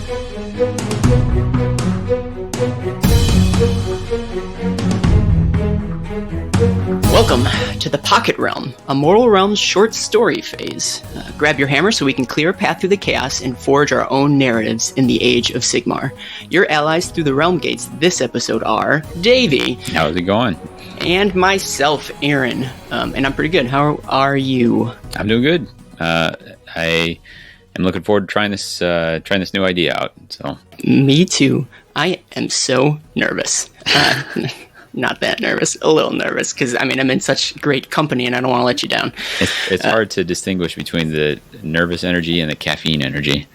Welcome to the Pocket Realm, a Mortal Realms short story phase. Grab your hammer so we can clear a path through the chaos and forge our own narratives in the Age of Sigmar. Your allies through the Realm Gates this episode are Davy. How's it going? And myself, Aaron. And I'm pretty good. How are you? I'm doing good. I am looking forward to trying this new idea out. So Me too. I am so nervous. Not that nervous, a little nervous, because I'm in such great company and I don't want to let you down. It's hard to distinguish between the nervous energy and the caffeine energy.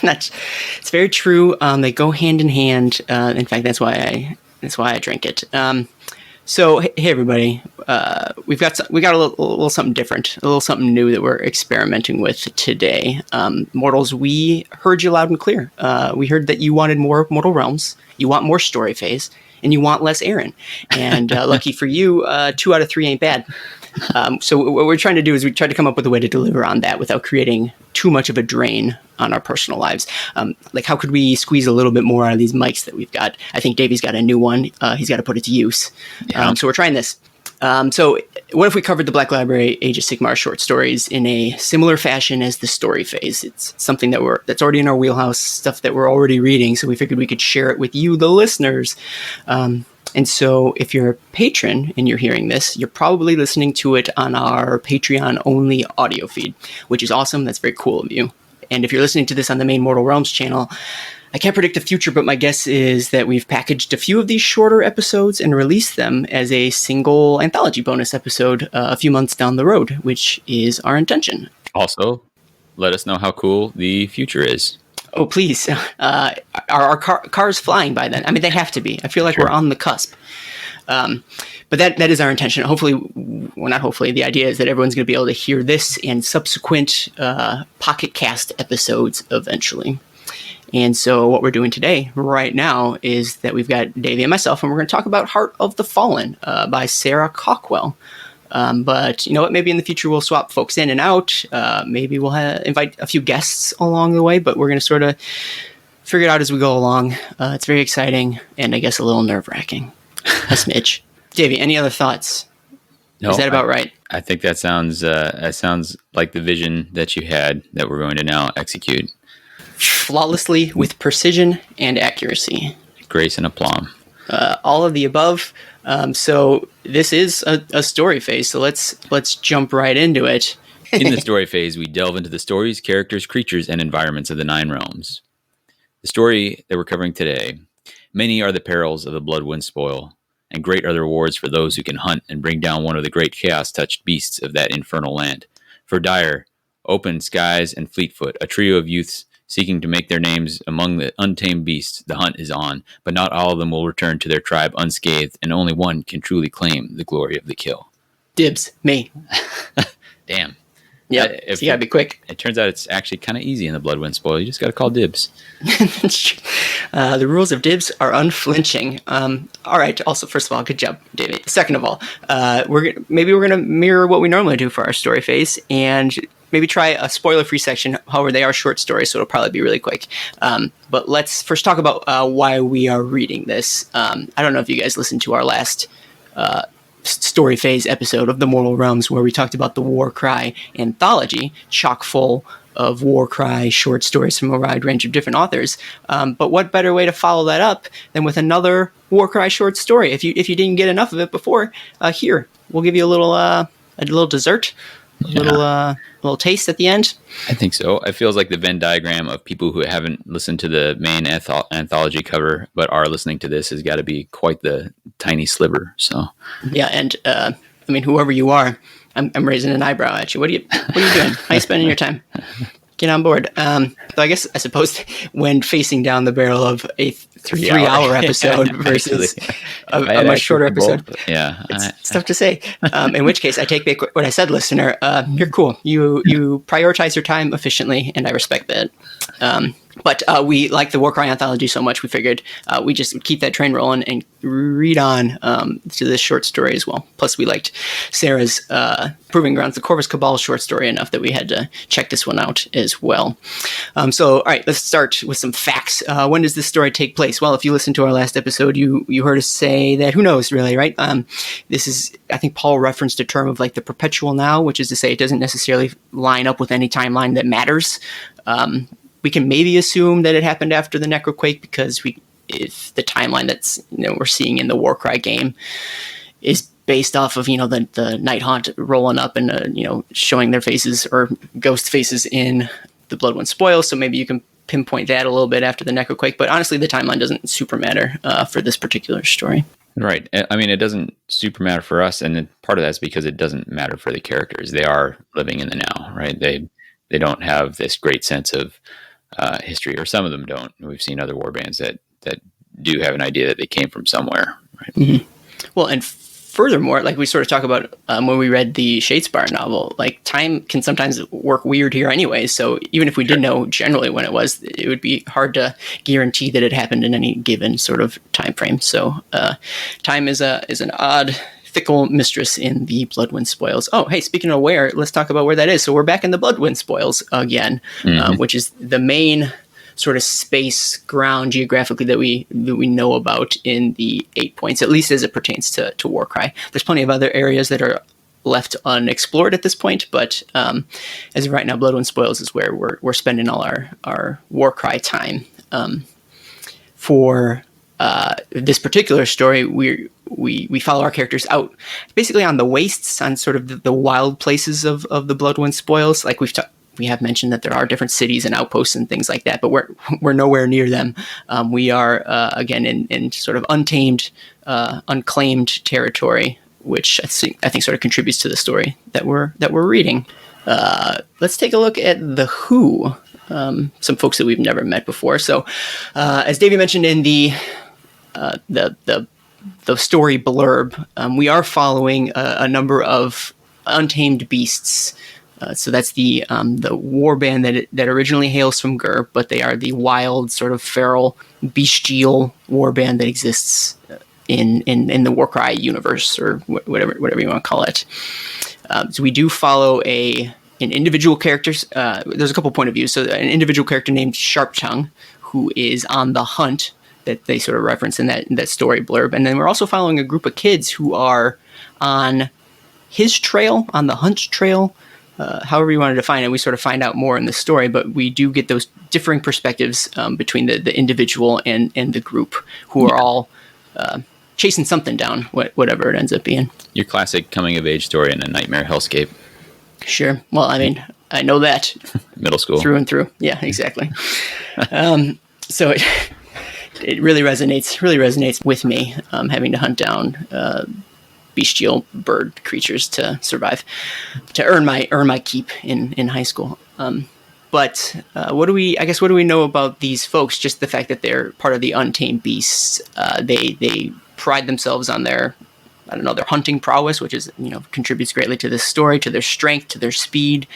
It's very true. They go hand in hand. In fact, that's why I drink it. So hey everybody, we got a little something different, a little something new that we're experimenting with today. Mortals, we heard you loud and clear. We heard that you wanted more Mortal Realms, you want more story phase, and you want less Aaron. And lucky for you, 2 out of 3 ain't bad. So what we're trying to do is we try to come up with a way to deliver on that without creating too much of a drain on our personal lives. Like how could we squeeze a little bit more out of these mics that we've got? I think Davy's got a new one. He's got to put it to use. Yeah. So we're trying this. So what if we covered the Black Library Age of Sigmar short stories in a similar fashion as the story phase? It's something that's already in our wheelhouse, stuff that we're already reading. So we figured we could share it with you, the listeners. And so if you're a patron and you're hearing this, you're probably listening to it on our Patreon-only audio feed, which is awesome. That's very cool of you. And if you're listening to this on the main Mortal Realms channel, I can't predict the future, but my guess is that we've packaged a few of these shorter episodes and released them as a single anthology bonus episode a few months down the road, which is our intention. Also, let us know how cool the future is. Oh, please. Are our cars flying by then? They have to be. I feel like We're on the cusp. But that is our intention. The idea is that everyone's going to be able to hear this and subsequent Pocket Cast episodes eventually. And so what we're doing today, right now, is that we've got Davy and myself, and we're going to talk about Heart of the Fallen by Sarah Cawkwell. But you know what? Maybe in the future we'll swap folks in and out. Maybe we'll invite a few guests along the way, but we're going to sort of figure it out as we go along. It's very exciting and I guess a little nerve-wracking. A smidge. Davy, any other thoughts? No, is that about right? I think that sounds like the vision that you had that we're going to now execute. Flawlessly with precision and accuracy. Grace and aplomb. All of the above. So this is a story phase, so let's jump right into it. In the story phase, we delve into the stories, characters, creatures, and environments of the 9 realms. The story that we're covering today, many are the perils of the Bloodwind spoil, and great are the rewards for those who can hunt and bring down one of the great chaos-touched beasts of that infernal land. For Dire, Open, Skies, and Fleetfoot, a trio of youths seeking to make their names among the untamed beasts, the hunt is on, but not all of them will return to their tribe unscathed, and only one can truly claim the glory of the kill. Dibs, me. Damn. Yeah, so you gotta be quick. It turns out it's actually kind of easy in the Bloodwind spoil. You just gotta call dibs. The rules of dibs are unflinching. All right. Also, first of all, good job, David. Second of all, we're gonna mirror what we normally do for our story phase, and maybe try a spoiler-free section. However, they are short stories, so it'll probably be really quick. But let's first talk about why we are reading this. I don't know if you guys listened to our last story phase episode of the Mortal Realms, where we talked about the Warcry Anthology, chock full of Warcry short stories from a wide range of different authors. But what better way to follow that up than with another Warcry short story? If you didn't get enough of it before, here we'll give you a little dessert. A little taste at the end. I think so. It feels like the Venn diagram of people who haven't listened to the main anthology cover but are listening to this has got to be quite the tiny sliver. So yeah, and whoever you are, I'm raising an eyebrow at you. What are you doing? How are you spending your time? Get on board. So I suppose when facing down the barrel of a 3-hour episode versus a much shorter episode, it's tough to say. In which case, I take back what I said, listener. You're cool. You prioritize your time efficiently, and I respect that. But we like the Warcry Anthology so much, we figured we just would keep that train rolling and read on to this short story as well. Plus, we liked Sarah's Proving Grounds, the Corvus Cabal short story enough that we had to check this one out as well. So, all right, let's start with some facts. When does this story take place? Well, if you listened to our last episode, you heard us say that who knows, really, right? This is, I think Paul referenced a term of like the perpetual now, which is to say it doesn't necessarily line up with any timeline that matters. We can maybe assume that it happened after the Necroquake because if the timeline that's we're seeing in the Warcry game is based off of the Night Haunt rolling up and showing their faces or ghost faces in the Bloodwind Spoils, so maybe you can pinpoint that a little bit after the Necroquake. But honestly, the timeline doesn't super matter for this particular story. Right. I mean, it doesn't super matter for us, and part of that's because it doesn't matter for the characters. They are living in the now, right? They don't have this great sense of history, or some of them don't. We've seen other warbands that do have an idea that they came from somewhere, right? Mm-hmm. Well, and furthermore, like we sort of talk about when we read the Shadespire novel, like time can sometimes work weird here anyway. So even if we did know generally when it was, it would be hard to guarantee that it happened in any given sort of time frame. So time is an odd, fickle mistress in the Bloodwind Spoils. Oh, hey, speaking of where, let's talk about where that is. So we're back in the Bloodwind Spoils again, which is the main sort of space ground geographically that we know about in the 8 points, at least as it pertains to Warcry. There's plenty of other areas that are left unexplored at this point, but as of right now, Bloodwind Spoils is where we're spending all our Warcry time. For this particular story, we follow our characters out basically on the wastes, on sort of the wild places of the Bloodwind Spoils. Like we have mentioned that there are different cities and outposts and things like that, but we're nowhere near them. We are again in sort of untamed, unclaimed territory, which I think sort of contributes to the story that we're reading. Let's take a look at the Who. Some folks that we've never met before. So, as Davy mentioned in the story blurb, we are following a number of untamed beasts. So that's the warband that originally hails from Gur, but they are the wild, sort of feral, bestial warband that exists in the Warcry universe, or whatever you want to call it. So we do follow an individual character. There's a couple point of views. So an individual character named Sharptongue, who is on the hunt that they sort of reference in that story blurb. And then we're also following a group of kids who are on his trail, on the hunt trail, however you want to define it. We sort of find out more in the story, but we do get those differing perspectives between the individual and the group, who are all chasing something down, whatever it ends up being. Your classic coming-of-age story in a nightmare hellscape. Sure. Well, I mean, I know that. Middle school. Through and through. Yeah, exactly. So it really resonates with me, having to hunt down bestial bird creatures to survive, to earn my keep in high school. But what do we know about these folks? Just the fact that they're part of the Untamed Beasts. They pride themselves on their hunting prowess, which is, contributes greatly to this story, to their strength, to their speed.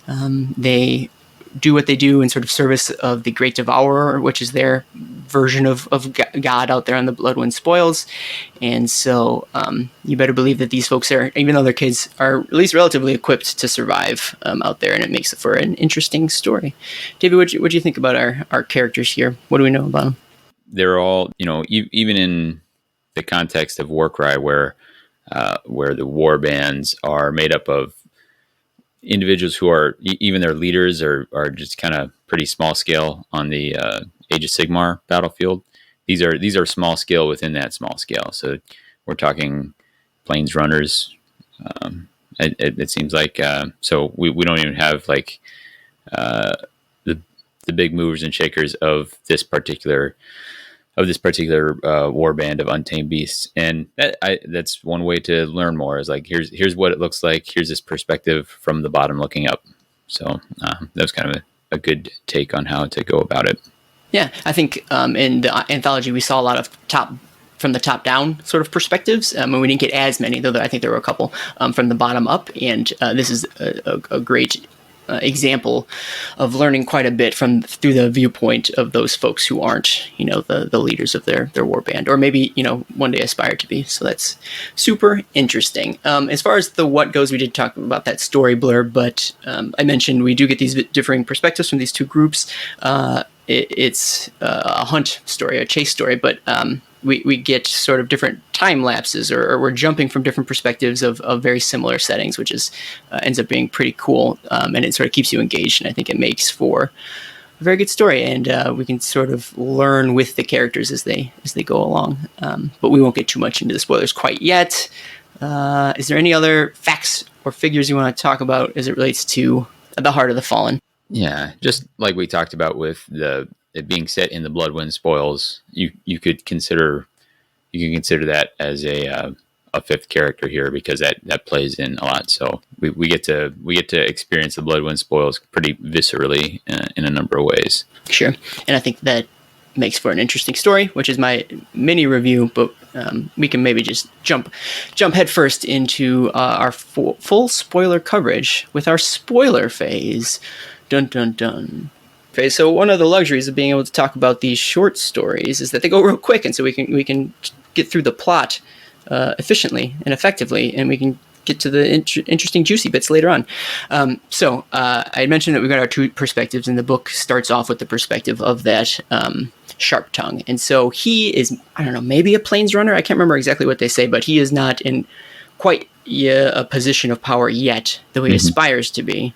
They do what they do in sort of service of the Great Devourer, which is their version of God out there on the Bloodwind Spoils. And so you better believe that these folks are, even though they're kids, are at least relatively equipped to survive out there, and it makes it for an interesting story. David, what do you think about our characters here? What do we know about them? They're all, even in the context of Warcry, where the war bands are made up of individuals who are, even their leaders are just kind of pretty small scale on the Age of Sigmar battlefield. These are small scale within that small scale. So we're talking plains runners. It seems like so we don't even have like the big movers and shakers of this particular war band of Untamed Beasts. And that's one way to learn more, is like, here's what it looks like. Here's this perspective from the bottom looking up. So that was kind of a good take on how to go about it. Yeah, I think in the anthology, we saw a lot of from the top down sort of perspectives. And we didn't get as many, though I think there were a couple from the bottom up. And this is a great example of learning quite a bit through the viewpoint of those folks who aren't, the leaders of their war band, or maybe, one day aspire to be. So that's super interesting. As far as the what goes, we did talk about that story blurb, but I mentioned we do get these differing perspectives from these two groups. It's a hunt story, a chase story, but we get sort of different time lapses, or we're jumping from different perspectives of very similar settings, which is ends up being pretty cool, and it sort of keeps you engaged, and I think it makes for a very good story, and we can sort of learn with the characters as they go along. But we won't get too much into the spoilers quite yet. Is there any other facts or figures you want to talk about as it relates to the Heart of the Fallen? Yeah, just like we talked about with it being set in the Bloodwind Spoils, you could consider that as a fifth character here, because that plays in a lot. So we get to experience the Bloodwind Spoils pretty viscerally in a number of ways. Sure, and I think that makes for an interesting story, which is my mini review. But we can maybe just jump headfirst into our full spoiler coverage with our spoiler phase. Dun dun dun. Okay, so one of the luxuries of being able to talk about these short stories is that they go real quick, and so we can get through the plot efficiently and effectively, and we can get to the interesting juicy bits later on. So I mentioned that we've got our two perspectives, and the book starts off with the perspective of that Sharp Tongue, and so he is, I don't know, maybe a plains runner. I can't remember exactly what they say, but he is not in quite a position of power yet, though he aspires to be.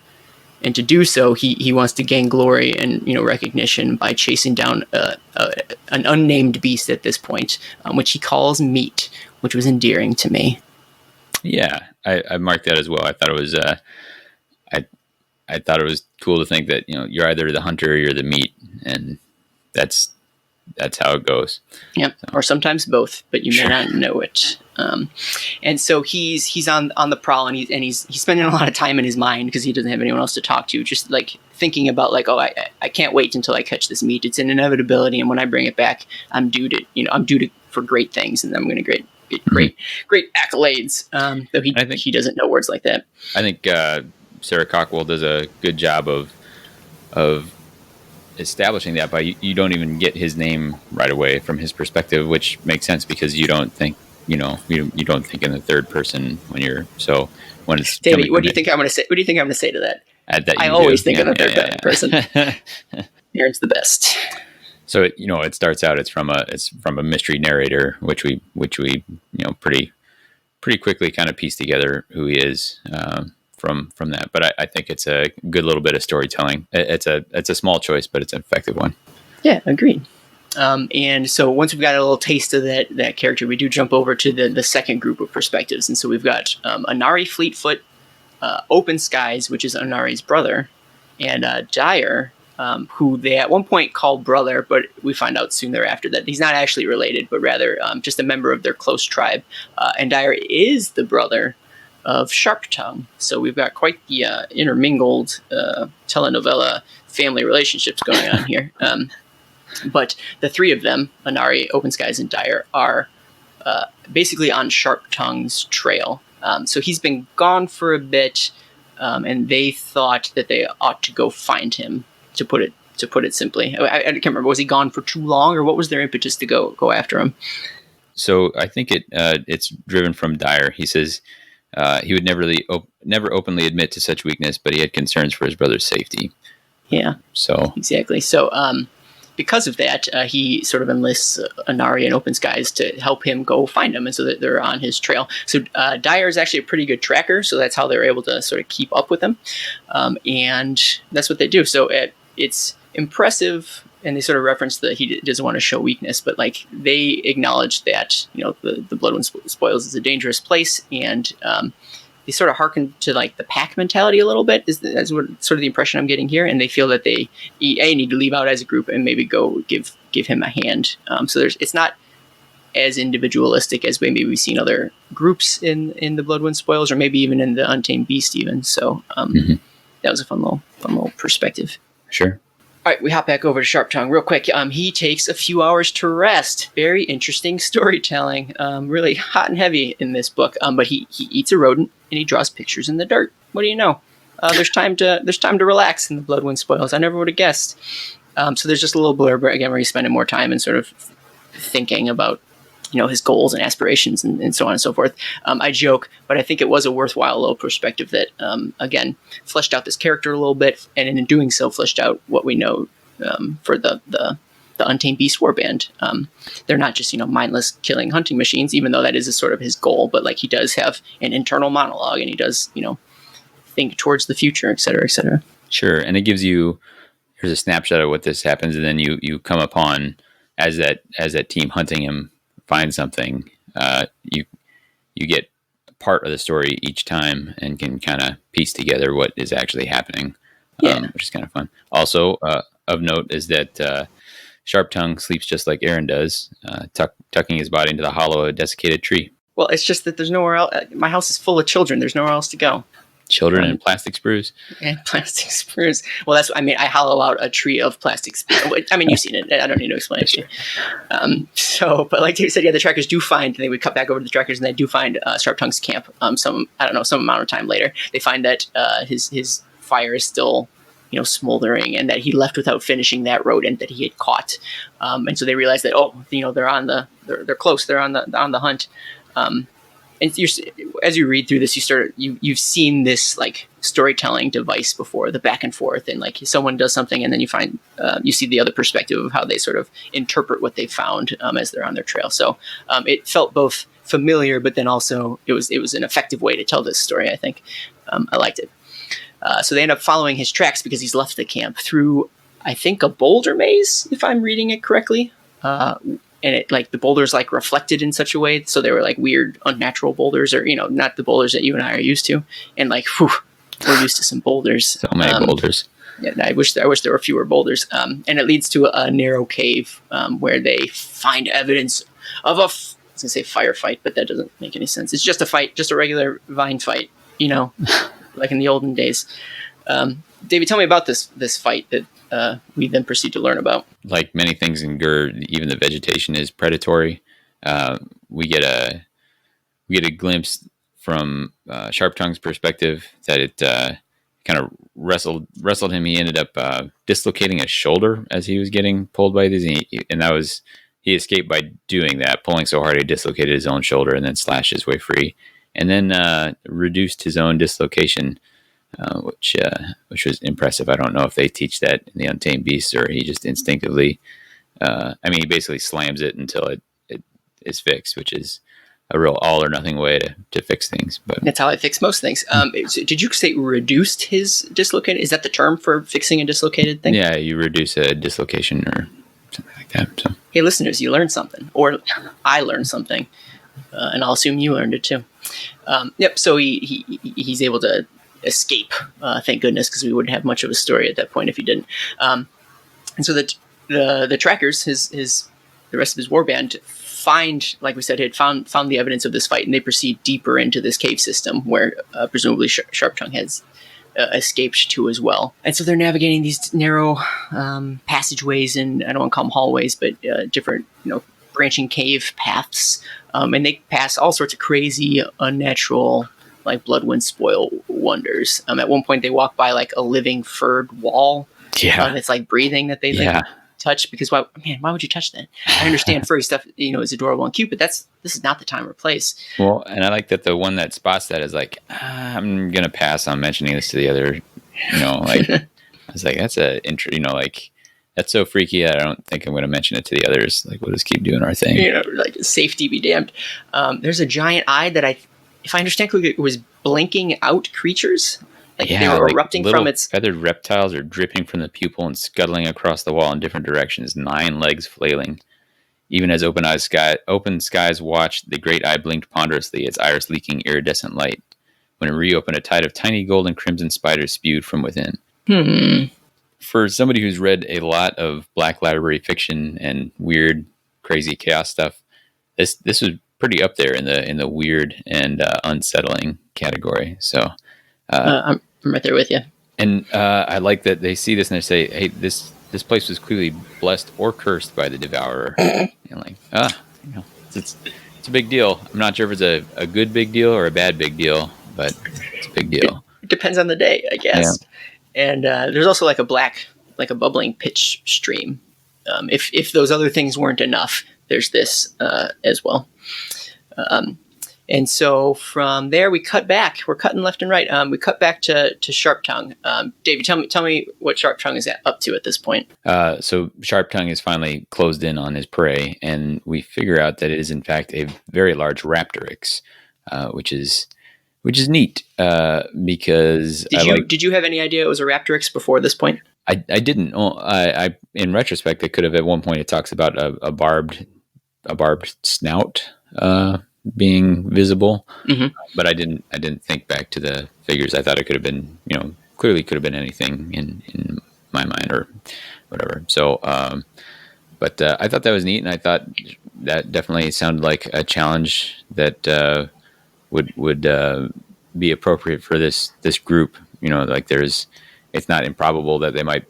And to do so, he wants to gain glory and recognition by chasing down an unnamed beast at this point, which he calls Meat, which was endearing to me. Yeah, I marked that as well. I thought it was I thought it was cool to think that you're either the hunter or you're the meat, and that's how it goes. Yeah, so. Or sometimes both, but you may not know it. And so he's on the prowl, and he's spending a lot of time in his mind because he doesn't have anyone else to talk to. Just like thinking about I can't wait until I catch this meat. It's an inevitability, and when I bring it back, I'm due for great things, and I'm going to get great accolades. Though he doesn't know words like that. I think Sarah Cawkwell does a good job of establishing that by you don't even get his name right away from his perspective, which makes sense because you don't think you don't think in the third person when it's Davy. What do you think I'm going to say? What do you think I'm going to say to that? I always think in the third person. Aaron's the best. So it starts out. It's from a mystery narrator, which we pretty quickly kind of piece together who he is from that. But I think it's a good little bit of storytelling. It's a small choice, but it's an effective one. Yeah, agreed. And so once we've got a little taste of that character, we do jump over to the second group of perspectives. And so we've got Anari Fleetfoot, Open Skies, which is Anari's brother, and Dyer, who they at one point called brother, but we find out soon thereafter that he's not actually related, but rather just a member of their close tribe. And Dyer is the brother of Sharp Tongue. So we've got quite the intermingled telenovela family relationships going on here. But the three of them, Anari, Open Skies, and Dyer, are basically on Sharp Tongue's trail. So he's been gone for a bit, and they thought that they ought to go find him, to put it simply. I can't remember. Was he gone for too long, or what was their impetus to go after him? So I think it's driven from Dyer. He says he would never openly admit to such weakness, but he had concerns for his brother's safety. Yeah. So exactly. So because of that, he sort of enlists Anari and Open Skies to help him go find him, and so that they're on his trail. So Dyer is actually a pretty good tracker, so that's how they're able to sort of keep up with him, and that's what they do. So it's impressive, and they sort of reference that he doesn't want to show weakness, but they acknowledge that the Bloodwind Spoils is a dangerous place, and they sort of hearken to the pack mentality a little bit. That's what sort of the impression I'm getting here, and they feel that they need to leave out as a group and maybe go give him a hand. So it's not as individualistic as maybe we've seen other groups in the Bloodwind Spoils, or maybe even in the Untamed Beast even. So that was a fun little perspective. Sure. All right, we hop back over to Sharp Tongue real quick. He takes a few hours to rest. Very interesting storytelling. Really hot and heavy in this book. But he eats a rodent and he draws pictures in the dirt. What do you know? there's time to relax in the Blood Wind Spoils. I never would have guessed. So there's just a little blurb again where he's spending more time and sort of thinking about, his goals and aspirations and so on and so forth. I joke, but I think it was a worthwhile little perspective that, again, fleshed out this character a little bit, and in doing so, fleshed out what we know for the Untamed Beast Warband. They're not just, mindless killing hunting machines, even though that is a sort of his goal, but like he does have an internal monologue, and he does, think towards the future, et cetera, et cetera. Sure. And it gives you, here's a snapshot of what this happens, and then you come upon, as that team hunting him find something, you get part of the story each time and can kind of piece together what is actually happening, which is kind of fun. Also, of note is that Sharp Tongue sleeps just like Aaron does, tucking his body into the hollow of a desiccated tree. Well, it's just that there's nowhere else. My house is full of children. There's nowhere else to go. Children and plastic sprues. And plastic sprues. Well, I hollow out a tree of plastic sprues. I mean, you've seen it. I don't need to explain it to you. But like David said, the trackers do find, and they would cut back over to the trackers, and they do find Sharp Tongue's camp some amount of time later. They find that his fire is still, smoldering, and that he left without finishing that rodent that he had caught. And so they realize that, they're close. They're on the hunt. And as you read through this, you've seen this like storytelling device before, the back and forth, and like someone does something, and then you see the other perspective of how they sort of interpret what they found as they're on their trail. So it felt both familiar, but then also it was an effective way to tell this story. I think I liked it. So they end up following his tracks because he's left the camp through, I think, a boulder maze, if I'm reading it correctly. And it the boulders reflected in such a way, so they were like weird, unnatural boulders, or not the boulders that you and I are used to. And we're used to some boulders. So many boulders. Yeah, I wish there were fewer boulders. And it leads to a narrow cave where they find evidence of I was gonna say firefight, but that doesn't make any sense. It's just a fight, just a regular vine fight, like in the olden days. David, tell me about this fight that we then proceed to learn about. Like many things in Gur, even the vegetation is predatory. We get a glimpse from Sharp Tongue's perspective that it kind of wrestled him. He ended up dislocating his shoulder as he was getting pulled by these, and that was, he escaped by doing that, pulling so hard he dislocated his own shoulder and then slashed his way free, and then reduced his own dislocation. Which was impressive. I don't know if they teach that in the Untamed Beasts or he just instinctively. He basically slams it until it is fixed, which is a real all or nothing way to fix things. But that's how I fix most things. So did you say reduced his dislocated? Is that the term for fixing a dislocated thing? Yeah, you reduce a dislocation or something like that. So. Hey, listeners, you learned something, or I learned something, and I'll assume you learned it too. So he's able to escape, thank goodness, because we wouldn't have much of a story at that point if he didn't. And so the trackers, the rest of his warband, find, like we said, had found the evidence of this fight, and they proceed deeper into this cave system where presumably Sharp Tongue has escaped to as well. And so they're navigating these narrow passageways, and I don't want to call them hallways, but different branching cave paths, and they pass all sorts of crazy, unnatural, like Blood Wind Spoil wonders. At one point they walk by like a living furred wall. Yeah. It's like breathing that they touch, because why would you touch that? I understand furry stuff, is adorable and cute, but this is not the time or place. Well, and I like that the one that spots that is like, I'm going to pass on mentioning this to the other, I was like, that's that's so freaky that I don't think I'm going to mention it to the others. Like, we'll just keep doing our thing. Like safety be damned. There's a giant eye that if I understand correctly, it was blinking out creatures. They were erupting from its... feathered reptiles are dripping from the pupil and scuttling across the wall in different directions, 9 legs flailing. Even as open skies watched, the great eye blinked ponderously, its iris leaking iridescent light. When it reopened, a tide of tiny gold and crimson spiders spewed from within. For somebody who's read a lot of Black Library fiction and weird, crazy chaos stuff, this was pretty up there in the weird and unsettling category. So I'm right there with you. And I like that they see this and they say, "Hey, this place was clearly blessed or cursed by the Devourer." It's a big deal. I'm not sure if it's a good big deal or a bad big deal, but it's a big deal. depends on the day, I guess. Yeah. And there's also like a bubbling pitch stream. If those other things weren't enough, there's this as well. And so from there, we cut back. We're cutting left and right. We cut back to Sharp Tongue. Davey, tell me what Sharp Tongue is up to at this point. So Sharp Tongue is finally closed in on his prey, and we figure out that it is in fact a very large Raptorix, which is neat because did you have any idea it was a Raptorix before this point? I didn't. I in retrospect, it could have at one point. It talks about a barbed snout being visible, but I didn't think back to the figures. I thought it could have been, clearly could have been anything in my mind or whatever. So, but I thought that was neat, and I thought that definitely sounded like a challenge that would be appropriate for this group. It's not improbable that they might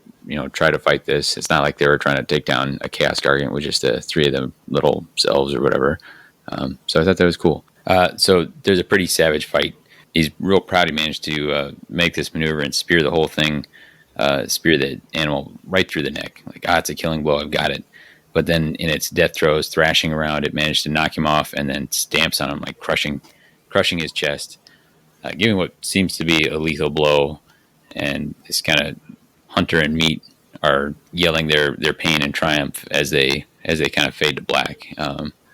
try to fight this. It's not like they were trying to take down a Chaos Guardian with just the three of them little selves or whatever. So I thought that was cool. So there's a pretty savage fight. He's real proud he managed to make this maneuver and spear the whole thing, spear the animal right through the neck. Like, it's a killing blow. I've got it. But then in its death throes, thrashing around, it managed to knock him off and then stamps on him, like crushing his chest, giving what seems to be a lethal blow. And this kind of hunter and meat are yelling their pain and triumph as they kind of fade to black.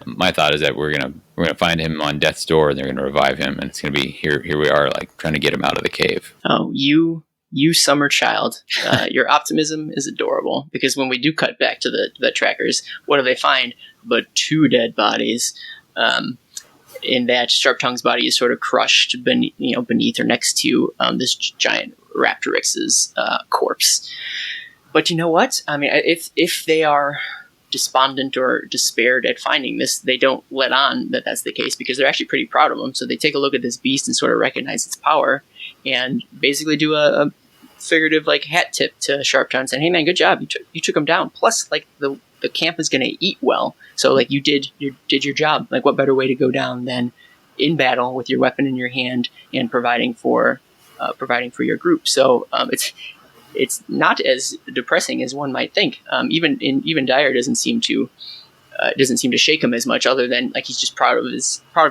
My thought is that we're gonna find him on death's door, and they're gonna revive him, and it's gonna be here we are, like trying to get him out of the cave. Oh, you summer child, your optimism is adorable. Because when we do cut back to the trackers, what do they find but 2 dead bodies? In that Sharp Tongue's body is sort of crushed beneath or next to this giant Raptorix's corpse. But you know what? I mean, if they are despondent or despaired at finding this, they don't let on that that's the case, because they're actually pretty proud of him. So they take a look at this beast and sort of recognize its power, and basically do a figurative like hat tip to Sharp Tongue, saying, "Hey man, good job. You took him down. Plus, like the camp is going to eat well. So like you did your job. Like, what better way to go down than in battle with your weapon in your hand and providing for your group." So it's not as depressing as one might think. Even Dyer doesn't seem to shake him as much, other than like he's just proud of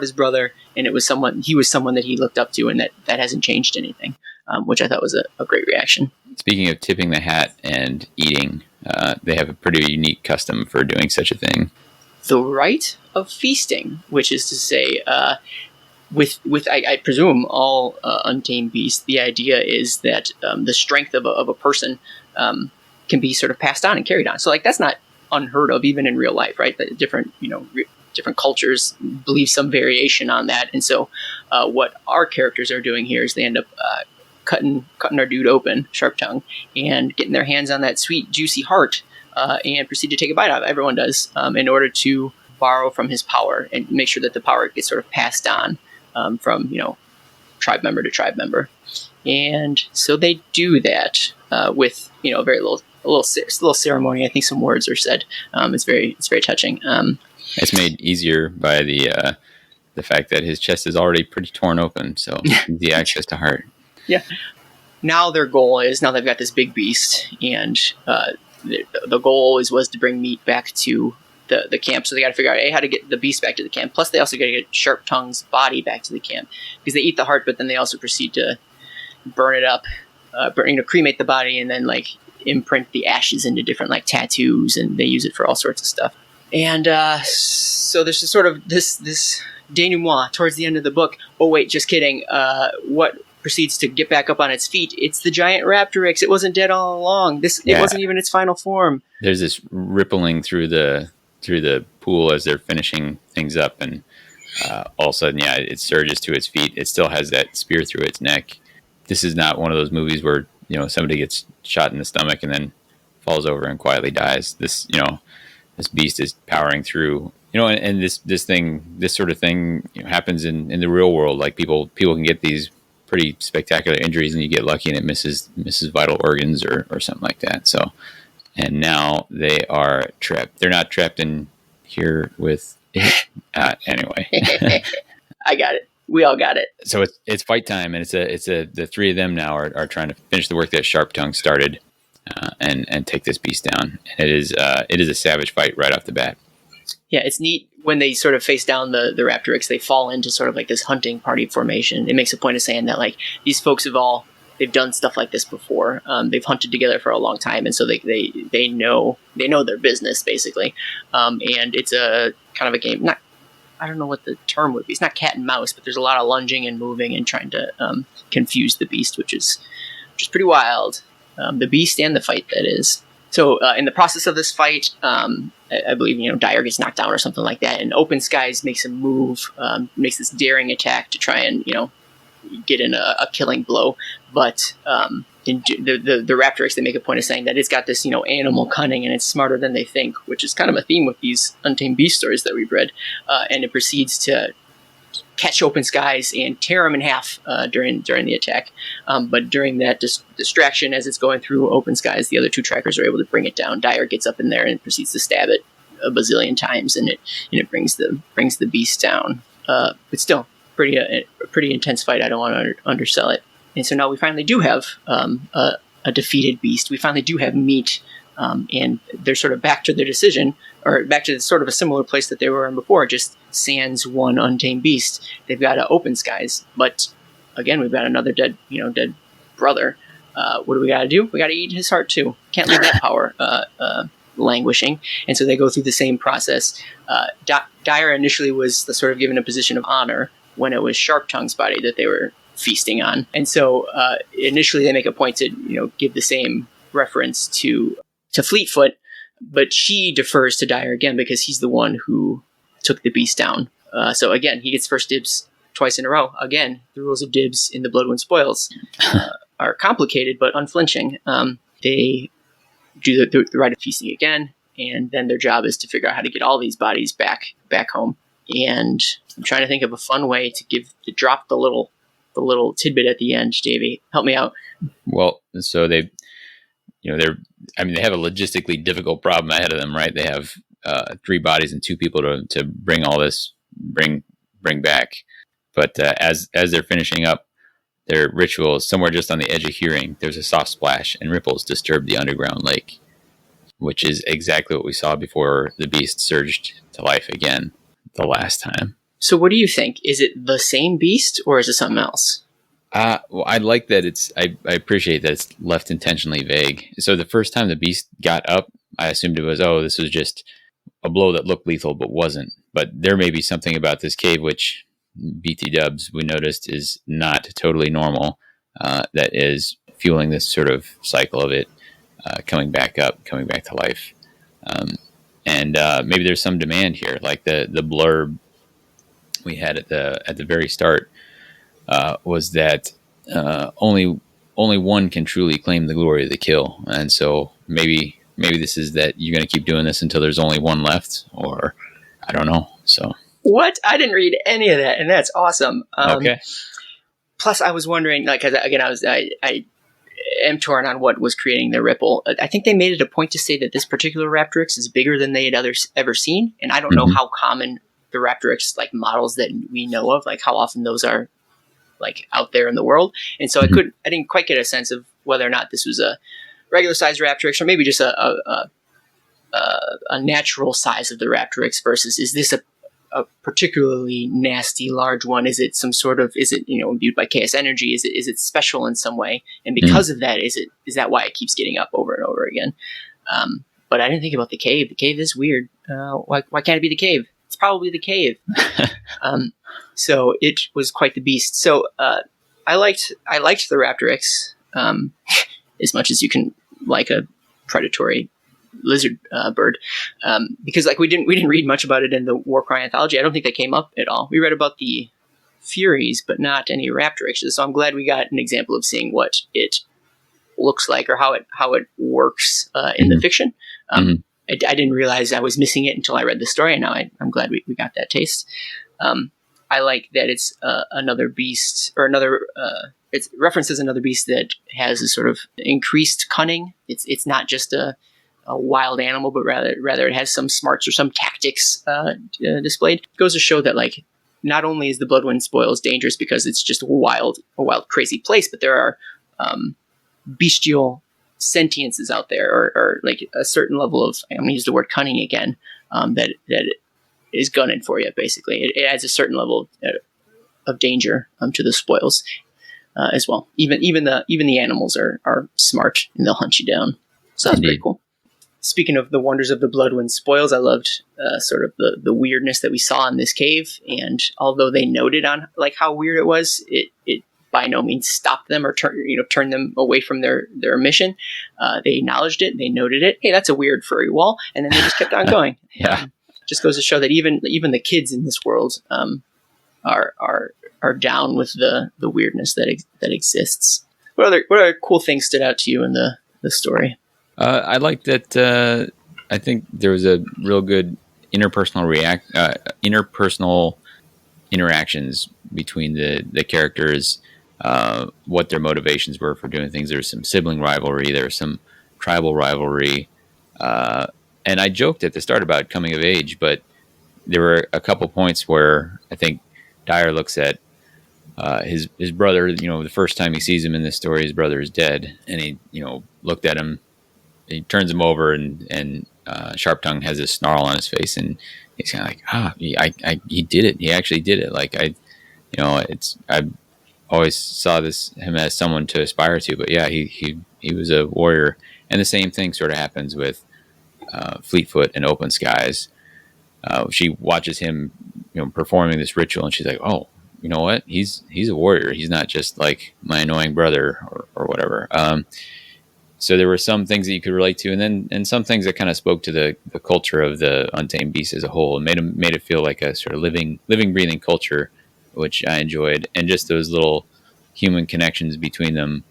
his brother, and he was someone that he looked up to, and that hasn't changed anything, which I thought was a great reaction. Speaking of tipping the hat and eating, they have a pretty unique custom for doing such a thing. The rite of feasting, which is to say, with I presume all untamed beasts, the idea is that the strength of a person can be sort of passed on and carried on. So like that's not unheard of even in real life, right? That different cultures believe some variation on that. And so what our characters are doing here is they end up cutting our dude open, Sharp Tongue, and getting their hands on that sweet juicy heart, and proceed to take a bite out of it. Everyone does, in order to borrow from his power and make sure that the power gets sort of passed on from tribe member to tribe member. And so they do that with a little ceremony. I think some words are said. It's very touching. It's made easier by the fact that his chest is already pretty torn open, so easy access to heart. Yeah. Now their goal is, now they've got this big beast, and the goal always was to bring meat back to the camp. So they got to figure out how to get the beast back to the camp. Plus, they also got to get Sharp Tongue's body back to the camp, because they eat the heart, but then they also proceed to burn it up, cremate the body, and then like imprint the ashes into different like tattoos, and they use it for all sorts of stuff. And so there's just sort of this denouement towards the end of the book. Oh wait, just kidding. What proceeds to get back up on its feet? It's the giant Raptorix. It wasn't dead all along. It wasn't even its final form. There's this rippling through the pool as they're finishing things up, and all of a sudden, it surges to its feet. It still has that spear through its neck. This is not one of those movies where somebody gets shot in the stomach and then falls over and quietly dies. This beast is powering through. And this sort of thing happens in the real world. Like people can get these pretty spectacular injuries, and you get lucky and it misses vital organs or something like that. So, and now they are trapped. They're not trapped in here with anyway. I got it. We all got it. So it's fight time, and the three of them now are trying to finish the work that Sharp Tongue started, and take this beast down. And it is a savage fight right off the bat. Yeah, it's neat when they sort of face down the Raptorix. They fall into sort of like this hunting party formation. It makes a point of saying that like these folks they've done stuff like this before. They've hunted together for a long time, and so they know their business basically. And it's a kind of a game. I don't know what the term would be. It's not cat and mouse, but there's a lot of lunging and moving and trying to confuse the beast, which is pretty wild. The beast and the fight, that is. So in the process of this fight, I believe Dyer gets knocked down or something like that, and Open Skies makes a move, makes this daring attack to try and get in a killing blow. But in the Raptorix, they make a point of saying that it's got this animal cunning and it's smarter than they think, which is kind of a theme with these Untamed Beast stories that we've read. And it proceeds to catch Open Skies and tear him in half during the attack. But during that distraction, as it's going through Open Skies, the other two trackers are able to bring it down. Dyer gets up in there and proceeds to stab it a bazillion times, and it brings the beast down. But still, a pretty intense fight. I don't want to undersell it. And so now we finally do have a defeated beast. We finally do have meat, and they're sort of back to their decision, or back to sort of a similar place that they were in before, just sans one Untamed Beast. They've got Open Skies, but again, we've got another dead brother. What do we got to do? We got to eat his heart too. Can't leave that power languishing. And so they go through the same process. Dyer initially was sort of given a position of honor when it was Sharp Tongue's body that they were feasting on. And so initially they make a point to give the same reference to Fleetfoot, but she defers to Dyer again because he's the one who took the beast down. So again, he gets first dibs twice in a row. Again, the rules of dibs in the Bloodwind Spoils are complicated but unflinching. They do the rite of feasting again, and then their job is to figure out how to get all these bodies back home. And I'm trying to think of a fun way to drop the little tidbit at the end. Davy, help me out. Well, so they have a logistically difficult problem ahead of them, right? They have 3 bodies and 2 people to bring all this bring back. But as they're finishing up their ritual, somewhere just on the edge of hearing, there's a soft splash and ripples disturb the underground lake, which is exactly what we saw before the beast surged to life again the last time. So what do you think? Is it the same beast or is it something else? Well, I like that I appreciate that it's left intentionally vague. So the first time the beast got up, I assumed it was, this was just a blow that looked lethal but wasn't. But there may be something about this cave which BT dubs we noticed is not totally normal, that is fueling this sort of cycle of it coming back up, coming back to life. And maybe there's some demand here, like the blurb we had at the very start was that only one can truly claim the glory of the kill, and so maybe this is that you're going to keep doing this until there's only one left, or I don't know. So what? I didn't read any of that, and that's awesome. Okay. Plus, I was wondering, like, again, I am torn on what was creating the ripple. I think they made it a point to say that this particular Raptorix is bigger than they had ever seen, and I don't know how common the Raptorix like models that we know of, like how often those are like out there in the world. And so I didn't quite get a sense of whether or not this was a regular size Raptorix or maybe just a natural size of the Raptorix versus is this a particularly nasty large one? Is it imbued by chaos energy? Is it special in some way? And because of that, is that why it keeps getting up over and over again? But I didn't think about the cave. The cave is weird. Why can't it be the cave? It's probably the cave. So it was quite the beast. So I liked the Raptorix as much as you can like a predatory lizard bird, because like we didn't read much about it in the Warcry Anthology. I don't think they came up at all. We read about the Furies, but not any Raptorixes. So I'm glad we got an example of seeing what it looks like or how it works in the fiction. I didn't realize I was missing it until I read the story, and now I'm glad we got that taste. I like that it's another beast, or it references another beast that has a sort of increased cunning. It's not just a wild animal, but rather it has some smarts or some tactics displayed. It goes to show that like not only is the Bloodwind Spoils dangerous because it's just a wild, crazy place, but there are bestial sentiences out there, or like a certain level of, I'm going to use the word cunning again, that is gunning for you. Basically, it adds a certain level of danger to the spoils as well. Even the animals are smart and they'll hunt you down. So that's pretty cool. Speaking of the wonders of the Bloodwind Spoils, I loved sort of the weirdness that we saw in this cave. And although they noted on like how weird it was, it by no means stopped them or turned them away from their mission. They acknowledged it. They noted it. Hey, that's a weird furry wall. And then they just kept on going. Yeah. Just goes to show that even the kids in this world are down with the weirdness that exists. What other cool things stood out to you in the story? I like that. I think there was a real good interpersonal interactions between the characters, what their motivations were for doing things. There's some sibling rivalry. There's some tribal rivalry. And I joked at the start about coming of age, but there were a couple points where I think Dyer looks at his brother. The first time he sees him in this story, his brother is dead, and he looked at him. He turns him over, and Sharp Tongue has this snarl on his face, and he's kind of like, he did it. He actually did it. Like I always saw him as someone to aspire to, but yeah, he was a warrior. And the same thing sort of happens with Fleetfoot and Open Skies. She watches him, performing this ritual, and she's like, "Oh, you know what? He's a warrior. He's not just like my annoying brother or whatever." So there were some things that you could relate to, and some things that kind of spoke to the culture of the Untamed Beast as a whole, and made it feel like a sort of living, breathing culture, which I enjoyed, and just those little human connections between them.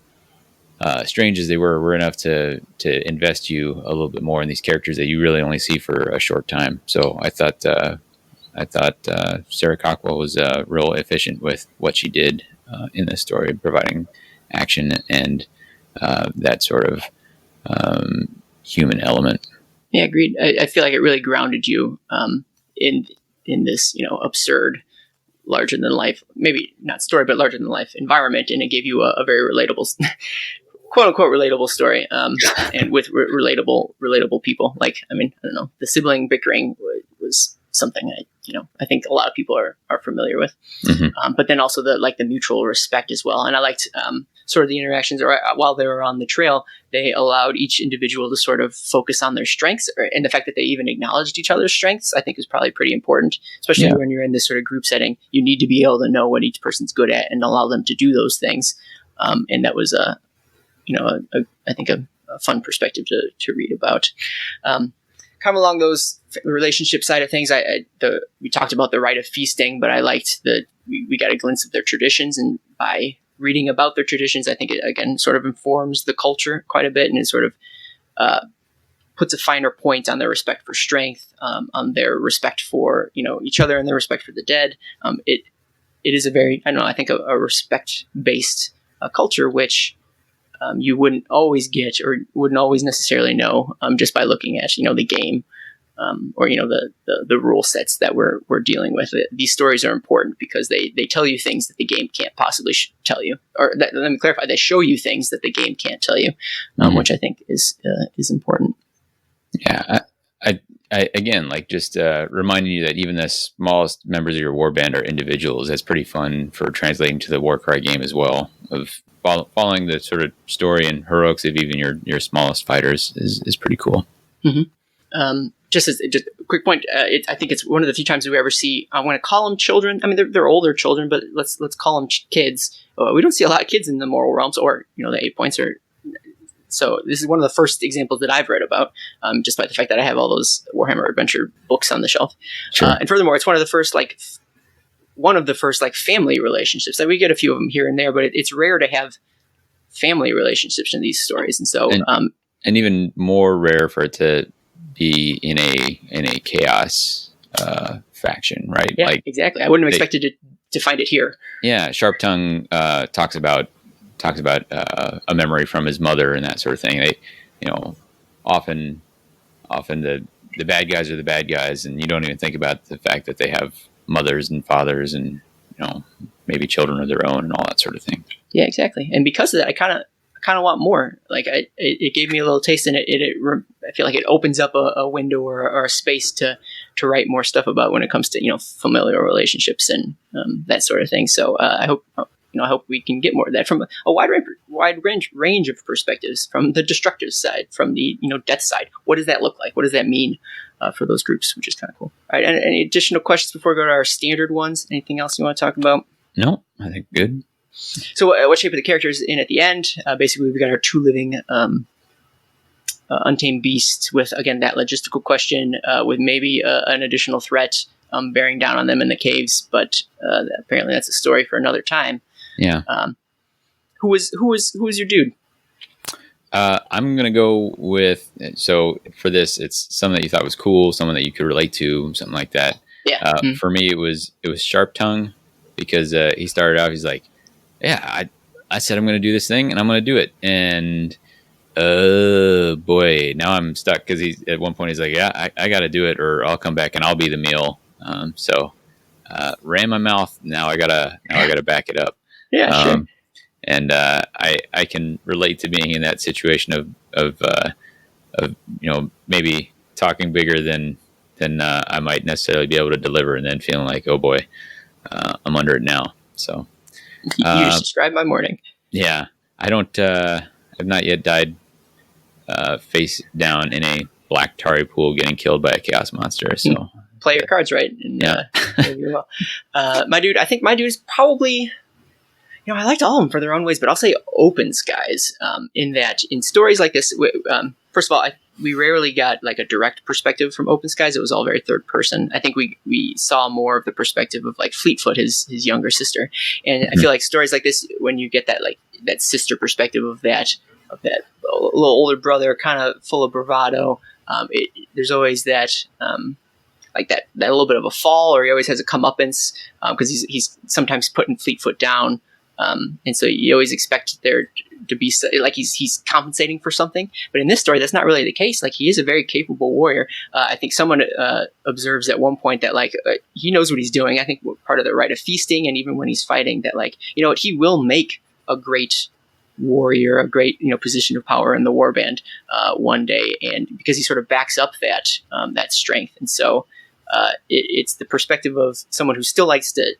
Strange as they were enough to invest you a little bit more in these characters that you really only see for a short time. So I thought Sarah Cawkwell was real efficient with what she did in this story, providing action and that sort of human element. Yeah, agreed. I feel like it really grounded you in this absurd, larger than life, maybe not story, but larger than life environment, and it gave you a very relatable, quote unquote, relatable story, and with relatable people. Like, I don't know, the sibling bickering was something I think a lot of people are familiar with, but then also the mutual respect as well. And I liked sort of the interactions, or while they were on the trail, they allowed each individual to sort of focus on their strengths, and the fact that they even acknowledged each other's strengths, I think is probably pretty important, especially when you're in this sort of group setting. You need to be able to know what each person's good at and allow them to do those things. And that was I think a fun perspective to read about. Kind of along those relationship side of things, we talked about the rite of feasting, but I liked that we got a glimpse of their traditions, and by reading about their traditions, I think it again sort of informs the culture quite a bit, and it sort of puts a finer point on their respect for strength, on their respect for each other, and their respect for the dead. It is a very, I think a respect based culture, which you wouldn't always get or wouldn't always necessarily know just by looking at the game. Or the rule sets that we're dealing with. These stories are important because they tell you things that the game can't possibly tell you. Or let me clarify: they show you things that the game can't tell you, which I think is important. Yeah, I again, like, just reminding you that even the smallest members of your warband are individuals. That's pretty fun for translating to the Warcry game as well. Of following the sort of story and heroics of even your smallest fighters is pretty cool. Mm-hmm. Just a quick point, I think it's one of the few times we ever see, I want to call them children. I mean, they're older children, but let's call them kids. We don't see a lot of kids in the moral realms, or the 8 points are. So this is one of the first examples that I've read about, just by the fact that I have all those Warhammer Adventure books on the shelf. Sure. And furthermore, it's one of the first family relationships. Like, we get a few of them here and there, but it's rare to have family relationships in these stories, and so and even more rare for it to be in a chaos faction, right? Yeah, exactly. I wouldn't have expected to find it here. Yeah, Sharp Tongue talks about a memory from his mother and that sort of thing. They, often the bad guys are the bad guys, and you don't even think about the fact that they have mothers and fathers and, maybe children of their own and all that sort of thing. Yeah, exactly. And because of that, I kind of want more. Like it gave me a little taste, and I feel like it opens up a window or a space to write more stuff about when it comes to familial relationships and that sort of thing. So I hope we can get more of that from a wide range of perspectives, from the destructive side, from the death side. What does that look like? What does that mean for those groups? Which is kind of cool. All right, and any additional questions before we go to our standard ones? Anything else you want to talk about? No, I think good. So what shape of the characters in at the end? Basically, we've got our two living untamed beasts with, again, that logistical question with maybe an additional threat bearing down on them in the caves. But apparently that's a story for another time. Yeah. Who was your dude? I'm going to go with, so for this, it's someone that you thought was cool, someone that you could relate to, something like that. Yeah. For me, it was Sharp Tongue, because he started out, he's like, yeah, I said I'm going to do this thing and I'm going to do it. And boy, now I'm stuck, because at one point he's like, yeah, I got to do it, or I'll come back and I'll be the meal. So ran my mouth. Now I gotta back it up. Yeah, sure. And I can relate to being in that situation of maybe talking bigger than I might necessarily be able to deliver, and then feeling like, oh boy, I'm under it now. So you just described my morning. Yeah, I don't. I've not yet died face down in a black tarry pool getting killed by a chaos monster. So play your cards right, and you're well. My dude, I think my dude is probably. I liked all of them for their own ways, but I'll say Open Skies, in that in stories like this, first of all, we rarely got like a direct perspective from Open Skies. It was all very third person. I think we saw more of the perspective of like Fleetfoot, his younger sister. And I feel like stories like this, when you get that that sister perspective of that little older brother, kind of full of bravado, there's always that like that little bit of a fall, or he always has a comeuppance, because he's sometimes putting Fleetfoot down. And so you always expect there to be like he's compensating for something, but in this story that's not really the case. Like, he is a very capable warrior. I think someone observes at one point that he knows what he's doing. I think part of the rite of feasting, and even when he's fighting, that he will make a great warrior, a great position of power in the warband one day, and because he sort of backs up that strength. And so it's the perspective of someone who still likes to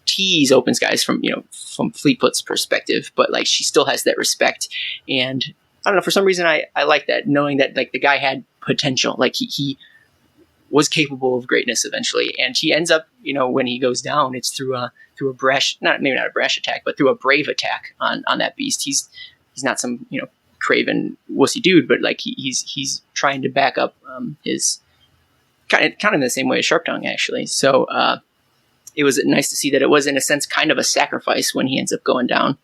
tease Open Skies from Fleetfoot's perspective, but she still has that respect. And I don't know, for some reason I like that, knowing that the guy had potential, he was capable of greatness eventually, and he ends up when he goes down, it's through a brash, maybe not a brash attack, but through a brave attack on that beast. He's not some craven wussy dude, but he's trying to back up his kind of in the same way as Sharp Tongue, actually. So it was nice to see that it was, in a sense, kind of a sacrifice when he ends up going down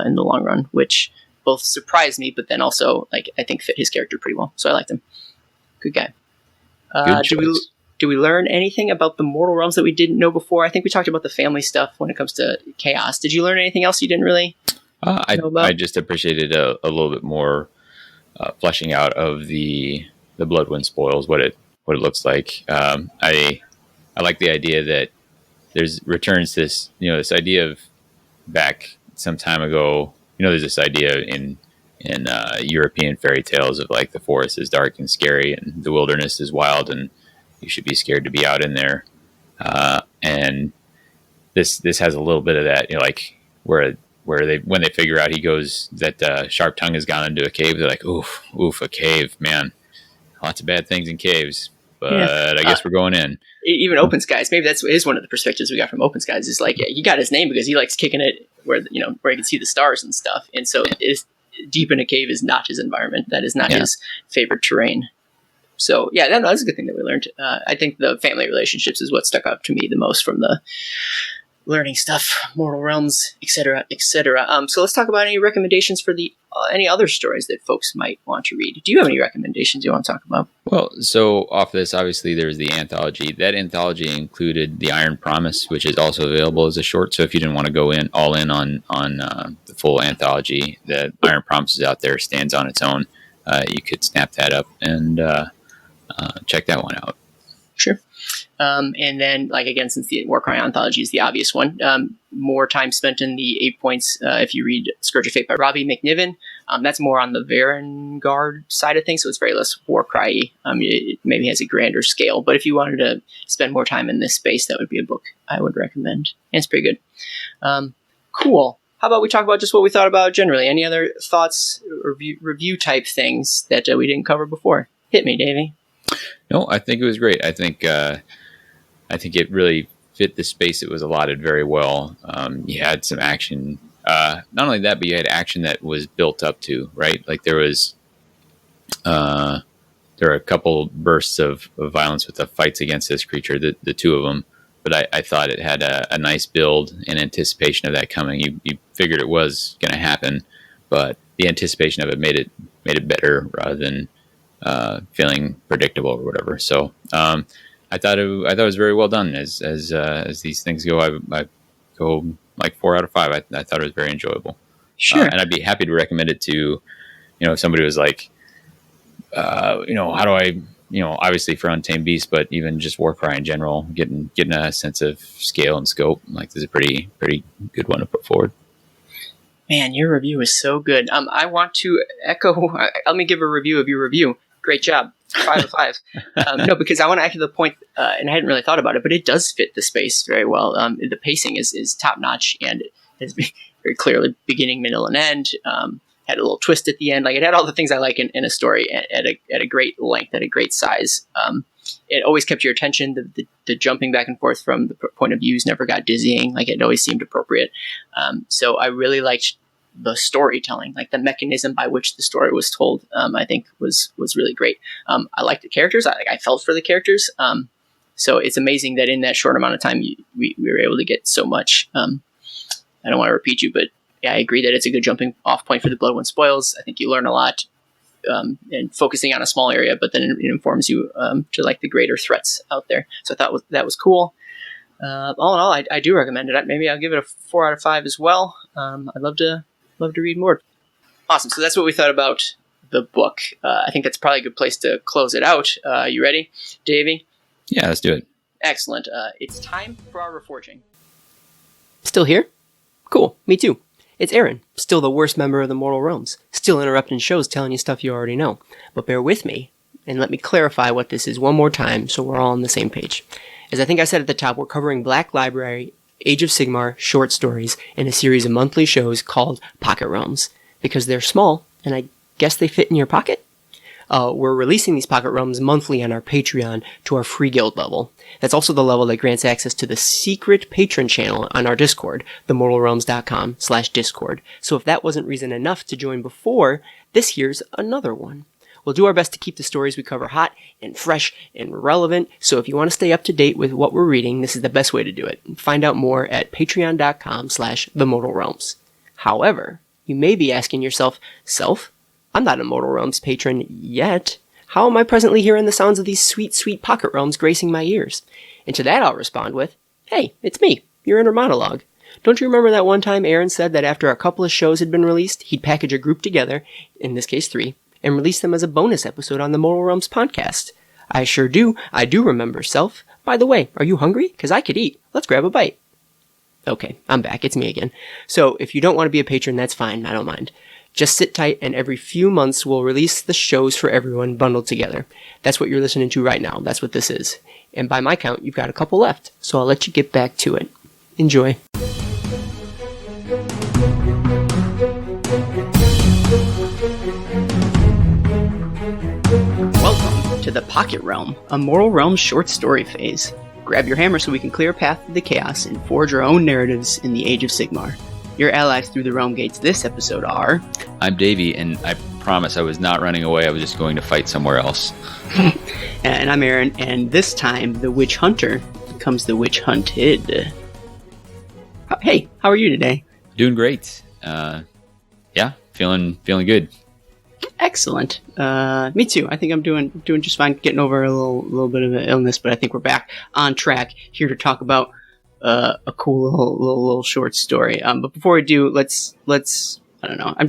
in the long run, which both surprised me, but then also, I think fit his character pretty well. So I liked him. Good guy. Do we learn anything about the mortal realms that we didn't know before? I think we talked about the family stuff when it comes to chaos. Did you learn anything else you didn't really know about? I just appreciated a little bit more fleshing out of the Bloodwind spoils, what it looks like. I like the idea that returns this idea of back some time ago. There's this idea in European fairy tales of the forest is dark and scary and the wilderness is wild and you should be scared to be out in there. And this has a little bit of that, where when they figure out that Sharp Tongue has gone into a cave, they're like, oof, a cave, man. Lots of bad things in caves. But yeah. I guess we're going in. Even Open Skies, maybe is one of the perspectives we got from Open Skies. Is he got his name because he likes kicking it where he can see the stars and stuff. And so deep in a cave is not his environment. That is not his favorite terrain. So yeah, that's a good thing that we learned. I think the family relationships is what stuck out to me the most from the learning stuff, mortal realms, etc., etc. So let's talk about any recommendations for any other stories that folks might want to read. Do you have any recommendations you want to talk about? Well, so off this, obviously there's the anthology. That anthology included the Iron Promise, which is also available as a short. So if you didn't want to go all in on the full anthology, the Iron Promise is out there, stands on its own. You could snap that up and check that one out. Sure. And then, like, again, since the Warcry Anthology is the obvious one, more time spent in the 8 points if you read Scourge of Fate by Robbie McNiven. That's more on the Varangard side of things, so it's very less Warcry. It maybe has a grander scale, but if you wanted to spend more time in this space, that would be a book I would recommend. And it's pretty good. Cool. How about we talk about just what we thought about generally? Any other thoughts or review type things that we didn't cover before? Hit me, Davey. No, I think it was great. I think it really fit the space it was allotted very well. You had some action. Not only that, but you had action that was built up to, right? Like there were a couple bursts of violence with the fights against this creature, the two of them. But I thought it had a nice build in anticipation of that coming. You figured it was going to happen, but the anticipation of it made it better rather than feeling predictable or whatever. So I thought it was very well done. As these things go, I go like 4 out of 5. I thought it was very enjoyable. Sure. And I'd be happy to recommend it to, if somebody was like, how do I, obviously for Untamed Beast, but even just Warcry in general, getting a sense of scale and scope. Like this is a pretty good one to put forward. Man, your review is so good. I want to echo. Let me give a review of your review. Great job. 5 out of 5. No, because I want to echo the point, and I hadn't really thought about it, but it does fit the space very well. The pacing is top notch, and it is very clearly beginning, middle, and end. Had a little twist at the end. Like it had all the things I like in a story at a great length, at a great size. It always kept your attention. The jumping back and forth from the point of views never got dizzying. Like it always seemed appropriate. So I really liked the storytelling, like the mechanism by which the story was told. I think was really great. I liked the characters. I felt for the characters. So it's amazing that in that short amount of time we were able to get so much. I don't want to repeat you, but yeah, I agree that it's a good jumping off point for the Blood Wind Spoils. I think you learn a lot and focusing on a small area, but then it informs you to like the greater threats out there. So I thought that was cool. All in all, I do recommend it. Maybe I'll give it a 4 out of 5 as well. I'd love to read more. Awesome. So that's what we thought about the book. I think that's probably a good place to close it out. You ready, Davey? Yeah, let's do it. Excellent. It's time for our reforging. Still here? Cool. Me too. It's Aaron, still the worst member of the Mortal Realms, still interrupting shows telling you stuff you already know. But bear with me, and let me clarify what this is one more time so we're all on the same page. As I think I said at the top, we're covering Black Library, Age of Sigmar short stories in a series of monthly shows called Pocket Realms. Because they're small, and I guess they fit in your pocket? We're releasing these Pocket Realms monthly on our Patreon to our free guild level. That's also the level that grants access to the secret patron channel on our Discord, themortalrealms.com/discord. So if that wasn't reason enough to join before, this here's another one. We'll do our best to keep the stories we cover hot and fresh and relevant, so if you want to stay up to date with what we're reading, this is the best way to do it. Find out more at patreon.com/themortalrealms. However, you may be asking yourself, I'm not a Mortal Realms patron yet. How am I presently hearing the sounds of these sweet, sweet Pocket Realms gracing my ears? And to that I'll respond with, hey, it's me, your inner monologue. Don't you remember that one time Aaron said that after a couple of shows had been released, he'd package a group together, in this case 3, and release them as a bonus episode on the Mortal Realms podcast? I sure do. I do remember, Self. By the way, are you hungry? 'Cause I could eat. Let's grab a bite. Okay, I'm back. It's me again. So if you don't want to be a patron, that's fine. I don't mind. Just sit tight, and every few months we'll release the shows for everyone bundled together. That's what you're listening to right now. That's what this is. And by my count, you've got a couple left, so I'll let you get back to it. Enjoy. Welcome to the Pocket Realm, a Mortal Realms short story phase. Grab your hammer so we can clear a path to the chaos and forge our own narratives in the Age of Sigmar. Your allies through the realm gates this episode are... I'm Davy, and I promise I was not running away. I was just going to fight somewhere else. And I'm Aaron, and this time the witch hunter becomes the witch hunted. Hey, how are you today? Doing great. Yeah, feeling good. Excellent. Me too. I think I'm doing just fine. Getting over a little bit of an illness, but I think we're back on track here to talk about a cool little short story. But before we do, let's I don't know. I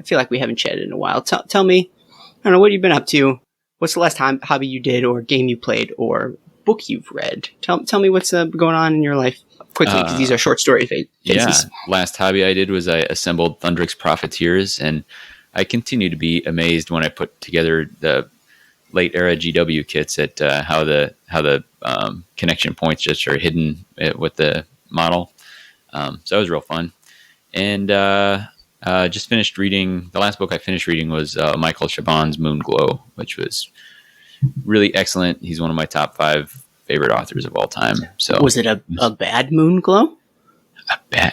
feel like we haven't chatted in a while. Tell me, I don't know, what have you been up to? What's the last hobby you did, or game you played, or book you've read. Tell me what's going on in your life quickly, because these are short story phases. Yeah, last hobby I did was I assembled Thundrix Profiteers, and I continue to be amazed when I put together the late era GW kits at how the connection points just are hidden with the model. So that was real fun. And just finished reading. The last book I finished reading was Michael Chabon's Moon Glow, which was really excellent. He's one of my top 5 favorite authors of all time. So was it a bad moon glow?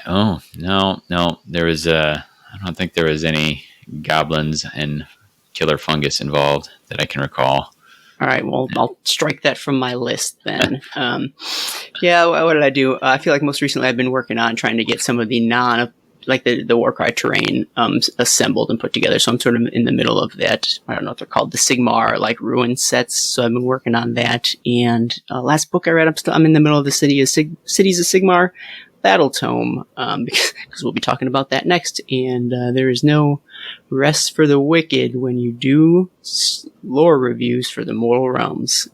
Oh, no. There was I don't think there was any goblins and killer fungus involved that I can recall. All right, well, I'll strike that from my list then. Yeah, what did I do? I feel like most recently I've been working on trying to get some of the the Warcry terrain assembled and put together. So I'm sort of in the middle of that. I don't know if they're called the Sigmar ruin sets. So I've been working on that. And last book I read, I'm in the middle of the Cities of Sigmar Battle Tome, because we'll be talking about that next. And there is no rest for the wicked when you do lore reviews for the Mortal Realms.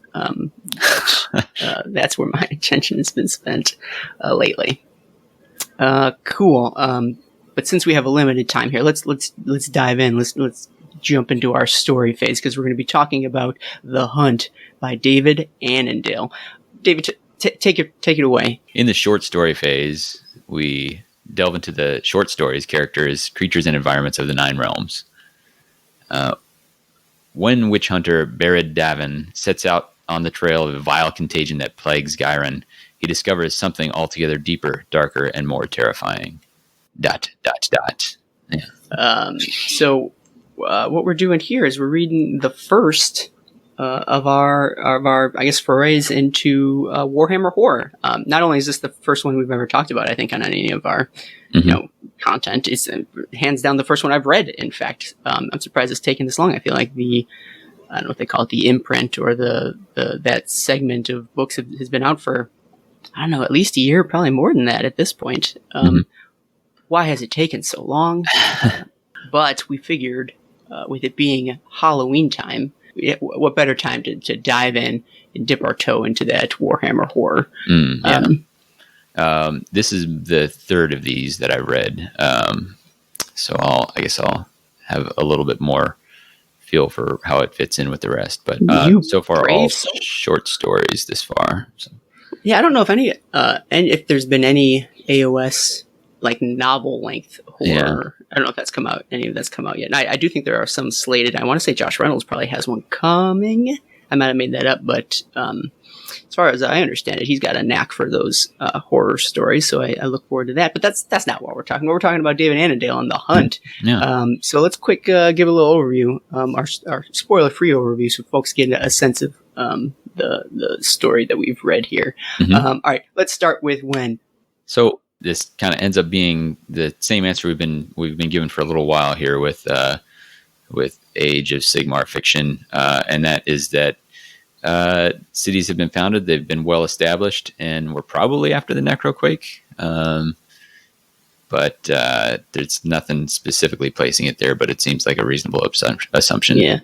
That's where my attention has been spent lately. Cool. But since we have a limited time here, let's dive in. Let's jump into our story phase, because we're going to be talking about The Hunt by David Annandale. David, take it away. In the short story phase, we delve into the short stories, characters, creatures, and environments of the 9 realms. When witch hunter Berid Davin sets out on the trail of a vile contagion that plagues Gyron, he discovers something altogether deeper, darker, and more terrifying. ... Yeah. So what we're doing here is we're reading the first of our I guess forays into Warhammer horror. Not only is this the first one we've ever talked about, I think, on any of our content, it's hands down the first one I've read. In fact, I'm surprised it's taken this long. I feel like I don't know what they call it, the imprint or that segment of books has been out for, I don't know, at least a year, probably more than that at this point. Why has it taken so long? But we figured, with it being Halloween time, what better time to dive in and dip our toe into that Warhammer horror? This is the third of these that I read. So I guess I'll have a little bit more feel for how it fits in with the rest. But so far, all short stories this far. So. Yeah, I don't know if if there's been any AOS novel length horror. Yeah. I don't know if any of that's come out yet. And I do think there are some slated. I want to say Josh Reynolds probably has one coming. I might have made that up, but as far as I understand it, he's got a knack for those horror stories. So I look forward to that. But that's not what we're talking about. We're talking about David Annandale and The Hunt. Yeah. So let's quick give a little overview, our spoiler-free overview, so folks get a sense of the story that we've read here. All right, let's start with when. So this kind of ends up being the same answer we've been given for a little while here with Age of Sigmar fiction, and that is that cities have been founded, they've been well established, and we're probably after the Necroquake. But there's nothing specifically placing it there, but it seems like a reasonable assumption. Yeah.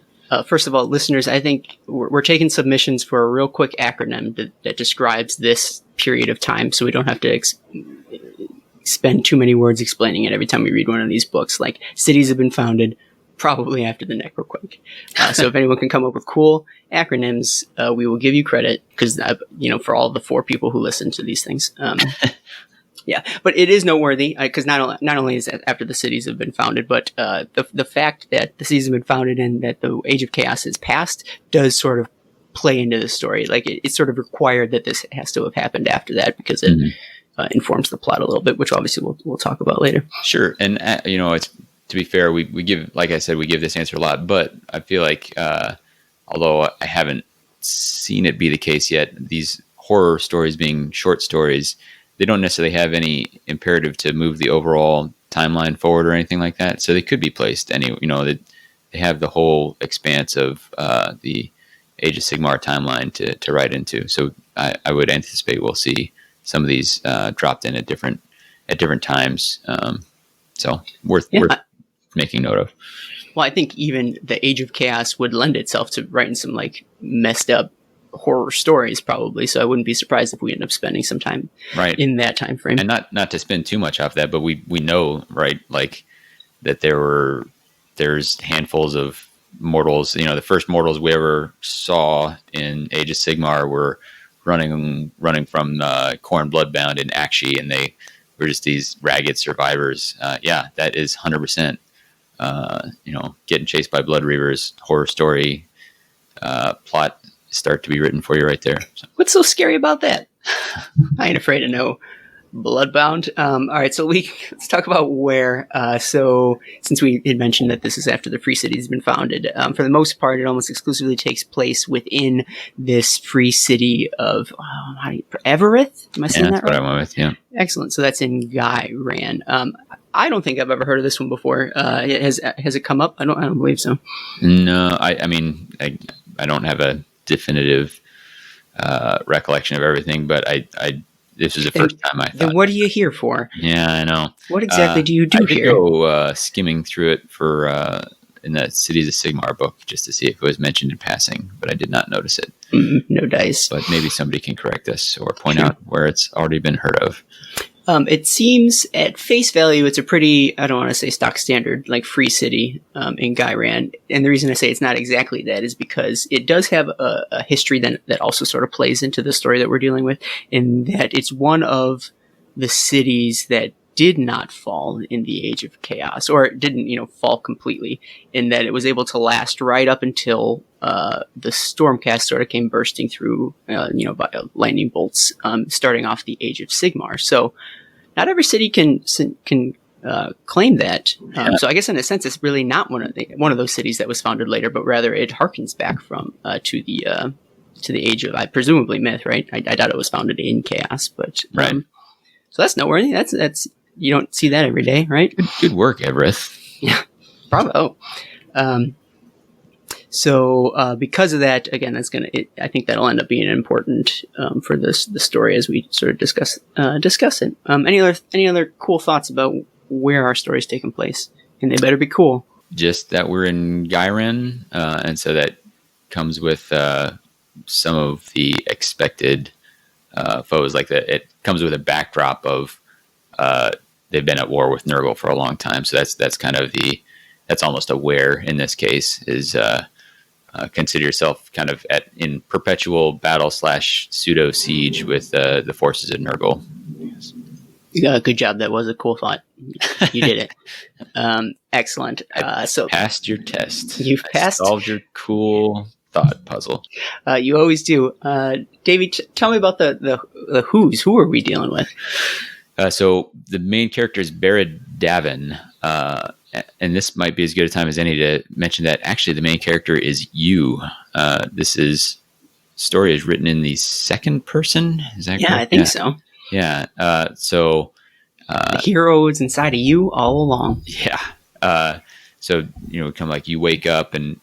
First of all, listeners, I think we're taking submissions for a real quick acronym that describes this period of time, so we don't have to spend too many words explaining it every time we read one of these books. Like, cities have been founded probably after the Necroquake. So if anyone can come up with cool acronyms, we will give you credit, because for all the 4 people who listen to these things. Yeah, but it is noteworthy, because not only is it after the cities have been founded, but the fact that the cities have been founded and that the Age of Chaos has passed does sort of play into the story. Like, it's sort of required that this has to have happened after that, because it informs the plot a little bit, which obviously we'll talk about later. Sure, and it's, to be fair, we give, like I said, we give this answer a lot, but I feel like although I haven't seen it be the case yet, these horror stories being short stories, they don't necessarily have any imperative to move the overall timeline forward or anything like that. So they could be placed they have the whole expanse of the Age of Sigmar timeline to write into. So I would anticipate we'll see some of these dropped in at different times. So worth making note of. Well, I think even the Age of Chaos would lend itself to writing some messed up horror stories probably. So I wouldn't be surprised if we end up spending some time Right. in that time frame. And not to spend too much off that, but we know, right, like that there's handfuls of mortals. The first mortals we ever saw in Age of Sigmar were running from Khorne Bloodbound in Akshi, and they were just these ragged survivors. That is 100%. Getting chased by Blood Reavers, horror story plot start to be written for you right there. So. What's so scary about that? I ain't afraid of no Bloodbound. All right, so let's talk about where. So since we had mentioned that this is after the free city has been founded, for the most part, it almost exclusively takes place within this free city of Evereth. Am I saying that right? That's what I went with. Yeah. Excellent. So that's in Guyran. I don't think I've ever heard of this one before. Has it come up? I don't believe so. No, I mean, I don't have a definitive recollection of everything, but this was the first time I thought. Then what are you here for? Yeah, I know. What exactly do you do here? I did go skimming through it for in the Cities of Sigmar book just to see if it was mentioned in passing, but I did not notice it. No dice. But maybe somebody can correct us or point out where it's already been heard of. It seems at face value, it's a pretty, I don't want to say stock standard, like free city in Guyran. And the reason I say it's not exactly that is because it does have a history that also sort of plays into the story that we're dealing with, in that it's one of the cities that did not fall in the Age of Chaos, or it didn't, fall completely, in that it was able to last right up until the Stormcast sort of came bursting through, by lightning bolts, starting off the Age of Sigmar. So not every city can claim that. So I guess in a sense, it's really not one of those cities that was founded later, but rather it harkens back from to the Age of, presumably myth, right? I doubt it was founded in Chaos, but right. So that's noteworthy. That's you don't see that every day, right? Good work, Evereth. Yeah, bravo. So because of that, again, I think that'll end up being important for the story as we sort of discuss it. Any other cool thoughts about where our story's taking place? And they better be cool. Just that we're in Guyran, and so that comes with some of the expected foes. Like that, it comes with a backdrop of they've been at war with Nurgle for a long time. So that's kind of that's almost a where in this case is. Consider yourself kind of in perpetual battle / pseudo siege with the forces of Nurgle. Yes. Good job. That was a cool thought. You did it. Excellent. So passed your test. You've passed. Solved your cool thought puzzle. You always do. Davey, tell me about the who's. Who are we dealing with? So the main character is Barad Davin. And this might be as good a time as any to mention that actually the main character is you. This story is written in the second person. Is that correct? I think so. Yeah. So the hero is inside of you all along. Yeah. So kind of like you wake up and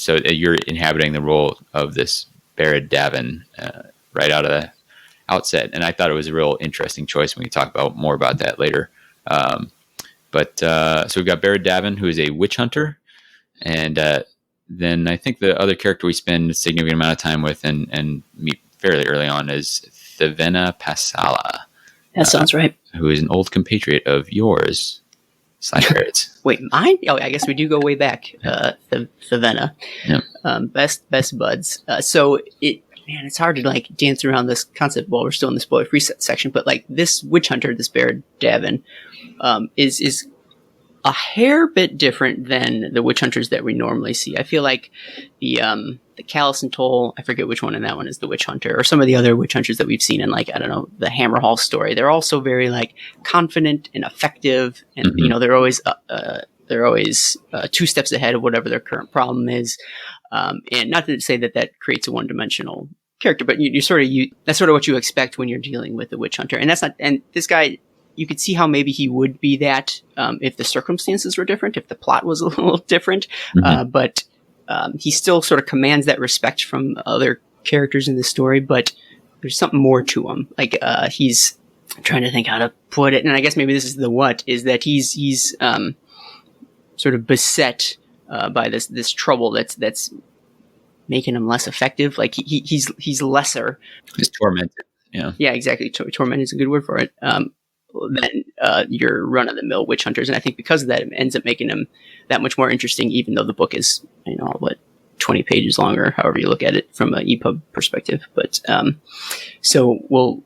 so you're inhabiting the role of this Barad Davin right out of the outset. And I thought it was a real interesting choice. We can talk more about that later. So we've got Barad Davin, who is a witch hunter, and then I think the other character we spend a significant amount of time with and meet fairly early on is Thavena Passala. That sounds right. Who is an old compatriot of yours, Barrett's. Wait, mine? Oh, I guess we do go way back. Thavena, best buds. So it's hard to dance around this concept while we're still in the spoiler free section, but this witch hunter, this Barad Davin, is a hair bit different than the witch hunters that we normally see. I feel like the Callus and Toll, I forget which one in that one is the witch hunter, or some of the other witch hunters that we've seen in the Hammerhall story. They're also very confident and effective, and they're always 2 steps ahead of whatever their current problem is. And not to say that creates a one-dimensional character, but that's sort of what you expect when you're dealing with the witch hunter. And this guy, you could see how maybe he would be that if the circumstances were different, if the plot was a little different. But he still sort of commands that respect from other characters in the story, but there's something more to him. He's I'm trying to think how to put it, and I guess maybe this is is that he's sort of beset by this trouble that's making him less effective. Like he's lesser. He's tormented. Yeah, exactly. Torment is a good word for it. Than your run-of-the-mill witch hunters, and I think because of that, it ends up making him that much more interesting. Even though the book is, 20 pages longer, however you look at it from an EPUB perspective. But so we'll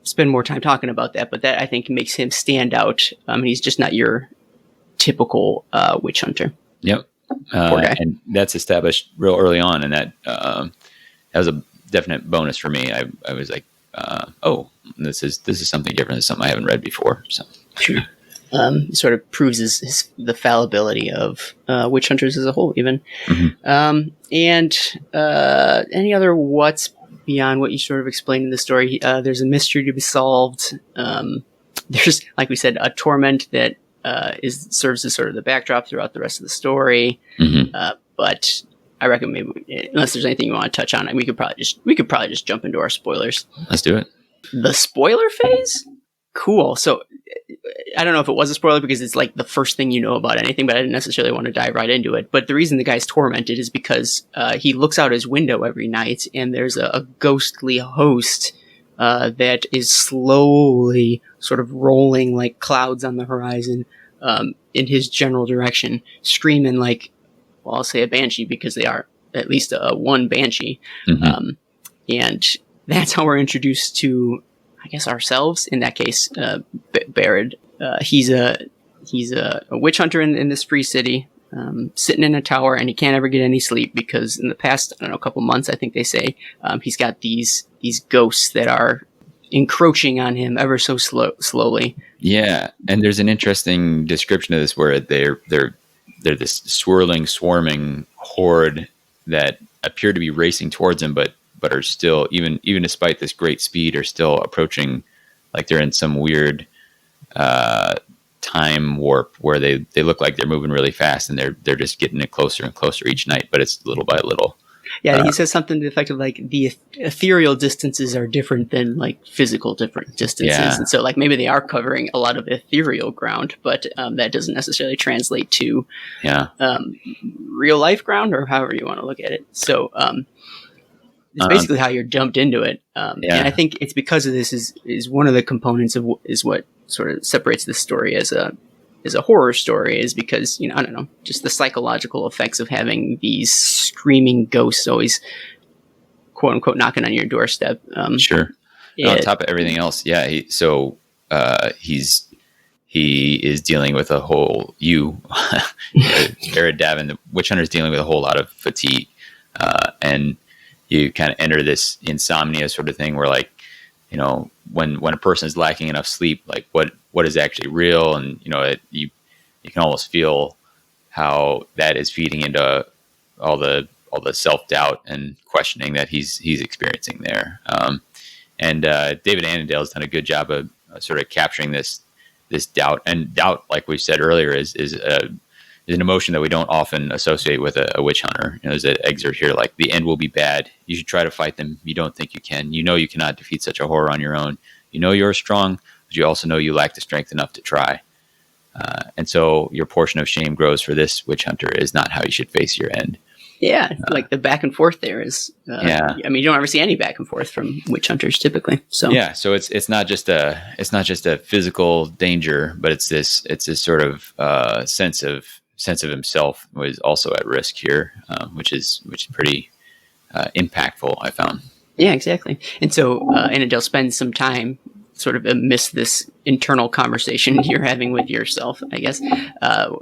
spend more time talking about that. But that I think makes him stand out. He's just not your typical witch hunter. Yep. Poor guy. And that's established real early on, and that was a definite bonus for me. I was like, this is something different. This is something I haven't read before. So sure. It sort of proves the fallibility of witch hunters as a whole, even. Mm-hmm. And any other what's beyond what you sort of explained in the story? There's a mystery to be solved. There's, like we said, a torment that serves as sort of the backdrop throughout the rest of the story. Mm-hmm. But I reckon maybe, unless there's anything you want to touch on, we could probably just jump into our spoilers. Let's do it. The spoiler phase? Cool. So I don't know if it was a spoiler because it's like the first thing you know about anything, but I didn't necessarily want to dive right into it. But the reason the guy's tormented is because he looks out his window every night and there's a ghostly host that is slowly sort of rolling like clouds on the horizon in his general direction, screaming like, well, I'll say a banshee because they are at least one banshee. Mm-hmm. And that's how we're introduced to, I guess, ourselves. In that case, Barrett. He's a witch hunter in this free city, sitting in a tower, and he can't ever get any sleep because in the past, I don't know, a couple months, I think they say, he's got these ghosts that are encroaching on him ever so slowly. Yeah, and there's an interesting description of this where they're this swirling, swarming horde that appear to be racing towards him, but are still, even despite this great speed, are still approaching like they're in some weird time warp where they look like they're moving really fast and they're just getting it closer and closer each night, but it's little by little. Yeah, he says something to the effect of like the ethereal distances are different than like physical different distances. Yeah. And so like maybe they are covering a lot of ethereal ground, but that doesn't necessarily translate to real life ground or however you want to look at it. So it's basically how you're dumped into it. And I think it's because of this is one of the components of is what sort of separates this story as a horror story is because, I don't know, just the psychological effects of having these screaming ghosts always, quote unquote, knocking on your doorstep. Sure. On top of everything else. Yeah. He is dealing with a whole, Jared Davin, the witch hunter, is dealing with a whole lot of fatigue. And you kind of enter this insomnia sort of thing where like, when a person is lacking enough sleep, like what is actually real, and you can almost feel how that is feeding into all the self-doubt and questioning that he's experiencing there. And David Annandale has done a good job of sort of capturing this doubt, and doubt, like we said earlier, is an emotion that we don't often associate with a witch hunter. There's an excerpt here like, the end will be bad. You should try to fight them. You don't think you can. You cannot defeat such a horror on your own. You're strong, but you also know you lack the strength enough to try. And so your portion of shame grows for this witch hunter is not how you should face your end. Yeah, like the back and forth there is. You don't ever see any back and forth from witch hunters typically. So yeah, so it's not just a physical danger, but it's this sort of sense of himself was also at risk here, which is pretty impactful, I found. Yeah, exactly. And so Annandale spends some time sort of amidst this internal conversation you're having with yourself, I guess,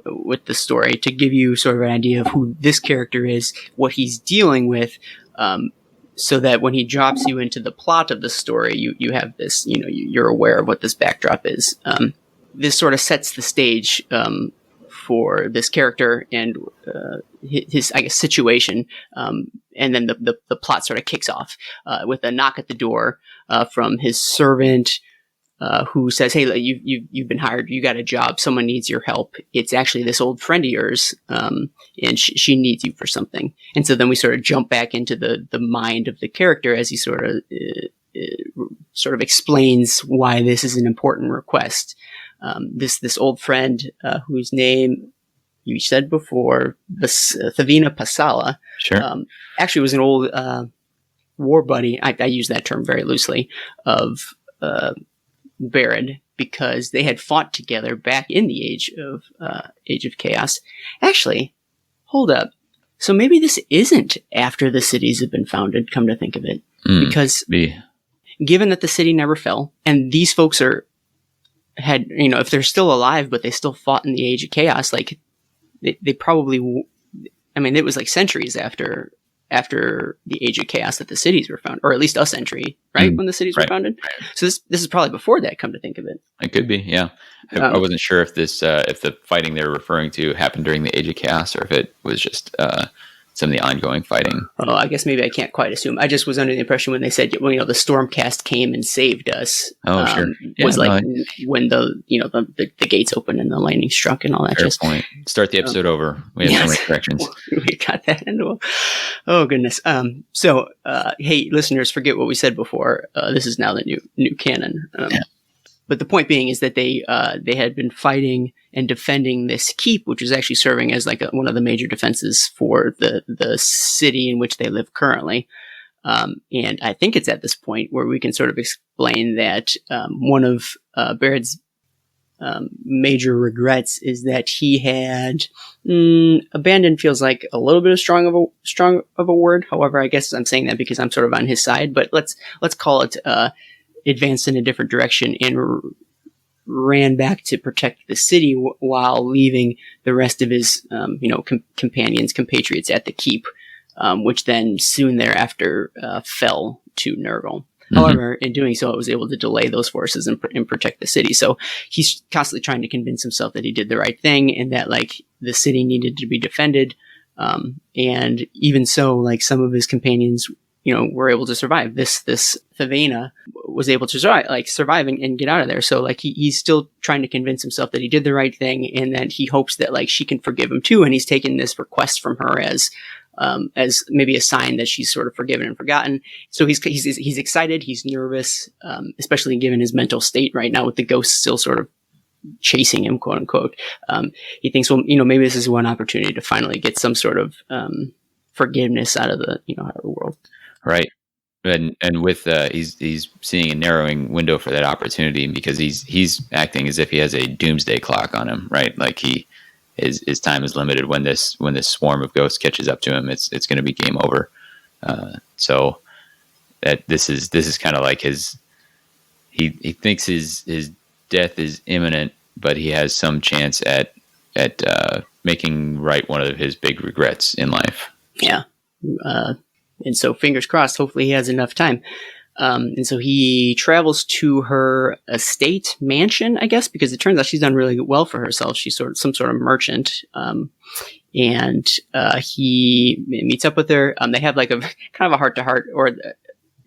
with the story to give you sort of an idea of who this character is, what he's dealing with, so that when he drops you into the plot of the story, you have this, you're aware of what this backdrop is. This sort of sets the stage for this character and his, I guess, situation. And then the plot sort of kicks off with a knock at the door from his servant, who says, "Hey, you've been hired. You got a job. Someone needs your help. It's actually this old friend of yours, and she needs you for something." And so then we sort of jump back into the mind of the character as he sort of explains why this is an important request. This old friend, whose name you said before, Thavina Pasala, Sure. actually was an old war buddy. I use that term very loosely, of Baron, because they had fought together back in the Age of Chaos. Actually, hold up. So maybe this isn't after the cities have been founded, come to think of it. Because given that the city never fell, and these folks had, if they're still alive, but they still fought in the Age of Chaos, like, they probably, it was like centuries after the Age of Chaos that the cities were founded, or at least a century, right? When the cities were founded. So this is probably before that, come to think of it. It could be, yeah. I wasn't sure if if the fighting they were referring to happened during the Age of Chaos, or if it was just some of the ongoing fighting. Oh, I guess maybe I can't quite assume. I just was under the impression when they said, the Stormcast came and saved us. Oh, sure. Yeah, was like when the gates opened and the lightning struck and all that. Fair point. Start the episode over. We have so many corrections. We got that. Oh goodness. So, hey, listeners, forget what we said before. This is now the new canon. But the point being is that they had been fighting and defending this keep, which was actually serving as like one of the major defenses for the city in which they live currently. And I think it's at this point where we can sort of explain that one of Baird's major regrets is that he had abandoned feels like a little bit of strong of a word. However, I guess I'm saying that because I'm sort of on his side. But let's call it advanced in a different direction and ran back to protect the city while leaving the rest of his, companions, compatriots at the keep, which then soon thereafter fell to Nurgle. Mm-hmm. However, in doing so, it was able to delay those forces and protect the city. So he's constantly trying to convince himself that he did the right thing and that, like, the city needed to be defended. And even so, like, some of his companions were able to survive. This Thavina was able to survive and get out of there. So like he's still trying to convince himself that he did the right thing and that he hopes that like she can forgive him too. And he's taken this request from her as maybe a sign that she's sort of forgiven and forgotten. So he's excited. He's nervous, especially given his mental state right now with the ghost still sort of chasing him, quote unquote. He thinks, well, maybe this is one opportunity to finally get some sort of forgiveness out of the world. Right. And with he's seeing a narrowing window for that opportunity because he's acting as if he has a doomsday clock on him, right? Like his time is limited. When this swarm of ghosts catches up to him, it's going to be game over. So that this is kind of like he thinks his death is imminent, but he has some chance at making right one of his big regrets in life. Yeah. And so fingers crossed, hopefully he has enough time. And so he travels to her estate mansion, I guess, because it turns out she's done really well for herself. She's some sort of merchant. And he meets up with her. They have like a kind of a heart-to-heart or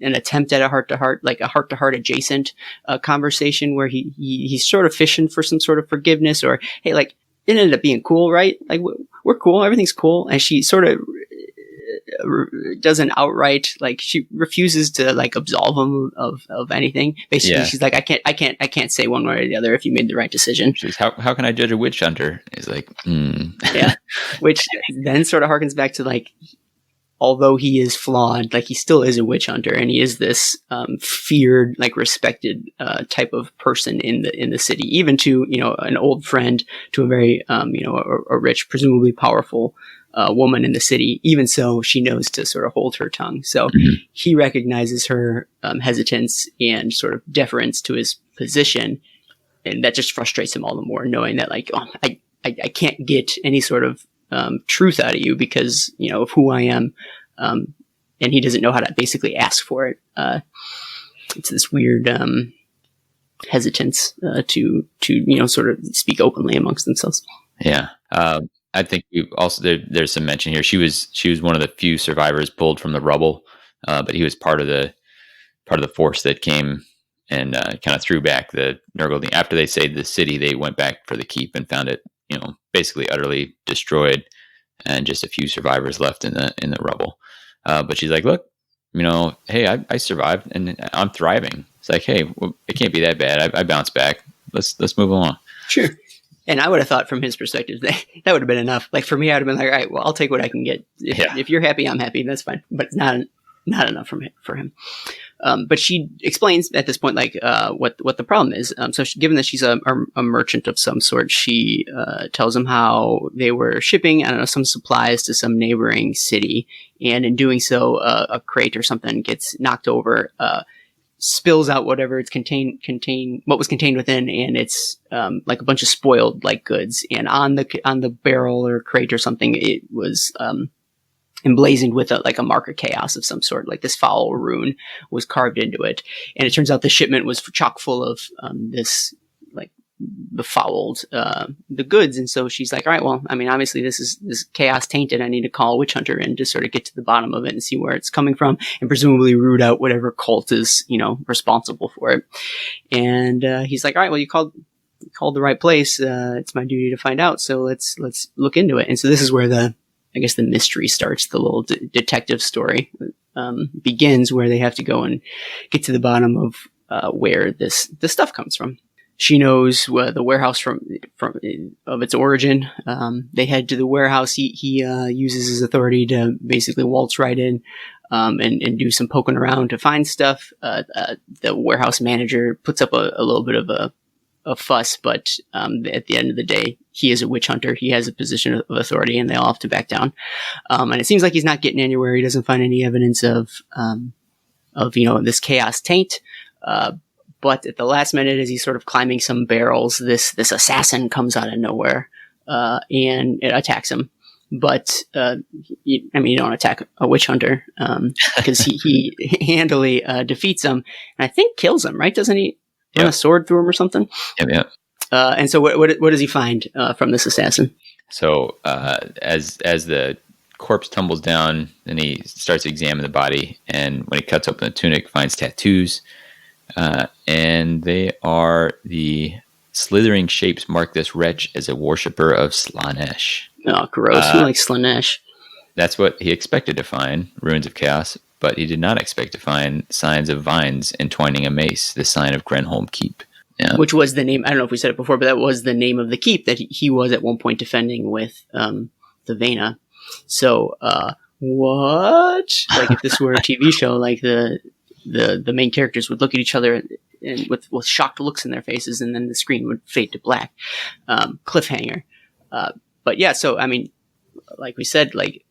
an attempt at a heart-to-heart, like a heart-to-heart adjacent conversation where he's sort of fishing for some sort of forgiveness or, hey, like, it ended up being cool, right? Like, we're cool. Everything's cool. And she sort of doesn't outright, like, she refuses to like absolve him of anything. Basically, she's like, I can't say one way or the other if you made the right decision. She's how can I judge a witch hunter? He's like, yeah, which then sort of harkens back to like, although he is flawed, like he still is a witch hunter, and he is this feared, like respected type of person in the city, even to an old friend, to a very a rich, presumably powerful woman in the city. Even so, she knows to sort of hold her tongue. So he recognizes her hesitance and sort of deference to his position, and that just frustrates him all the more, knowing that like, I can't get any sort of truth out of you because of who I am, and he doesn't know how to basically ask for it. It's this weird hesitance to sort of speak openly amongst themselves. Yeah. I think there's some mention here. She was one of the few survivors pulled from the rubble, but he was part of the force that came and kind of threw back the Nurgle. After they saved the city, they went back for the keep and found it, basically utterly destroyed, and just a few survivors left in the rubble. But she's like, look, hey, I survived and I'm thriving. It's like, hey, well, it can't be that bad. I bounced back. Let's move along. Sure. And I would have thought from his perspective that would have been enough. Like for me, I'd have been like, all right, well, I'll take what I can get. If you're happy, I'm happy. That's fine. But not enough for him. But she explains at this point, like, what the problem is. Given that she's a merchant of some sort, she tells him how they were shipping, I don't know, some supplies to some neighboring city. And in doing so, a crate or something gets knocked over, spills out whatever it's what was contained within. And it's, like a bunch of spoiled, like, goods. And on the barrel or crate or something, it was, emblazoned with a mark of chaos of some sort, like this foul rune was carved into it. And it turns out the shipment was chock full of this, like, befouled the goods. And so she's like, all right, well, I mean, obviously this chaos tainted. I need to call a witch hunter in to sort of get to the bottom of it and see where it's coming from, and presumably root out whatever cult is, responsible for it. And he's like, all right, well, you called the right place. It's my duty to find out. So let's look into it. And so this is where the mystery starts. The little detective story begins, where they have to go and get to the bottom of where this stuff comes from. She knows the warehouse from of its origin. They head to the warehouse. He uses his authority to basically waltz right in and do some poking around to find stuff. The warehouse manager puts up a little bit of a fuss, but at the end of the day, he is a witch hunter. He has a position of authority, and they all have to back down. And it seems like he's not getting anywhere. He doesn't find any evidence of this chaos taint. But at the last minute, as he's sort of climbing some barrels, this assassin comes out of nowhere and it attacks him. But you don't attack a witch hunter because he handily defeats him, and I think kills him. Right? Doesn't he? Run a sword through him or something? Yeah. And so what does he find from this assassin? So as the corpse tumbles down, then he starts to examine the body, and when he cuts open the tunic, finds tattoos, and they are the slithering shapes mark this wretch as a worshipper of Slanesh. Oh, gross. Who likes Slanesh? That's what he expected to find, ruins of chaos, but he did not expect to find signs of vines entwining a mace, the sign of Grenholm Keep. Yeah. Which was the name, I don't know if we said it before, but that was the name of the keep that he was at one point defending with the Vena. So, what? Like, if this were a TV show, like the main characters would look at each other and with shocked looks in their faces, and then the screen would fade to black. Cliffhanger. But yeah, so, I mean, like we said, like,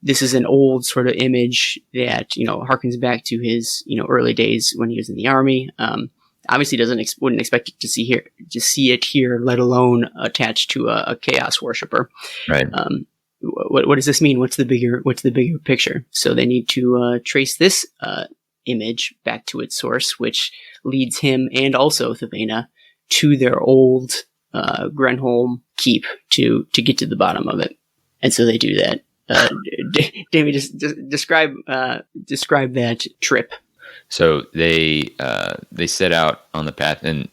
this is an old sort of image that, harkens back to his, early days when he was in the army. Obviously wouldn't expect to see it here, let alone attached to a chaos worshiper. Right. What does this mean? What's the bigger picture? So they need to trace this image back to its source, which leads him and also Thevena to their old Grenholm keep to get to the bottom of it. And so they do that. Davey, just describe that trip. So they set out on the path, and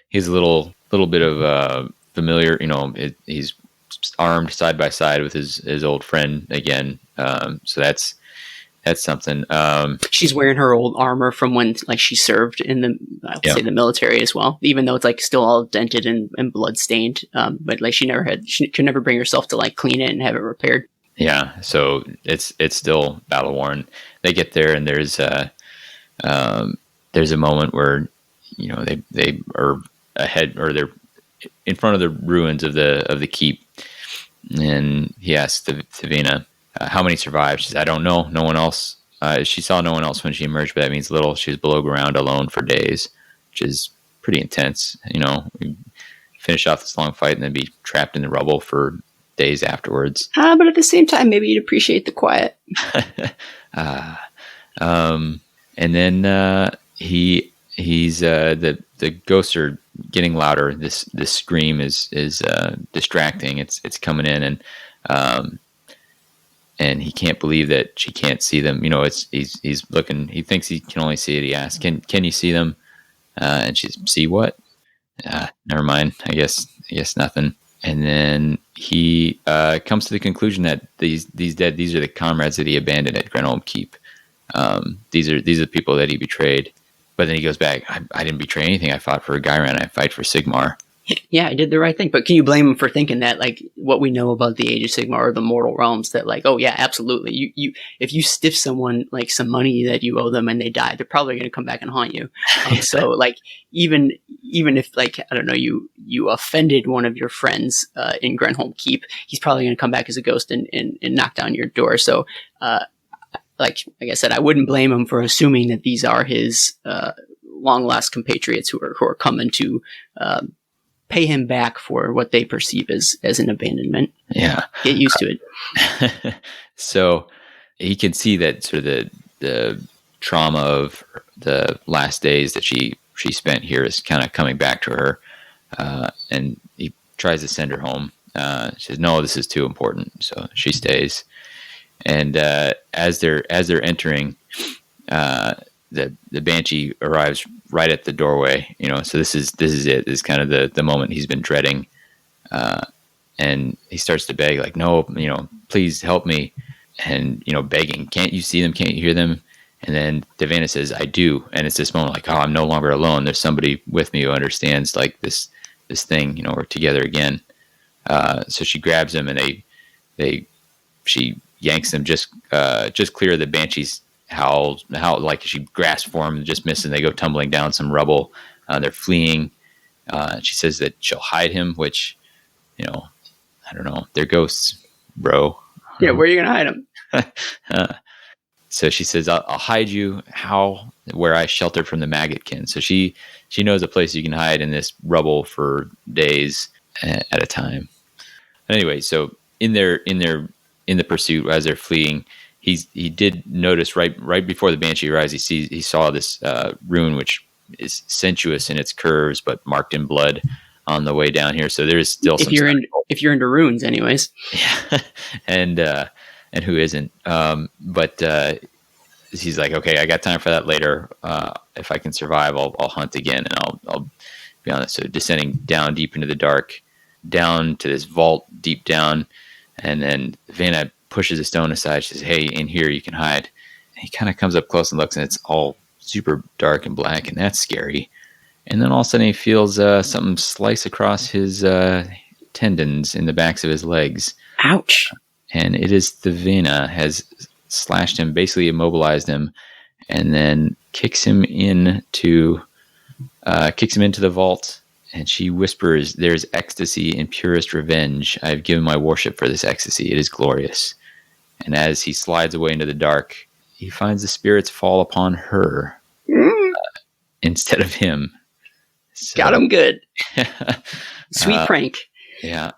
he's a little bit of familiar. He's armed side by side with his old friend again. So that's something. She's wearing her old armor from when she served in the the military as well, even though it's still all dented and blood stained. But she could never bring herself to clean it and have it repaired. Yeah, so it's still battle worn. They get there, and there's a moment where they are ahead, or they're in front of the ruins of the keep, and he asks Thevena how many survived. She says, "I don't know. No one else." She saw no one else when she emerged, but that means little. She was below ground, alone for days, which is pretty intense. Finish off this long fight and then be trapped in the rubble for days afterwards. But at the same time, maybe you'd appreciate the quiet. And then he's the ghosts are getting louder. This scream is distracting. It's coming in, and he can't believe that she can't see them. He's looking. He thinks he can only see it. He asks, "Can you see them?" And she's, "See what?" Never mind. I guess nothing. And then he comes to the conclusion that these are the comrades that he abandoned at Grenholm Keep. These are the people that he betrayed. But then he goes back. I didn't betray anything. I fought for Gairan. I fight for Sigmar. Yeah, I did the right thing. But can you blame him for thinking that, like, what we know about the Age of Sigmar or the mortal realms, that, like, oh yeah, absolutely. If you stiff someone like some money that you owe them and they die, they're probably going to come back and haunt you. So like, even if, like, I don't know, you offended one of your friends in Grenholm Keep, he's probably going to come back as a ghost and knock down your door. So, like I said, I wouldn't blame him for assuming that these are his long lost compatriots who are coming to pay him back for what they perceive as an abandonment. Yeah. Get used to it. So he can see that sort of the trauma of the last days that she spent here is kind of coming back to her. And he tries to send her home. She says, no, this is too important. So she stays. And as they're entering, the Banshee arrives right at the doorway. So this is it. This is kind of the moment he's been dreading. And he starts to beg, like, no, please help me. And begging, can't you see them? Can't you hear them? And then Davina says, I do. And it's this moment, like, oh, I'm no longer alone. There's somebody with me who understands, like, this thing. We're together again. So she grabs him, and she yanks them just clear of the Banshee's howl, like she grasps for him, just missing. They go tumbling down some rubble. They're fleeing. She says that she'll hide him, which, I don't know. They're ghosts, bro. Yeah, where are you going to hide him? So she says, I'll hide you. How? Where I sheltered from the maggotkin. So she knows a place you can hide in this rubble for days at a time. Anyway, so in the pursuit, as they're fleeing, he did notice right before the Banshee arrives, he saw this rune, which is sensuous in its curves but marked in blood on the way down here. So there is still if you're into runes, anyways. Yeah, and who isn't? But he's like, okay, I got time for that later. If I can survive, I'll hunt again, and I'll be honest. So descending down deep into the dark, down to this vault deep down, and then Vanna pushes a stone aside. She says, hey, in here you can hide. And he kind of comes up close and looks, and it's all super dark and black, and that's scary. And then all of a sudden he feels something slice across his tendons in the backs of his legs. Ouch. And it is the Vanna has slashed him, basically immobilized him, and then kicks him into the vault. And she whispers, there's ecstasy in purest revenge. I have given my worship for this ecstasy. It is glorious. And as he slides away into the dark, he finds the spirits fall upon her instead of him. So, got him good. Sweet prank. Yeah.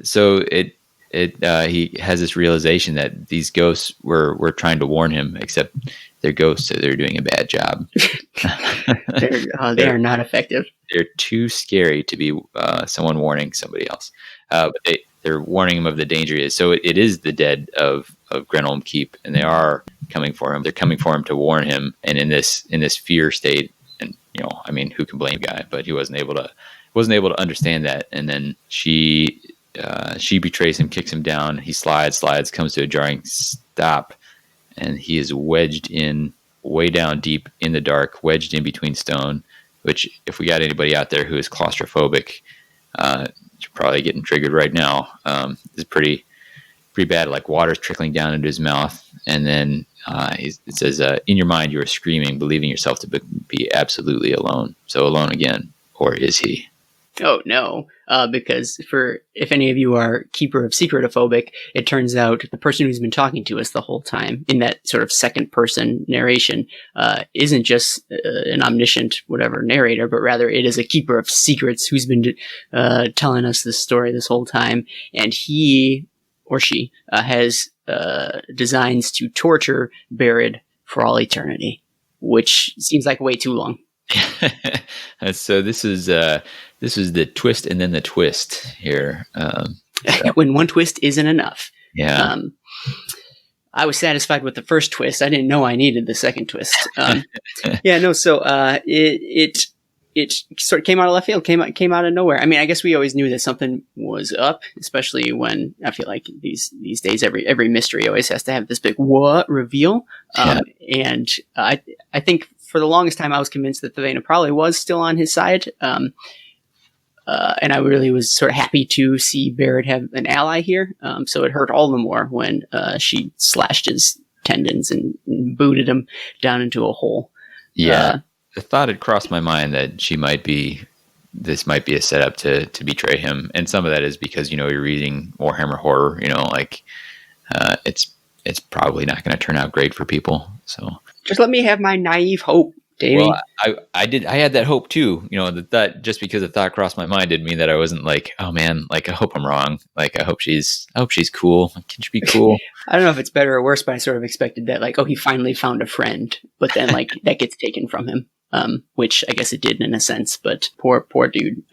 So he has this realization that these ghosts were trying to warn him, except they're ghosts, so they're doing a bad job. They are not effective. They're too scary to be someone warning somebody else. But they're warning him of the danger it is. So it is the dead of Grenholm Keep, and they are coming for him. They're coming for him to warn him. And in this fear state, and who can blame the guy? But he wasn't able to understand that. And then she betrays him, kicks him down. He slides, comes to a jarring stop, and he is wedged in way down deep in the dark, wedged in between stone. Which, if we got anybody out there who is claustrophobic, you're probably getting triggered right now. It's pretty bad. Like water's trickling down into his mouth, and then it says, "In your mind, you are screaming, believing yourself to be absolutely alone. So alone again, or is he?" Oh no, because if any of you are keeper of secretophobic, it turns out the person who's been talking to us the whole time in that sort of second person narration isn't just an omniscient whatever narrator, but rather it is a keeper of secrets who's been telling us this story this whole time, and he or she has designs to torture Barid for all eternity, which seems like way too long. So this is the twist and then the twist here. When one twist isn't enough. Yeah. I was satisfied with the first twist. I didn't know I needed the second twist. Yeah, no. So it sort of came out of left field, came out of nowhere. I mean, I guess we always knew that something was up, especially when I feel like these days every mystery always has to have this big what reveal. Yeah. And I think for the longest time I was convinced that the Davina probably was still on his side. And I really was sort of happy to see Barrett have an ally here. So it hurt all the more when she slashed his tendons and booted him down into a hole. Yeah. The thought had crossed my mind that this might be a setup to betray him. And some of that is because, you're reading Warhammer Horror, it's probably not going to turn out great for people. So just let me have my naive hope, Davy. Well, I had that hope too, that just because the thought crossed my mind didn't mean that I wasn't like, oh man, like I hope I'm wrong. Like I hope she's cool. Can she be cool? I don't know if it's better or worse, but I sort of expected that, like, oh, he finally found a friend, but then like that gets taken from him. Which I guess it did in a sense, but poor dude.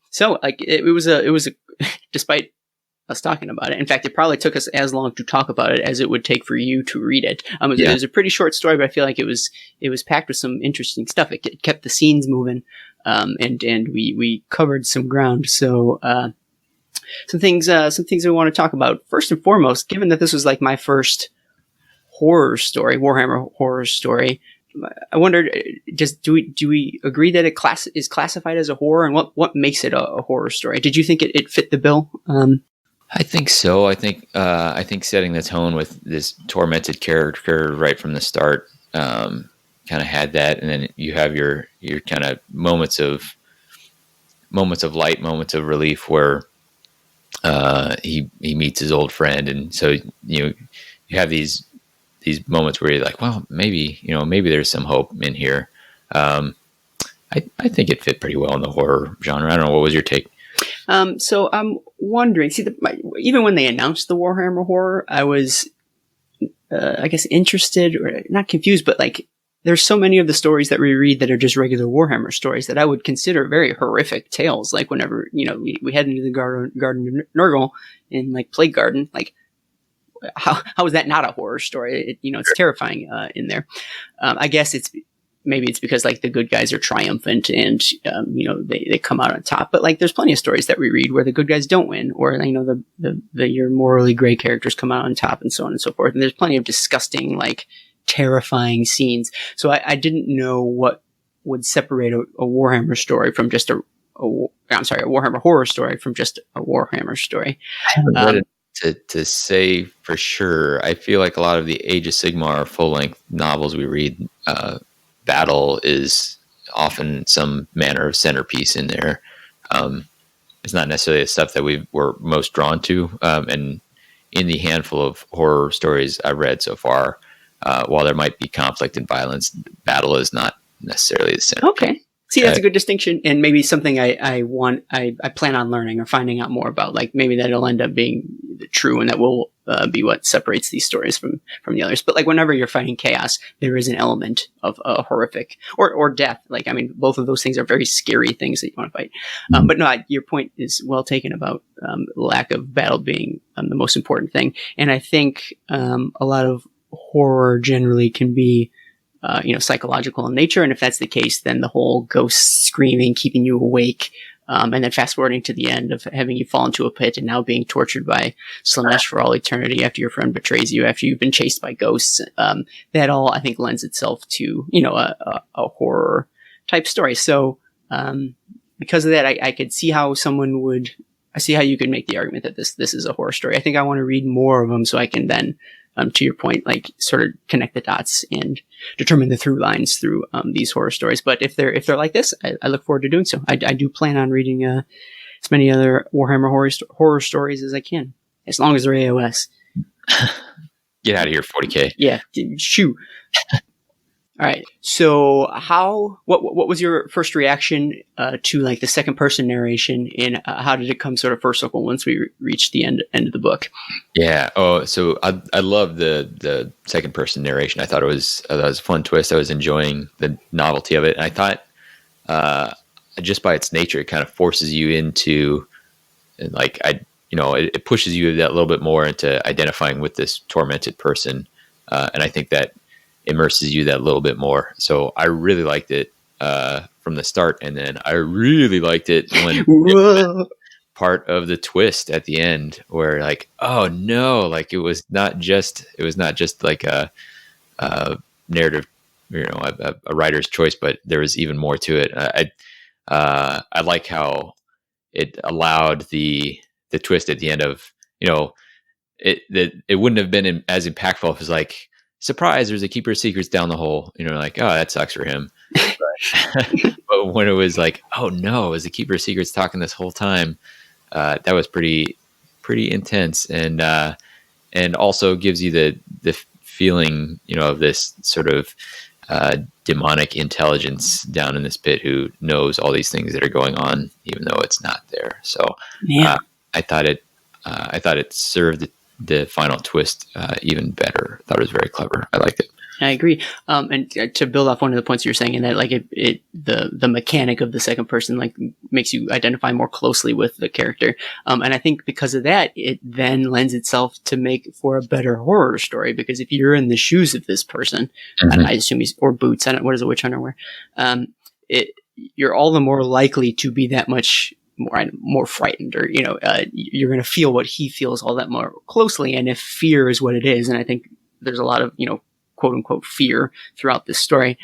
So like it was a despite us talking about it. In fact, it probably took us as long to talk about it as it would take for you to read it. It was a pretty short story, but I feel like it was packed with some interesting stuff. It kept the scenes moving, and we covered some ground. So some things I want to talk about. First and foremost, given that this was like my first horror story, Warhammer horror story, I wondered, do we agree that it is classified as a horror, and what makes it a horror story? Did you think it fit the bill? I think so. I think setting the tone with this tormented character right from the start kind of had that, and then you have your kind of moments of light, moments of relief where he meets his old friend, and so you have these moments where you're like, well, maybe there's some hope in here. I think it fit pretty well in the horror genre. I don't know. What was your take? So I'm wondering, even when they announced the Warhammer horror, I was, I guess, interested, or not confused, but like, there's so many of the stories that we read that are just regular Warhammer stories that I would consider very horrific tales. Like whenever, we head into the Garden of Nurgle in like Plague Garden, like, how is that not a horror story? It's terrifying in there. I guess maybe it's because like the good guys are triumphant and they come out on top. But like there's plenty of stories that we read where the good guys don't win, or your morally gray characters come out on top, and so on and so forth. And there's plenty of disgusting, like terrifying scenes. So I didn't know what would separate a Warhammer story from just a Warhammer horror story from just a Warhammer story. I haven't read it to say for sure. I feel like a lot of the Age of Sigmar full-length novels we read, battle is often some manner of centerpiece in there. It's not necessarily the stuff that we're most drawn to. And in the handful of horror stories I've read so far, while there might be conflict and violence, battle is not necessarily the center. Okay. See, that's a good distinction, and maybe something I plan on learning or finding out more about. Like maybe that'll end up being true, and that will be what separates these stories from the others. But like whenever you're fighting chaos, there is an element of horrific or death. Like, I mean, both of those things are very scary things that you want to fight. But no, your point is well taken about lack of battle being the most important thing. And I think a lot of horror generally can be psychological in nature. And if that's the case, then the whole ghost screaming, keeping you awake, and then fast forwarding to the end of having you fall into a pit and now being tortured by Slanesh for all eternity after your friend betrays you, after you've been chased by ghosts, that all, I think, lends itself to, a horror type story. So, because of that, I could see how I see how you could make the argument that this is a horror story. I think I want to read more of them so I can then, to your point, like sort of connect the dots and determine the through lines through these horror stories. But if they're like this, I look forward to doing so. I do plan on reading as many other Warhammer horror stories as I can, as long as they're AOS. Get out of here, 40K. Yeah, shoo. All right. So what was your first reaction to like the second person narration, and how did it come sort of first circle once we reached the end of the book? Yeah. Oh, so I love the second person narration. I thought it was a fun twist. I was enjoying the novelty of it. And I thought just by its nature, it kind of forces you into like, it pushes you that little bit more into identifying with this tormented person. And I think that immerses you that little bit more. So I really liked it from the start, and then I really liked it when part of the twist at the end, where like, oh no, like it was not just like a narrative, a writer's choice, but there was even more to it. I like how it allowed the twist at the end of, it wouldn't have been as impactful if it was like, surprise, there's a keeper of secrets down the hole. Like, oh, that sucks for him. But when it was like, oh no, is the keeper of secrets talking this whole time? That was pretty intense, and also gives you the feeling, of this sort of demonic intelligence down in this pit who knows all these things that are going on, even though it's not there. So I thought it served the final twist even better. I thought it was very clever. I liked it. I agree. And to build off one of the points you were saying, in that like the mechanic of the second person like makes you identify more closely with the character. And I think because of that, it then lends itself to make for a better horror story, because if you're in the shoes of this person, and I assume or boots, what does a witch hunter wear? You're all the more likely to be that much more frightened, or, you're going to feel what he feels all that more closely. And if fear is what it is, and I think there's a lot of, quote unquote fear throughout this story,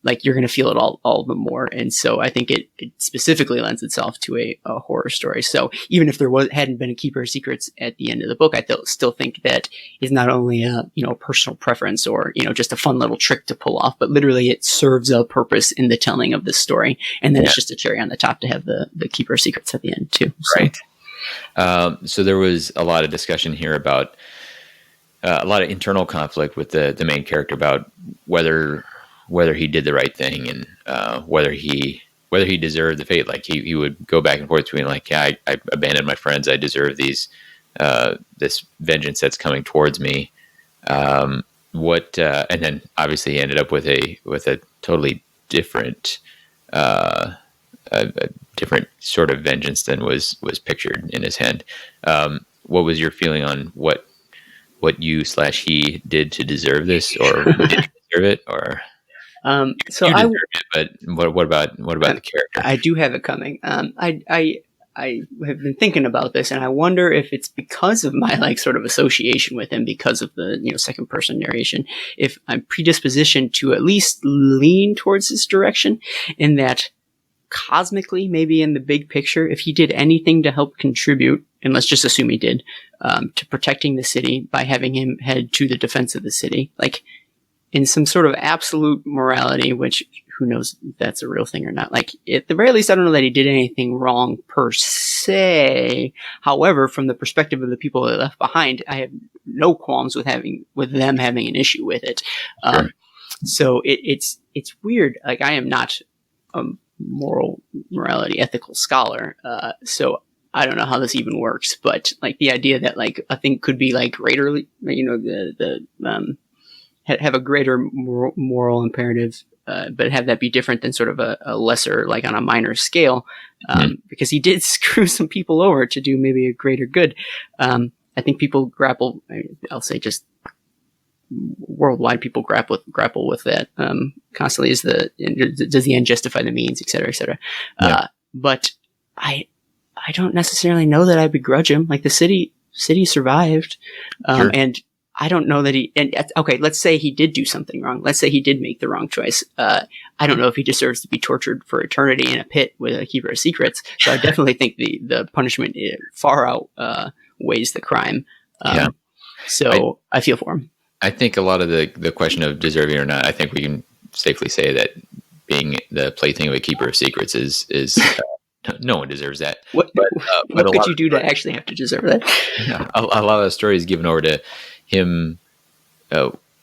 like you're going to feel it all the more. And so I think it specifically lends itself to a horror story. So even if there hadn't been a keeper of secrets at the end of the book, I still think that is not only a personal preference or just a fun little trick to pull off, but literally it serves a purpose in the telling of this story. And then it's just a cherry on the top to have the keeper of secrets at the end too. So. Right. So there was a lot of discussion here about a lot of internal conflict with the main character about whether he did the right thing, and whether he deserved the fate. Like he would go back and forth between like, yeah, I abandoned my friends, I deserve this vengeance that's coming towards me. And then obviously he ended up with a totally different a different sort of vengeance than was pictured in his head. What was your feeling on what you/he did to deserve this, or did he deserve it, or? So you deserve it, but what about the character? I do have it coming. I have been thinking about this, and I wonder if it's because of my like sort of association with him, because of the second person narration, if I'm predispositioned to at least lean towards this direction, in that cosmically, maybe in the big picture, if he did anything to help contribute, and let's just assume he did, to protecting the city by having him head to the defense of the city, like in some sort of absolute morality, which who knows if that's a real thing or not. Like at the very least, I don't know that he did anything wrong per se. However, from the perspective of the people that left behind, I have no qualms with them having an issue with it. Sure. So it's weird. Like I am not a morality ethical scholar, so I don't know how this even works. But like the idea that like a thing could be like greater, have a greater moral imperative, but have that be different than sort of a lesser, like on a minor scale, because he did screw some people over to do maybe a greater good. I think people grapple, I'll say just worldwide, people grapple with that constantly. Does the end justify the means, et cetera, et cetera. Yeah. But I don't necessarily know that I begrudge him. Like the city survived, Sure. and I don't know that okay, let's say he did do something wrong. Let's say he did make the wrong choice. I don't know if he deserves to be tortured for eternity in a pit with a keeper of secrets. So I definitely think the punishment far outweighs the crime. So I feel for him. I think a lot of the question of deserving or not, I think we can safely say that being the plaything of a keeper of secrets is no one deserves that. What could you do to actually have to deserve that? Yeah, a lot of the story is given over to him,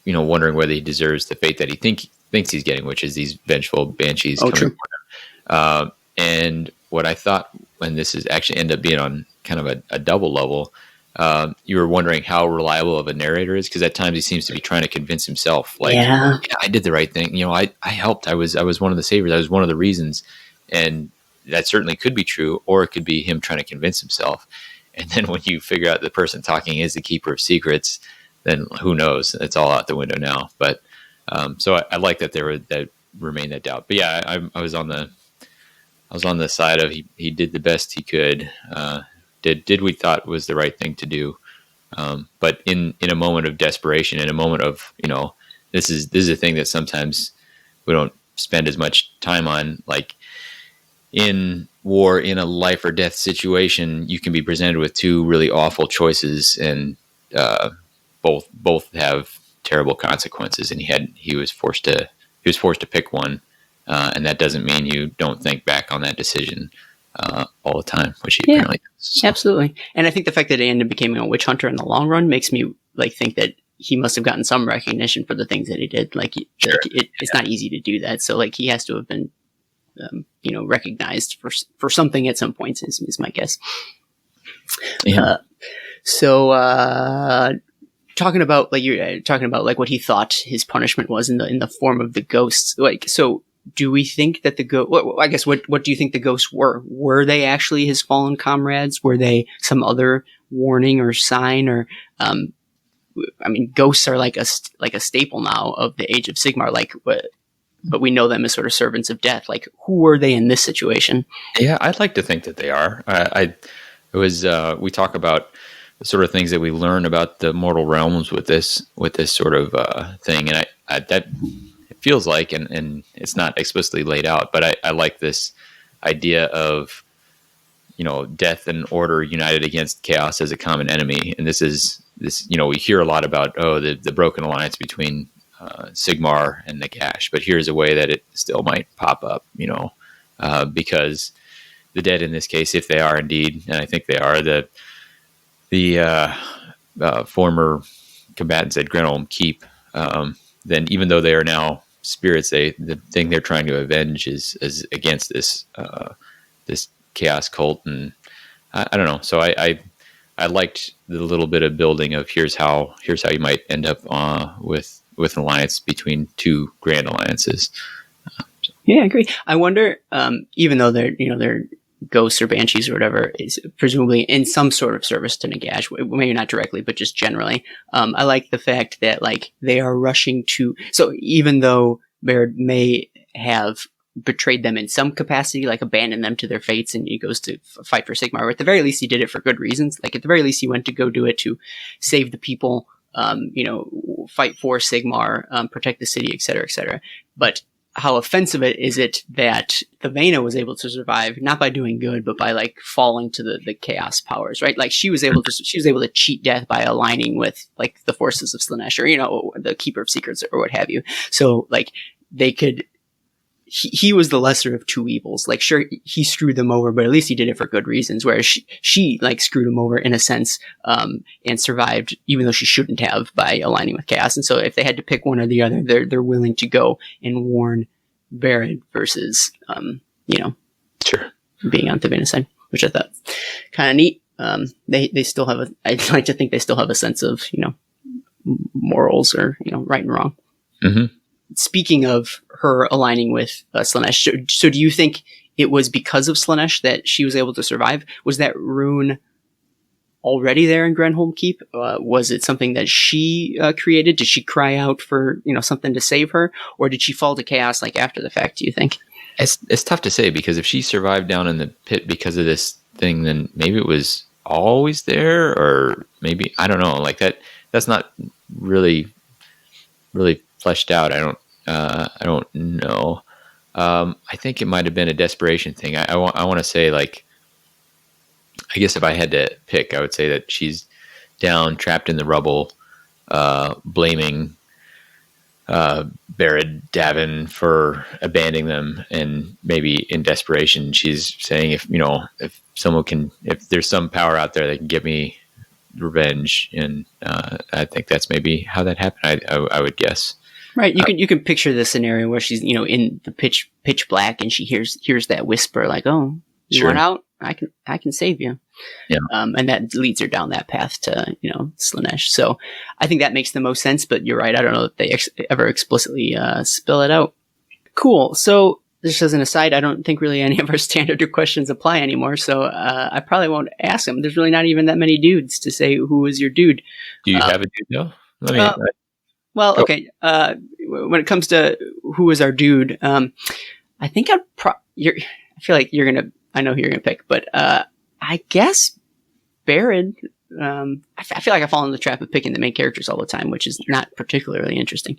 wondering whether he deserves the fate that he thinks he's getting, which is these vengeful banshees coming true. for him. And what I thought, when this is actually end up being on kind of a double level, you were wondering how reliable of a narrator is, because at times he seems to be trying to convince himself, like, yeah, I did the right thing. I helped. I was one of the saviors. I was one of the reasons. And that certainly could be true, or it could be him trying to convince himself. And then when you figure out the person talking is the keeper of secrets, then who knows? It's all out the window now. But so I like that that remained that doubt. But yeah, I was on the side of he did the best he could. Did we thought was the right thing to do. But in a moment of desperation, in a moment of, this is a thing that sometimes we don't spend as much time on, like in war in a life or death situation, you can be presented with two really awful choices, and both have terrible consequences. And he was forced to pick one, and that doesn't mean you don't think back on that decision all the time, which he apparently does. So. Absolutely. And I think the fact that he ended up becoming a witch hunter in the long run makes me think that he must have gotten some recognition for the things that he did. Sure. It's not easy to do that. So he has to have been, recognized for something at some points is my guess. Yeah. Talking about what he thought his punishment was in the form of the ghosts. Do we think that what do you think the ghosts were? Were they actually his fallen comrades? Were they some other warning or sign? Or, ghosts are like a staple now of the Age of Sigmar. But we know them as sort of servants of death. Who were they in this situation? Yeah, I'd like to think that they are. We talk about the sort of things that we learn about the mortal realms with this sort of thing, and that it feels like, and it's not explicitly laid out, but I like this idea of death and order united against chaos as a common enemy. And this we hear a lot about the broken alliance between Sigmar and Nagash, but here's a way that it still might pop up, because the dead in this case, if they are indeed, and I think they are, the former combatants at Grenholm Keep, then even though they are now spirits, the thing they're trying to avenge is against this chaos cult, and I don't know. So I liked the little bit of building of here's how you might end up with an alliance between two grand alliances. Yeah, I agree. I wonder, even though they're ghosts or banshees or whatever, is presumably in some sort of service to Nagash, maybe not directly, but just generally. I like the fact that they are rushing to. So even though Baird may have betrayed them in some capacity, abandoned them to their fates, and he goes to fight for Sigmar, or at the very least he did it for good reasons. At the very least he went to go do it to save the people, fight for Sigmar, protect the city, etc., etc. But how offensive is it that the Vena was able to survive not by doing good, but by falling to the chaos powers, right? She was able to cheat death by aligning with the forces of Slaanesh, or the Keeper of Secrets or what have you. So they could. He was the lesser of two evils. Sure, he screwed them over, but at least he did it for good reasons. Whereas she screwed him over in a sense, and survived, even though she shouldn't have, by aligning with chaos. And so, if they had to pick one or the other, they're willing to go and warn Barad versus, sure, being on Tavina's side, which I thought kind of neat. They still have I'd like to think they still have a sense of morals, or right and wrong. Mm-hmm. Speaking of her aligning with Slaanesh, so do you think it was because of Slaanesh that she was able to survive? Was that rune already there in Grenholm Keep? Was it something that she created? Did she cry out for something to save her, or did she fall to chaos after the fact? Do you think? It's tough to say, because if she survived down in the pit because of this thing, then maybe it was always there, or maybe I don't know. That's not really fleshed out. I don't know. I think it might have been a desperation thing. I want to say, I guess if I had to pick, I would say that she's down, trapped in the rubble, blaming Barad Davin for abandoning them, and maybe in desperation, she's saying, if there's some power out there that can give me revenge, and I think that's maybe how that happened. I would guess. Right, you can picture the scenario where she's in the pitch black, and she hears that whisper "Oh, you Sure. want out? I can save you." Yeah, and that leads her down that path to Slaanesh. So I think that makes the most sense. But you're right. I don't know if they ever explicitly spill it out. Cool. So just as an aside, I don't think really any of our standard questions apply anymore. So I probably won't ask them. There's really not even that many dudes to say who is your dude. Do you have a dude though? Well, okay. When it comes to who is our dude, I think I feel like you're gonna. I know who you're gonna pick, but I guess Barad. I feel like I fall in the trap of picking the main characters all the time, which is not particularly interesting.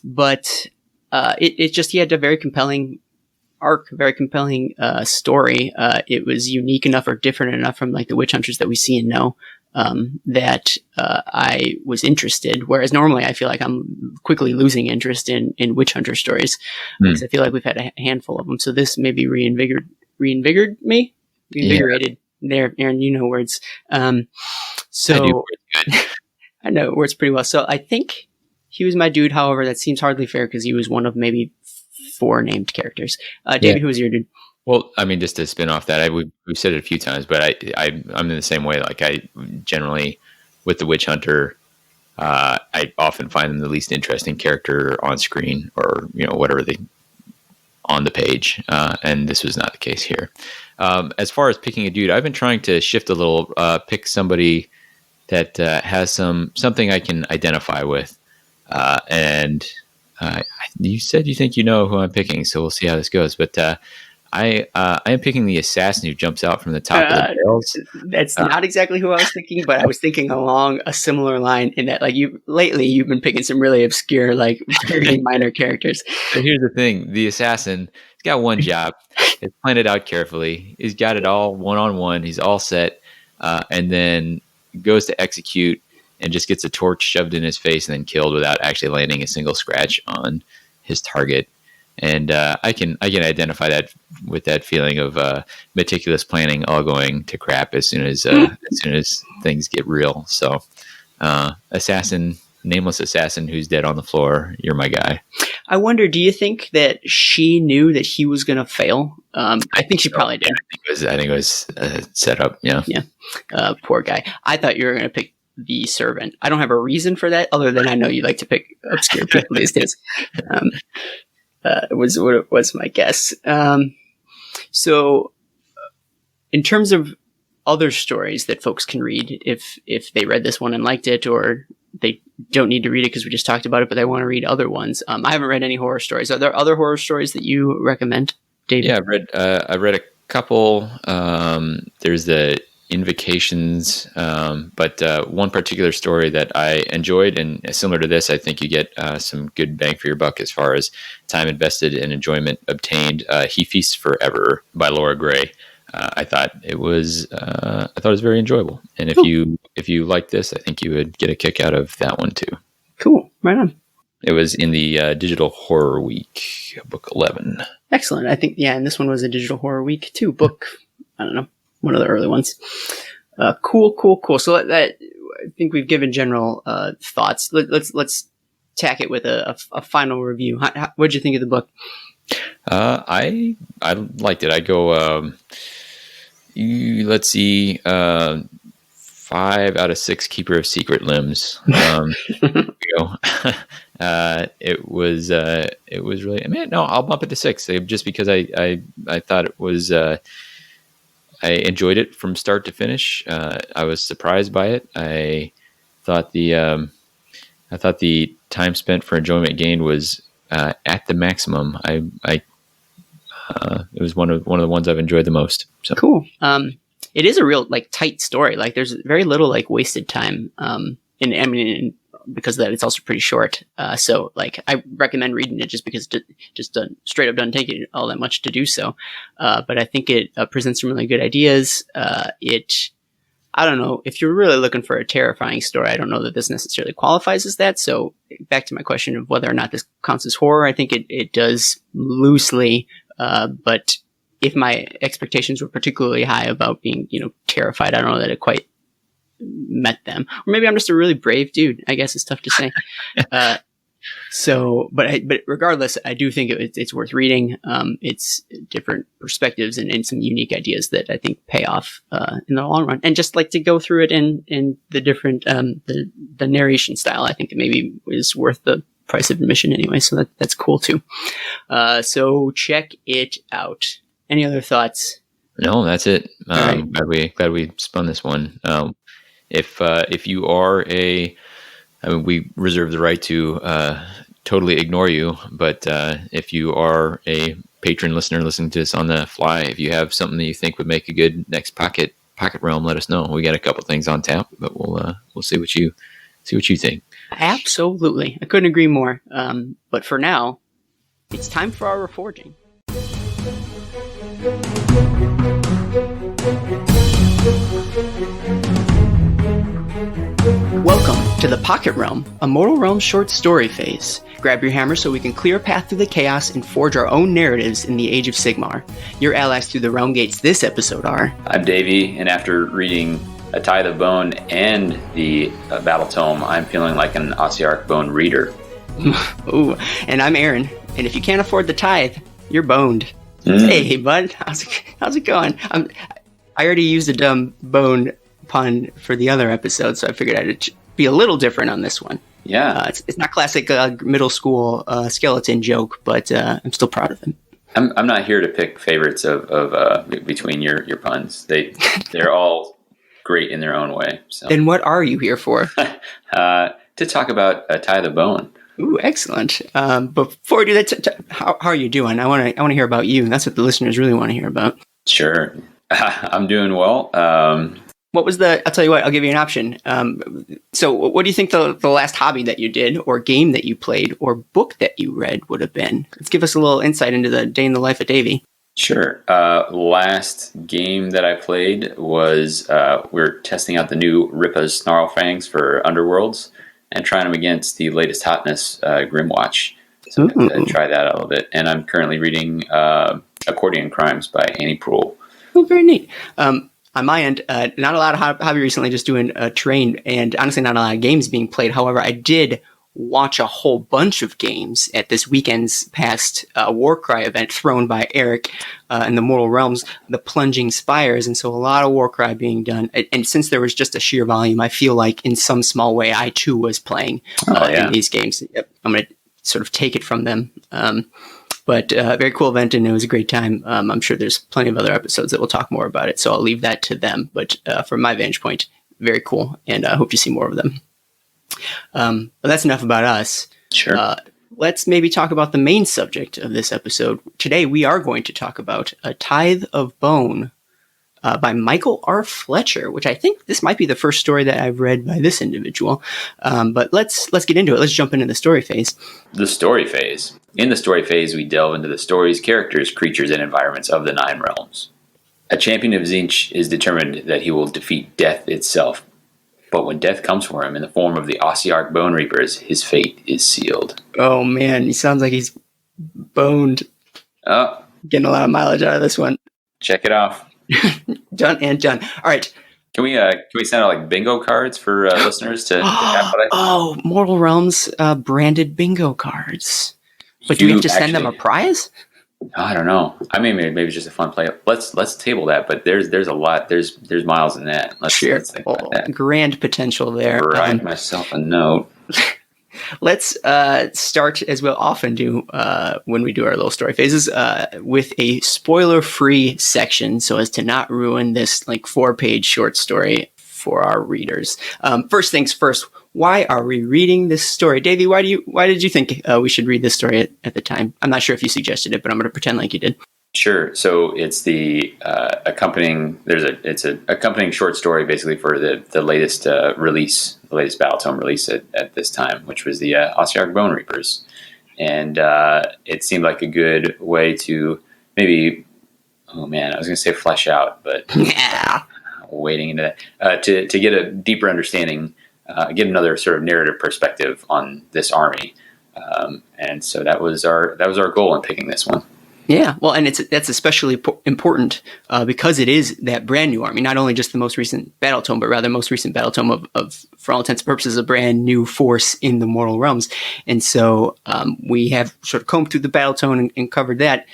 But it just he had a very compelling arc, very compelling story. It was unique enough or different enough from like the witch hunters that we see and know that I was interested. Whereas normally I feel like I'm quickly losing interest in witch hunter stories because I feel like we've had a handful of them. So this maybe reinvigorated me. Reinvigorated. There, Aaron, you know words. So I do. I know it works pretty well. So I think he was my dude. However, that seems hardly fair because he was one of maybe 4 named characters. David, who was your dude? Well, I mean, just to spin off that, we've said it a few times, but I'm in the same way. Like I generally, with the witch hunter, I often find them the least interesting character on screen or whatever they on the page, and this was not the case here. As far as picking a dude, I've been trying to shift a little, pick somebody that has something I can identify with, and you said you think you know who I'm picking, so we'll see how this goes. But I am picking the assassin who jumps out from the top of the barrels. That's not exactly who I was thinking, but I was thinking along a similar line in that, like, lately you've been picking some really obscure, like very minor characters. So here's the thing: the assassin, he's got one job. It's planned it out carefully. He's got it all one-on-one. He's all set, and then goes to execute and just gets a torch shoved in his face and then killed without actually landing a single scratch on his target. And I can identify that with that feeling of meticulous planning all going to crap as soon as things get real. So, nameless assassin who's dead on the floor. You're my guy. I wonder, do you think that she knew that he was going to fail? I think she probably did. I think it was set up. Yeah. Yeah. Poor guy. I thought you were going to pick the servant. I don't have a reason for that other than I know you like to pick obscure people these days. Was my guess. So in terms of other stories that folks can read, if they read this one and liked it, or they don't need to read it because we just talked about it, but they want to read other ones. I haven't read any horror stories. Are there other horror stories that you recommend, David? Yeah, I've read a couple. There's the Invocations, but one particular story that I enjoyed, and similar to this, I think you get some good bang for your buck as far as time invested and enjoyment obtained. He Feasts Forever by Laura Gray. I thought it was very enjoyable, and if you like this, I think you would get a kick out of that one too. Cool, right on. It was in the Digital Horror Week, book 11. Excellent. I think and this one was a Digital Horror Week too. Book, I don't know, one of the early ones. Cool. So I think we've given general thoughts. Let's tack it with a final review. What did you think of the book? I liked it. I'd go. Let's see. 5 out of 6 Keeper of Secret Limbs. It was really. I mean, no, I'll bump it to 6 just because I thought it was. I enjoyed it from start to finish. I was surprised by it. I thought the time spent for enjoyment gained was at the maximum. It was one of the ones I've enjoyed the most. So. Cool. It is a real tight story. There's very little wasted time. Because of that, it's also pretty short. So I recommend reading it just because straight up doesn't take it all that much to do so. But I think it presents some really good ideas. I don't know, if you're really looking for a terrifying story, I don't know that this necessarily qualifies as that. So back to my question of whether or not this counts as horror, I think it does loosely. But if my expectations were particularly high about being, terrified, I don't know that it quite met them. Or maybe I'm just a really brave dude. I guess it's tough to say. But regardless, I do think it's worth reading. It's different perspectives and some unique ideas that I think pay off in the long run. And just to go through it in the different the narration style, I think it maybe is worth the price of admission anyway. So that's cool too. So check it out. Any other thoughts? No, that's it. Right. Glad we spun this one. If you are we reserve the right to totally ignore you, but if you are a patron listener listening to this on the fly, if you have something that you think would make a good next pocket realm, let us know. We got a couple things on tap, but we'll see what you think. Absolutely, I couldn't agree more. But for now, it's time for our reforging. to the Pocket Realm, a Mortal Realm short story phase. Grab your hammer so we can clear a path through the chaos and forge our own narratives in the Age of Sigmar. Your allies through the realm gates this episode are... I'm Davy, and after reading A Tithe of Bone and the Battle Tome, I'm feeling like an Ossiarch Bone reader. Ooh, and I'm Aaron, and if you can't afford the tithe, you're boned. Hey, bud, how's it going? I already used a dumb bone pun for the other episode, so I figured I'd be a little different on this one. Yeah. It's not classic middle school skeleton joke, but I'm still proud of him. I'm not here to pick favorites of between your puns. They're all great in their own way. So. Then what are you here for? To talk about A Tithe of Bone. Ooh, excellent. But before we do that, how are you doing? I want to hear about you. That's what the listeners really want to hear about. Sure. I'm doing well. What was I'll tell you what, I'll give you an option. So what do you think the last hobby that you did, or game that you played, or book that you read would have been? Let's give us a little insight into the day in the life of Davy. Sure. Last game that I played was we're testing out the new Rippa's Snarlfangs for Underworlds and trying them against the latest hotness, Grimwatch. So I'm going to try that out a little bit. And I'm currently reading Accordion Crimes by Annie Proulx. Oh, very neat. On my end, not a lot of hobby recently, just doing terrain, and honestly not a lot of games being played. However, I did watch a whole bunch of games at this weekend's past Warcry event thrown by Eric in the Mortal Realms, the Plunging Spires, and so a lot of Warcry being done. And since there was just a sheer volume, I feel like in some small way I too was playing in these games. Yep. I'm going to sort of take it from them. But very cool event, and it was a great time. I'm sure there's plenty of other episodes that will talk more about it, so I'll leave that to them. But from my vantage point, very cool, and I hope you see more of them. But that's enough about us. Sure. Let's maybe talk about the main subject of this episode. Today, we are going to talk about A Tithe of Bone by Michael R. Fletcher, which I think this might be the first story that I've read by this individual. But let's get into it. Let's jump into the story phase. The story phase. In the story phase, we delve into the stories, characters, creatures, and environments of the Nine Realms. A champion of Tzinch is determined that he will defeat death itself. But when death comes for him in the form of the Ossiarch Bone Reapers, his fate is sealed. Oh, man. He sounds like he's boned. Oh. Getting a lot of mileage out of this one. Check it off. Done and done. All right. Can we send out like bingo cards for listeners to have what Oh, Mortal Realms branded bingo cards. But do we have to send them a prize? I don't know. I mean, maybe it's just a fun play. Let's table that. But there's a lot. There's miles in that. Let's think about that. Grand potential there. Write myself a note. Let's start, as we'll often do when we do our little story phases, with a spoiler-free section, so as to not ruin this like 4-page short story for our readers. First things first. Why are we reading this story, Davy? Why did you think we should read this story at the time? I'm not sure if you suggested it, but I'm going to pretend like you did. Sure. So it's the accompanying. It's an accompanying short story, basically, for the latest release, the latest Battle Tome release at this time, which was the Ossiarch Bone Reapers, and it seemed like a good way to maybe. Oh man, I was going to say flesh out, but yeah, wading into that to get a deeper understanding. Get another sort of narrative perspective on this army, and so that was our goal in picking this one. Yeah, well, and that's especially important because it is that brand new army, not only just the most recent Battle Tome, but rather most recent Battle Tome of for all intents and purposes, a brand new force in the Mortal Realms. And so we have sort of combed through the Battle Tome and covered that,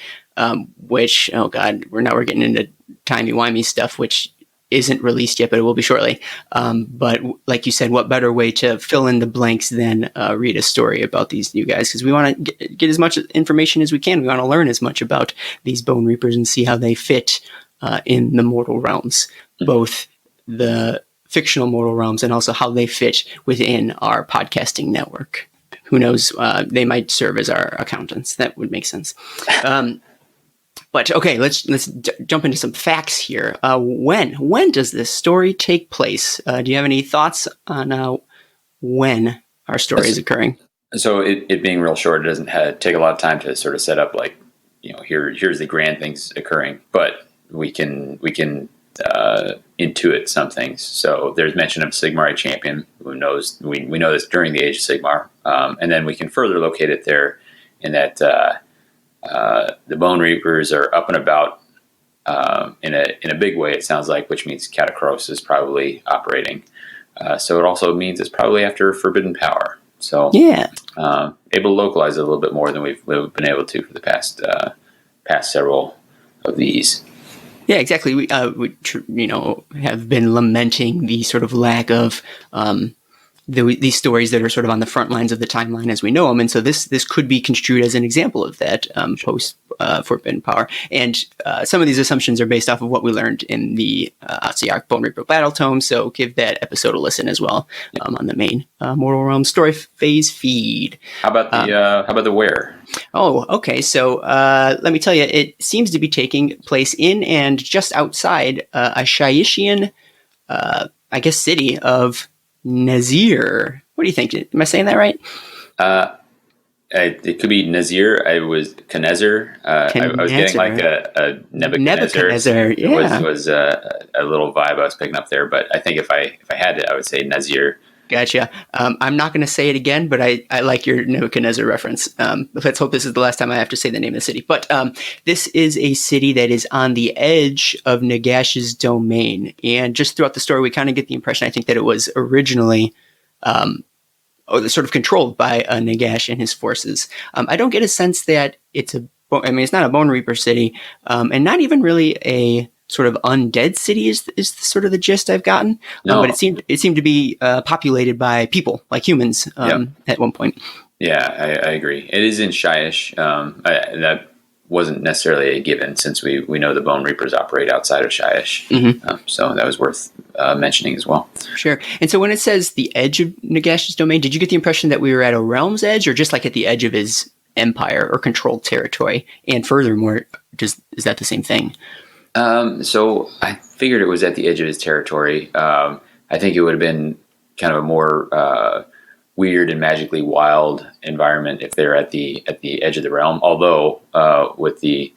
which, oh God, we're getting into timey-wimey stuff, which isn't released yet, but it will be shortly. But like you said, what better way to fill in the blanks than read a story about these new guys? Because we want to get as much information as we can. We want to learn as much about these Bone Reapers and see how they fit in the Mortal Realms, both the fictional Mortal Realms and also how they fit within our podcasting network. Who knows? They might serve as our accountants. That would make sense. But okay, let's jump into some facts here. When does this story take place? Do you have any thoughts on when our story is occurring? So it being real short, it doesn't take a lot of time to sort of set up like, here's the grand things occurring. But we can intuit some things. So there's mention of Sigmarite champion. Who knows? We know this during the Age of Sigmar, and then we can further locate it there in that the Bone Reapers are up and about in a big way. It sounds like, which means Katakros is probably operating. So it also means it's probably after Forbidden Power. So Yeah. Able to localize it a little bit more than we've been able to for the past several of these. Yeah, exactly. We have been lamenting the sort of lack of these stories that are sort of on the front lines of the timeline as we know them, and so this could be construed as an example of that post Forbidden Power. And some of these assumptions are based off of what we learned in the Asciac Bone Reaper Battle Tome. So give that episode a listen as well on the main Mortal Realms Story Phase feed. How about the where? Oh, okay. So let me tell you, it seems to be taking place in and just outside a Shaishian, I guess, city of Nazir. What do you think? Am I saying that right? It could be Nazir. I was Knezer. I was getting like a Nebuchadnezzar. Yeah. It was a little vibe I was picking up there. But I think if I had it, I would say Nazir. Gotcha. I'm not going to say it again, but I like your Nebuchadnezzar reference. Let's hope this is the last time I have to say the name of the city. But this is a city that is on the edge of Nagash's domain. And just throughout the story, we kind of get the impression, I think, that it was originally sort of controlled by Nagash and his forces. I don't get a sense that it's it's not a Bone Reaper city, and not even really a sort of undead city is sort of the gist I've gotten. No. But it seemed to be populated by people, like humans, at one point. Yeah, I agree. It is in Shyish. That wasn't necessarily a given since we know the Bone Reapers operate outside of Shyish. Mm-hmm. So that was worth mentioning as well. Sure. And so when it says the edge of Nagash's domain, did you get the impression that we were at a realm's edge or just like at the edge of his empire or controlled territory? And furthermore, is that the same thing? So I figured it was at the edge of his territory. I think it would have been kind of a more weird and magically wild environment if they're at the edge of the realm. Although with the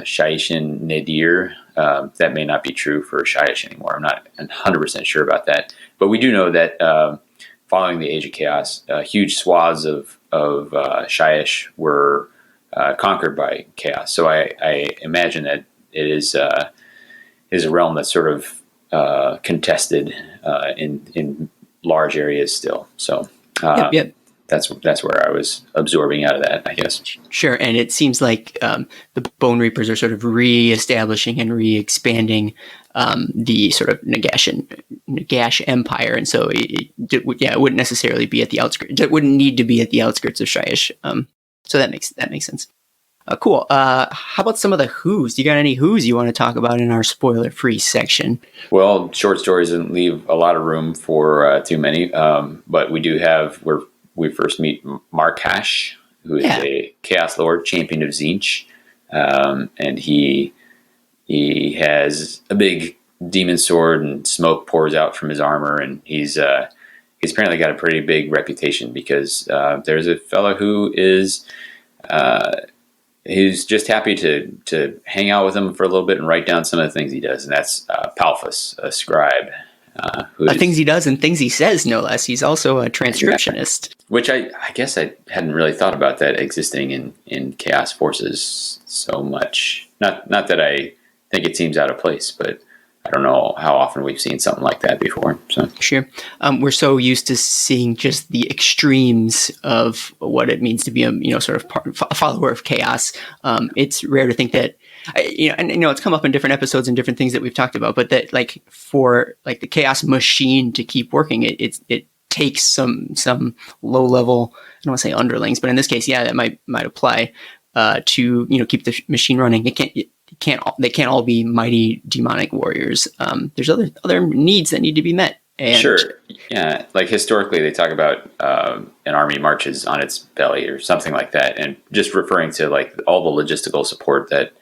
Shaishin Nadir, that may not be true for Shyish anymore. I'm not 100% sure about that. But we do know that following the Age of Chaos, huge swaths of Shyish were conquered by chaos. So I imagine that it is a realm that's sort of contested in large areas still. So Yep. That's where I was absorbing out of that, I guess. Sure, and it seems like the Bone Reapers are sort of re-establishing and re-expanding the sort of Nagash Empire, and so it wouldn't necessarily be at the outskirts. It wouldn't need to be at the outskirts of Shyish. So that makes sense. Cool. How about some of the who's? Do you got any who's you want to talk about in our spoiler-free section? Well, short stories didn't leave a lot of room for too many, but we do have where we first meet Markash, who is a Chaos Lord, champion of Tzeentch, and he has a big demon sword, and smoke pours out from his armor, and he's apparently got a pretty big reputation because there's a fellow who is. He's just happy to hang out with him for a little bit and write down some of the things he does, and that's Palphus, a scribe. Things he does and things he says, no less. He's also a transcriptionist. Which I guess I hadn't really thought about that existing in Chaos Forces so much. Not that I think it seems out of place, but I don't know how often we've seen something like that before. So sure, we're so used to seeing just the extremes of what it means to be a sort of a follower of chaos. It's rare to think that it's come up in different episodes and different things that we've talked about, but that for the chaos machine to keep working, it takes some low level. I don't want to say underlings, but in this case, that might apply to keep the machine running. They can't all be mighty demonic warriors. There's other needs that need to be met. And sure. Yeah. Like historically they talk about an army marches on its belly or something like that. And just referring to all the logistical support that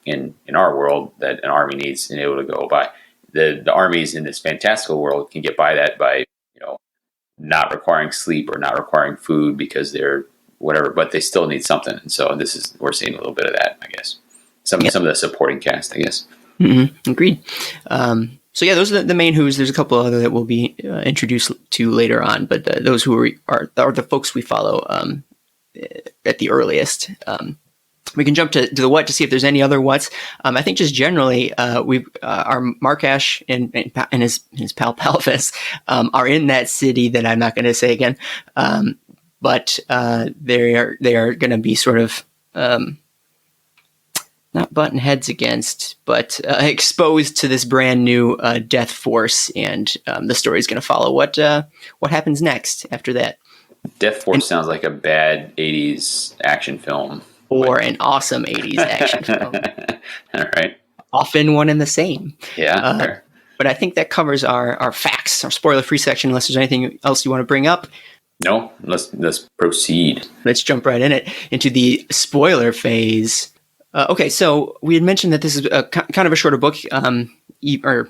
in our world that an army needs to be able to go by. The armies in this fantastical world can get by that by, not requiring sleep or not requiring food because they're whatever, but they still need something. And so we're seeing a little bit of that, I guess. Some of the supporting cast, I guess. Agreed. So yeah, those are the main who's. There's a couple other that we'll be introduced to later on, but those who are the folks we follow at the earliest. We can jump to the what to see if there's any other whats. I think just generally, our Markash and his pal Palphus are in that city that I'm not going to say again, but they are going to be sort of not button heads against, but exposed to this brand new death force, and the story is going to follow what happens next after that. Death Force sounds like a bad 80s action film. Or an awesome 80s action film. All right. Often one and the same. Yeah. But I think that covers our facts, our spoiler-free section, unless there's anything else you want to bring up. No, let's proceed. Let's jump right into the spoiler phase. Okay, so we had mentioned that this is kind of a shorter book, or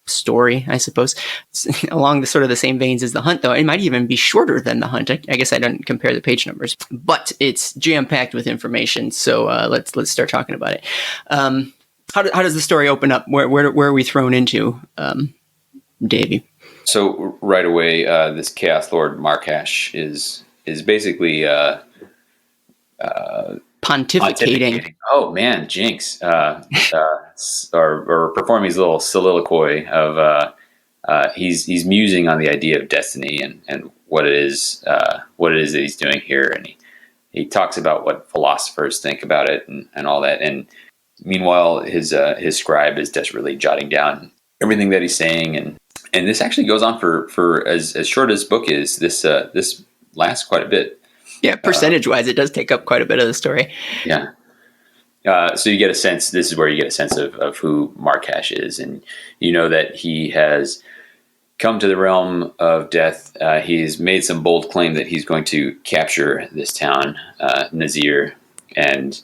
story, I suppose, along the sort of the same veins as The Hunt, though it might even be shorter than The Hunt. I guess I don't compare the page numbers, but it's jam-packed with information. So let's start talking about it. How does the story open up? Where are we thrown into, Davy? So right away, this Chaos Lord Markash is basically pontificating. Oh man, jinx! Or performing his little soliloquy of he's musing on the idea of destiny and what it is that he's doing here, and he talks about what philosophers think about it and all that. And meanwhile, his scribe is desperately jotting down everything that he's saying, and this actually goes on for as short as book is. This lasts quite a bit. Yeah, percentage-wise, it does take up quite a bit of the story. Yeah. So you get a sense, this is where you get a sense of who Markash is. And you know that he has come to the realm of death. He's made some bold claim that he's going to capture this town, Nazir. And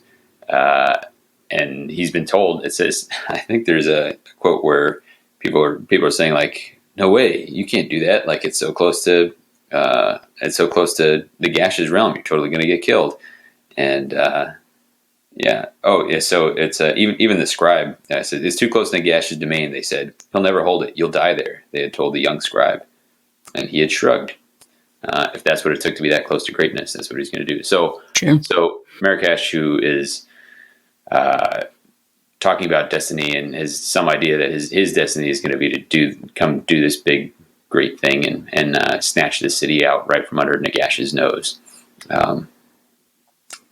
he's been told, it says, I think there's a quote where people are saying, like, no way, you can't do that. Like, it's so close to Nagash's realm. You're totally going to get killed. And yeah. Oh, yeah. So it's even the scribe said it's too close to Nagash's domain. They said he'll never hold it. You'll die there. They had told the young scribe, and he had shrugged. If that's what it took to be that close to greatness, that's what he's going to do. So, True. So Markash, who is talking about destiny and has some idea that his destiny is going to be to do this big great thing and snatch the city out right from under Nagash's nose.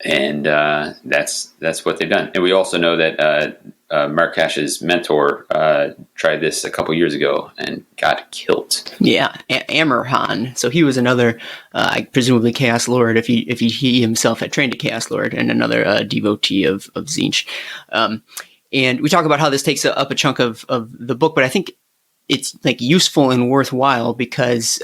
And that's what they've done. And we also know that Markash's mentor tried this a couple years ago and got killed. Yeah, Amerhan. So he was another, presumably Chaos Lord, if he himself had trained a Chaos Lord, and another devotee of Tzeentch. And we talk about how this takes up a chunk of the book, but I think it's like useful and worthwhile because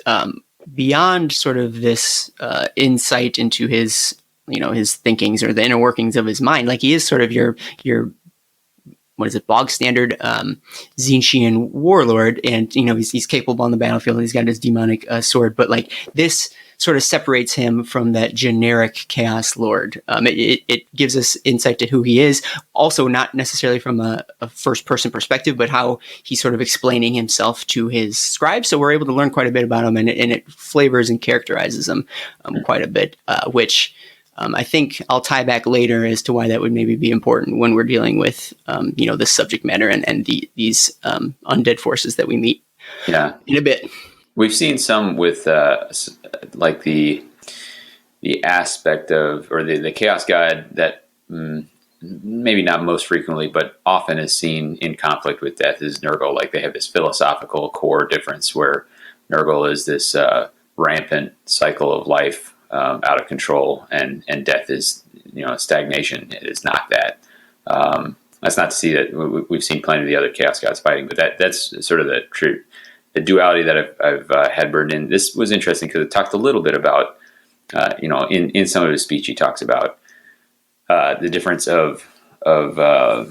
beyond sort of this insight into his thinkings or the inner workings of his mind, like he is sort of your what is it, bog standard Tzeentchian warlord, and he's capable on the battlefield. He's got his demonic sword, but like this sort of separates him from that generic Chaos Lord. It gives us insight to who he is, also not necessarily from a first-person perspective, but how he's sort of explaining himself to his scribe. So we're able to learn quite a bit about him, and it flavors and characterizes him quite a bit, which I think I'll tie back later as to why that would maybe be important when we're dealing with this subject matter and these undead forces that we meet in a bit. We've seen some with like the aspect of, or the chaos god that maybe not most frequently, but often is seen in conflict with death is Nurgle. Like they have this philosophical core difference where Nurgle is this rampant cycle of life out of control, and death is stagnation. It is not that. That's not to see that we've seen plenty of the other chaos gods fighting, but that's sort of the duality that I've had burned in. This was interesting because it talked a little bit about, in some of his speech, he talks about the difference of why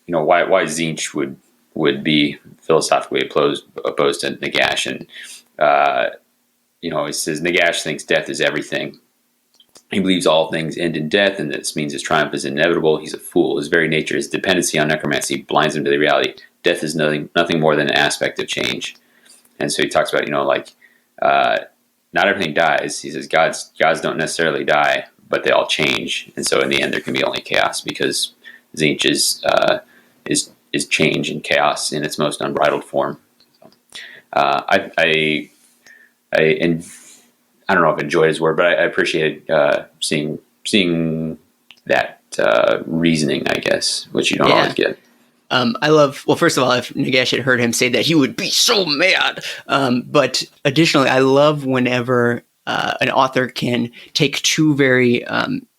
Tzeentch would be philosophically opposed to Nagash, and he says Nagash thinks death is everything, He believes all things end in death, and this means his triumph is inevitable. He's a fool. His very nature, his dependency on necromancy, blinds him to the reality. Death is nothing more than an aspect of change. And so he talks about, not everything dies. He says gods don't necessarily die, but they all change. And so in the end, there can be only chaos, because Tzeentch is change and chaos in its most unbridled form. So, I don't know if enjoyed his word, but I appreciated seeing that reasoning, I guess, which you don't always get. Well, first of all, if Nagash had heard him say that, he would be so mad. But additionally, I love whenever an author can take two very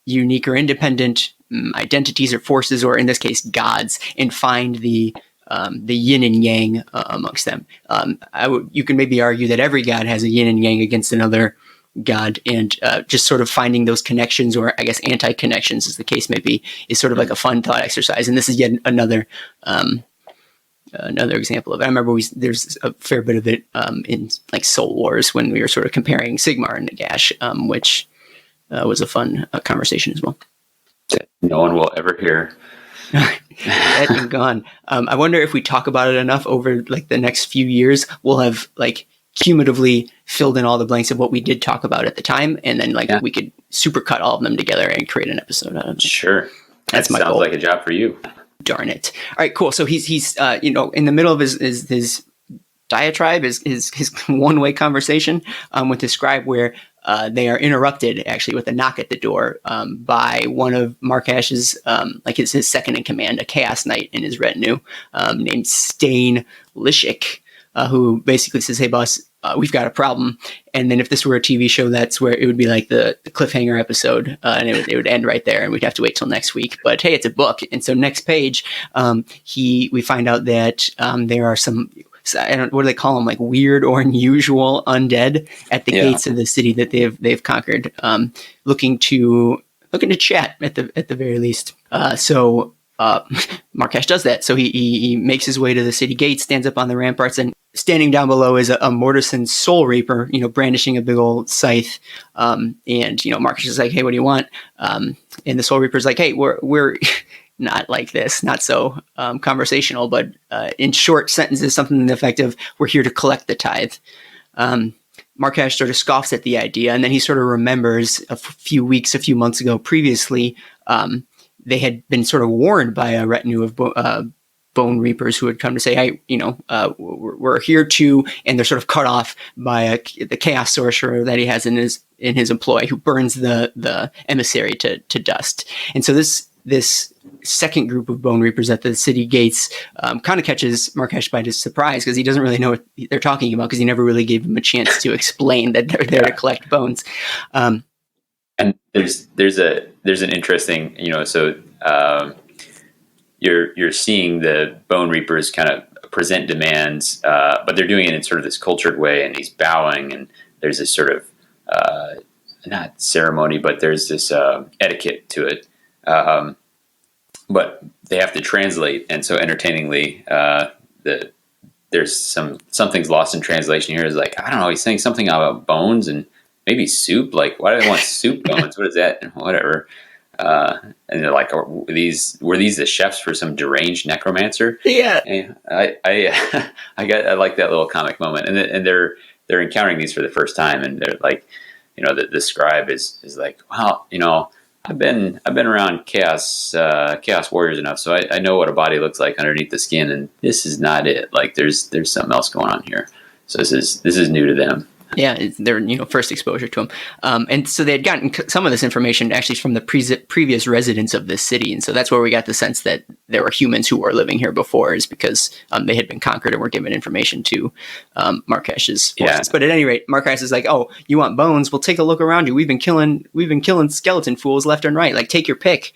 unique or independent identities or forces, or in this case, gods, and find the yin and yang amongst them. You can maybe argue that every god has a yin and yang against another god, and just sort of finding those connections, or I guess anti-connections, as the case may be, is sort of like a fun thought exercise. And this is yet another example of it. I remember there's a fair bit of it in like Soul Wars, when we were sort of comparing Sigmar and Nagash, which was a fun conversation as well. No one will ever hear. Dead and gone. I wonder if we talk about it enough over like the next few years, we'll have like cumulatively filled in all the blanks of what we did talk about at the time, and then we could supercut all of them together and create an episode out of it. Sure. That's my sounds goal. Like a job for you. Darn it. All right, cool. So he's in the middle of his diatribe, his one-way conversation with the scribe, where they are interrupted actually with a knock at the door by one of Markash's his second in command, a Chaos Knight in his retinue, named Stain Lishik, who basically says, "Hey, boss, we've got a problem." And then if this were a TV show, that's where it would be like the cliffhanger episode, and it would end right there, and we'd have to wait till next week. But hey, it's a book, and so next page, we find out that there are some. What do they call them? Like weird or unusual undead at the gates of the city that they've conquered, looking to chat at the very least. So Markash does that. So he makes his way to the city gate, stands up on the ramparts, and standing down below is a Mortison Soul Reaper, brandishing a big old scythe. And Markash is like, "Hey, what do you want?" And the Soul Reaper's like, "Hey, we're not like this, not so conversational, but in short sentences, something in the effect of, we're here to collect the tithe." Markash sort of scoffs at the idea, and then he sort of remembers a few months ago previously, they had been sort of warned by a retinue of Bone Reapers who had come to say, "Hey, we're here to," and they're sort of cut off by the Chaos Sorcerer that he has in his employ, who burns the emissary to dust. And so this second group of Bone Reapers at the city gates kind of catches Markash by surprise, because he doesn't really know what they're talking about, because he never really gave him a chance to explain that they're there to collect bones. And there's an interesting, you're seeing the Bone Reapers kind of present demands, but they're doing it in sort of this cultured way, and he's bowing, and there's this sort of not ceremony, but there's this etiquette to it. But they have to translate, and so entertainingly, there's something's lost in translation here. Is like, I don't know, he's saying something about bones and maybe soup. Like, why do they want soup bones? What is that? Whatever. And they're like, were these the chefs for some deranged necromancer? Yeah. And I like that little comic moment, and they're encountering these for the first time, and they're like, the scribe is like, well, I've been around chaos warriors enough, so I know what a body looks like underneath the skin, and this is not it. Like, there's something else going on here. So this is new to them. Yeah, it's their first exposure to him, and so they had gotten some of this information actually from the previous residents of this city, and so that's where we got the sense that there were humans who were living here before, is because they had been conquered and were given information to Markash's forces. Yeah. But at any rate, Markash is like, "Oh, you want bones? Well, take a look around you. We've been killing skeleton fools left and right. Like, take your pick."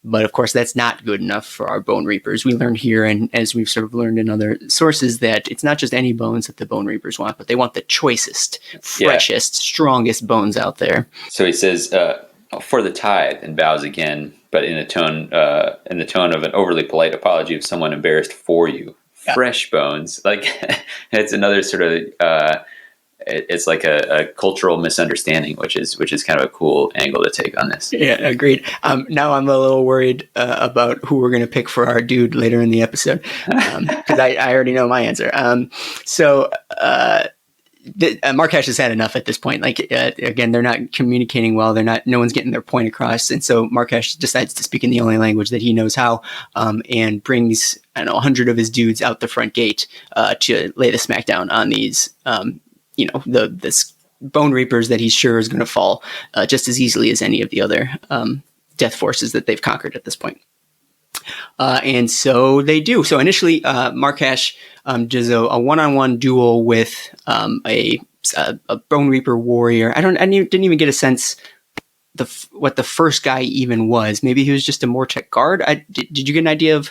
But of course, that's not good enough for our Bone Reapers. We learned here, and as we've sort of learned in other sources, that it's not just any bones that the Bone Reapers want, but they want the choicest, freshest, strongest bones out there. So he says, "For the tithe," and bows again, but in the tone of an overly polite apology of someone embarrassed for you. Yeah. Fresh bones, like it's another sort of it's like a cultural misunderstanding, which is kind of a cool angle to take on this. Yeah, agreed. Now I'm a little worried about who we're going to pick for our dude later in the episode, because I already know my answer. Marquesh has had enough at this point. Like, again, they're not communicating well. No one's getting their point across. And so Marquesh decides to speak in the only language that he knows how, and brings, 100 of his dudes out the front gate, to lay the smackdown on these, this Bone Reapers that he's sure is going to fall, just as easily as any of the other, death forces that they've conquered at this point. And so they do. So initially, Marquesh does a one-on-one duel with a Bone Reaper warrior. I didn't even get a sense what the first guy even was. Maybe he was just a Mortek guard. Did you get an idea of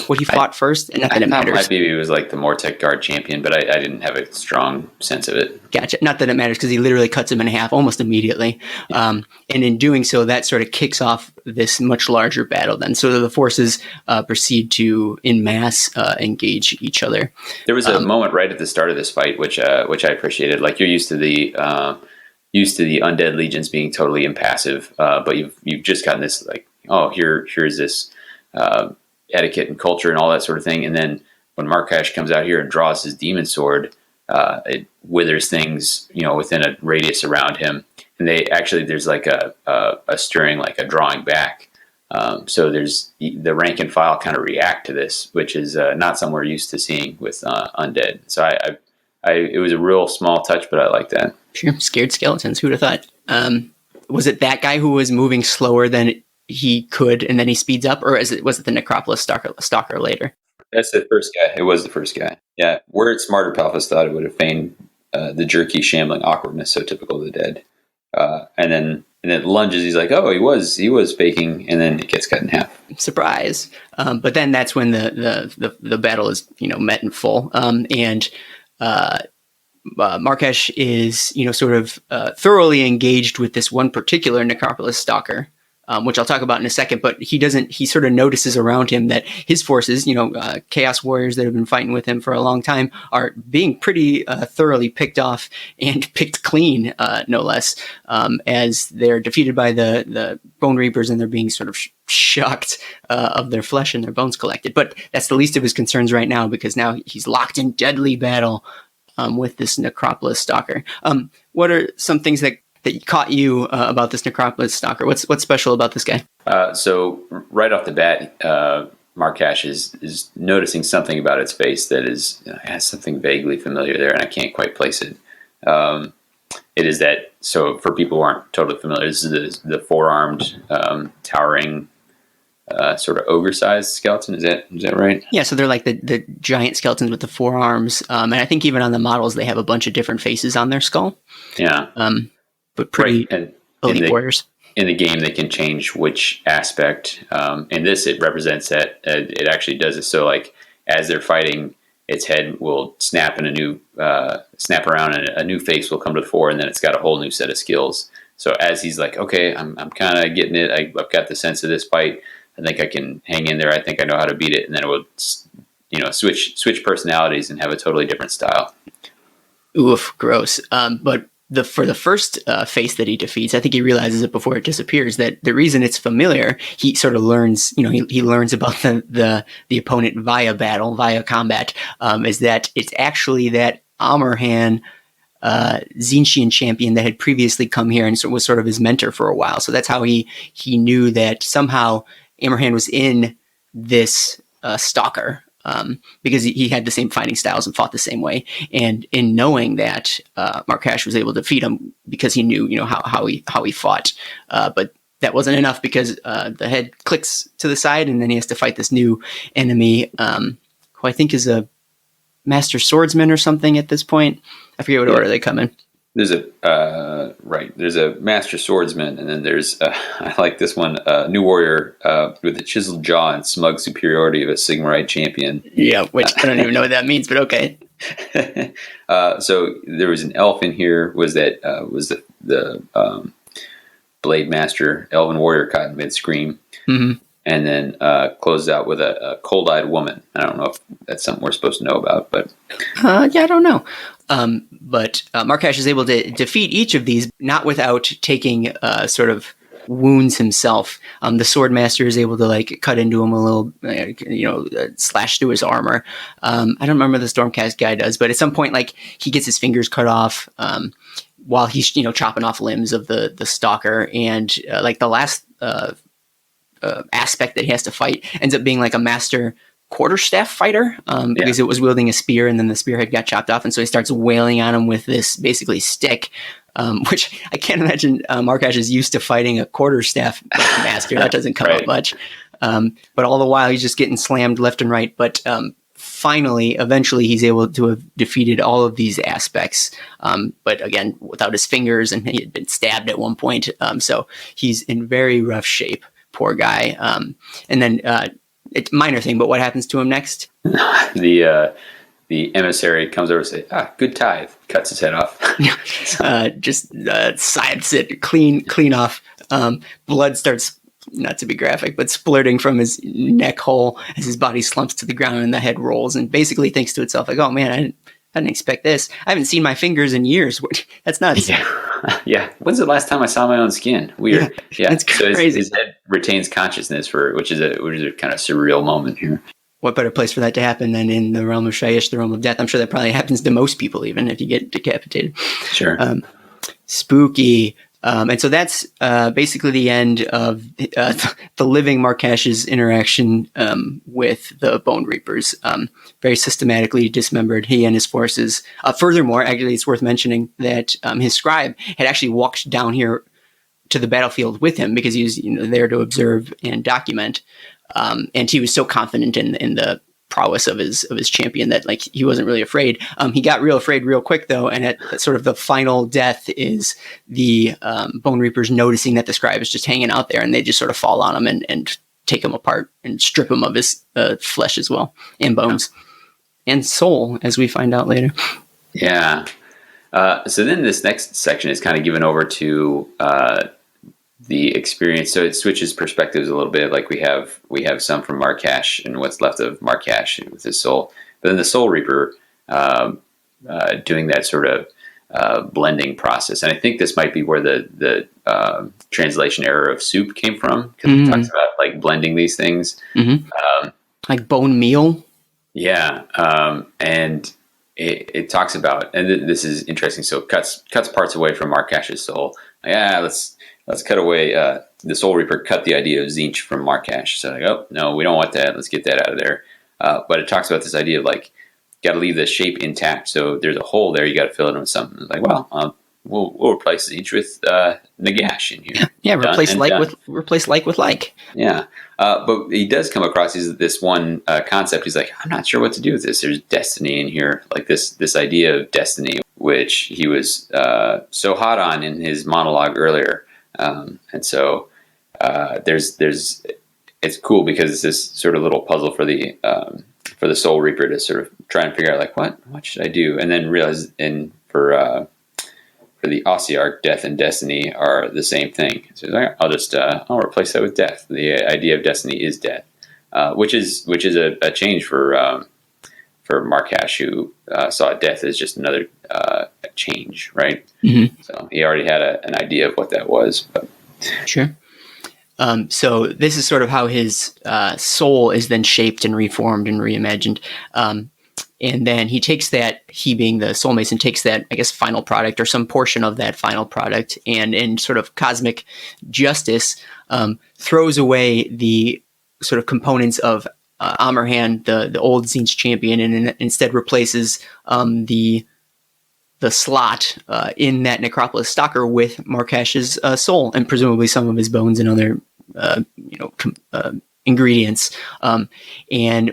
what he fought first? And not that it matters. Maybe he was like the Mortek guard champion, but I didn't have a strong sense of it. Gotcha. Not that it matters, because he literally cuts him in half almost immediately. And in doing so, that sort of kicks off this much larger battle then. So the forces proceed to, en masse, engage each other. There was a moment right at the start of this fight, which I appreciated. Like, you're used to the undead legions being totally impassive, but you've just gotten this, like, oh, here's this etiquette and culture and all that sort of thing. And then when Marquesh comes out here and draws his demon sword, it withers things, within a radius around him. And there's like a stirring, like a drawing back. So there's the rank and file kind of react to this, which is not something we're used to seeing with undead. So it was a real small touch, but I like that. Sure. Scared skeletons. Who'd have thought? Was it that guy who was moving slower than he could, and then he speeds up, or was it the Necropolis stalker later? That's the first guy. It was the first guy. Yeah. Were it smarter, Palphas thought it would have feigned the jerky, shambling awkwardness so typical of the dead. And then it lunges. He's like, oh, he was faking, and then it gets cut in half. Surprise! But then that's when the battle is met in full, and Marquesh is sort of thoroughly engaged with this one particular Necropolis stalker, which I'll talk about in a second. But he sort of notices around him that his forces, Chaos Warriors that have been fighting with him for a long time, are being pretty thoroughly picked off and picked clean, no less, as they're defeated by the Bone Reapers, and they're being sort of shocked of their flesh and their bones collected. But that's the least of his concerns right now, because now he's locked in deadly battle with this Necropolis stalker. What are some things that caught you about this Necropolis stalker? What's special about this guy? So right off the bat, Marquesh is noticing something about its face that has something vaguely familiar there, and I can't quite place it. It is that, so for people who aren't totally familiar, this is the four-armed, towering, sort of ogre-sized skeleton. Is that right? Yeah, so they're like the giant skeletons with the forearms, and I think even on the models they have a bunch of different faces on their skull. Yeah, but pretty elite warriors. In the game, they can change which aspect. In this, it represents that it actually does it. So, like, as they're fighting, its head will snap and snap around, and a new face will come to the fore, and then it's got a whole new set of skills. So as he's like, okay, I'm kind of getting it. I've got the sense of this fight. I think I can hang in there. I think I know how to beat it. And then it will, switch personalities and have a totally different style. Oof, gross. But for the first face that he defeats, I think he realizes it before it disappears, that the reason it's familiar, he sort of learns, he learns about the opponent via combat, is that it's actually that Amarhan Zinchian champion that had previously come here and was sort of his mentor for a while. So that's how he knew that somehow Amarhan was in this stalker, because he had the same fighting styles and fought the same way. And in knowing that, Marquesh was able to defeat him because he knew, how he fought. But that wasn't enough, because the head clicks to the side, and then he has to fight this new enemy, who I think is a master swordsman or something at this point. I forget what order they come in. There's a master swordsman, and then there's I like this one, new warrior with a chiseled jaw and smug superiority of a Sigmarite champion. Yeah, which I don't even know what that means, but okay. So there was an elf in here. Was the blade master elven warrior caught mid scream, and then closed out with a cold-eyed woman. I don't know if that's something we're supposed to know about, but yeah, I don't know. But Markash is able to defeat each of these, not without taking sort of wounds himself. The sword master is able to like cut into him a little, slash through his armor. I don't remember the Stormcast guy does, but at some point, like he gets his fingers cut off while he's chopping off limbs of the stalker, and like the last aspect that he has to fight ends up being like a master quarterstaff fighter because it was wielding a spear, and then the spearhead got chopped off, and so he starts wailing on him with this basically stick. Which I can't imagine Markash is used to fighting a quarterstaff master. That doesn't come up much. But all the while, he's just getting slammed left and right. But eventually, he's able to have defeated all of these aspects. But again, without his fingers, and he had been stabbed at one point. So he's in very rough shape, poor guy. And then it's a minor thing, but what happens to him next? The emissary comes over and says, good tithe. Cuts his head off. Just sipes it clean off. Blood starts, not to be graphic, but splurting from his neck hole as his body slumps to the ground and the head rolls, and basically thinks to itself, like, oh man, I didn't expect this. I haven't seen my fingers in years. That's nuts. Yeah. When's the last time I saw my own skin? Weird. Yeah. That's crazy. So his head retains consciousness which is a kind of surreal moment here. What better place for that to happen than in the realm of Shyish, the realm of death? I'm sure that probably happens to most people, even if you get decapitated. Sure. Spooky. And so that's basically the end of the living Markash's interaction with the Bone Reapers. Very systematically dismembered, he and his forces. Furthermore, actually, it's worth mentioning that his scribe had actually walked down here to the battlefield with him because he was there to observe and document. And he was so confident in the prowess of his champion that like he wasn't really afraid. He got real afraid real quick though, and at sort of the final death is the Bone Reapers noticing that the scribe is just hanging out there, and they just sort of fall on him and take him apart and strip him of his flesh as well, and bones and soul, as we find out later. Yeah. So then this next section is kind of given over to the experience. So it switches perspectives a little bit. Like we have some from Markash and what's left of Markash with his soul, but then the Soul Reaper doing that sort of blending process. And I think this might be where the translation error of soup came from, because it talks about like blending these things, like bone meal. Yeah, and it talks about, and this is interesting. So it cuts parts away from Markash's soul. Let's cut away. The Soul Reaper cut the idea of Tzeentch from Markash. So like, oh no, we don't want that. Let's get that out of there. But it talks about this idea of like, got to leave the shape intact. So there's a hole there. You got to fill it in with something. It's like, well, we'll replace Tzeentch with Nagash in here. Yeah, replace like with like. Yeah, but he does come across this one concept. He's like, I'm not sure what to do with this. There's destiny in here, like this idea of destiny, which he was so hot on in his monologue earlier. And so there's it's cool because it's this sort of little puzzle for the Soul Reaper to sort of try and figure out like what should I do, and then realize for the Ossiarch, death and destiny are the same thing. So I'll replace that with death. The idea of destiny is death, which is a change for Markash, who saw death as just another change, right? Mm-hmm. So he already had an idea of what that was. But. Sure. So this is sort of how his soul is then shaped and reformed and reimagined. And then he takes that, he being the Soul Mason, takes that, I guess, final product or some portion of that final product, and in sort of cosmic justice, throws away the sort of components of Amarhan, the old Tzeentch champion, and instead replaces the slot in that Necropolis Stalker with Markash's soul, and presumably some of his bones and other ingredients. And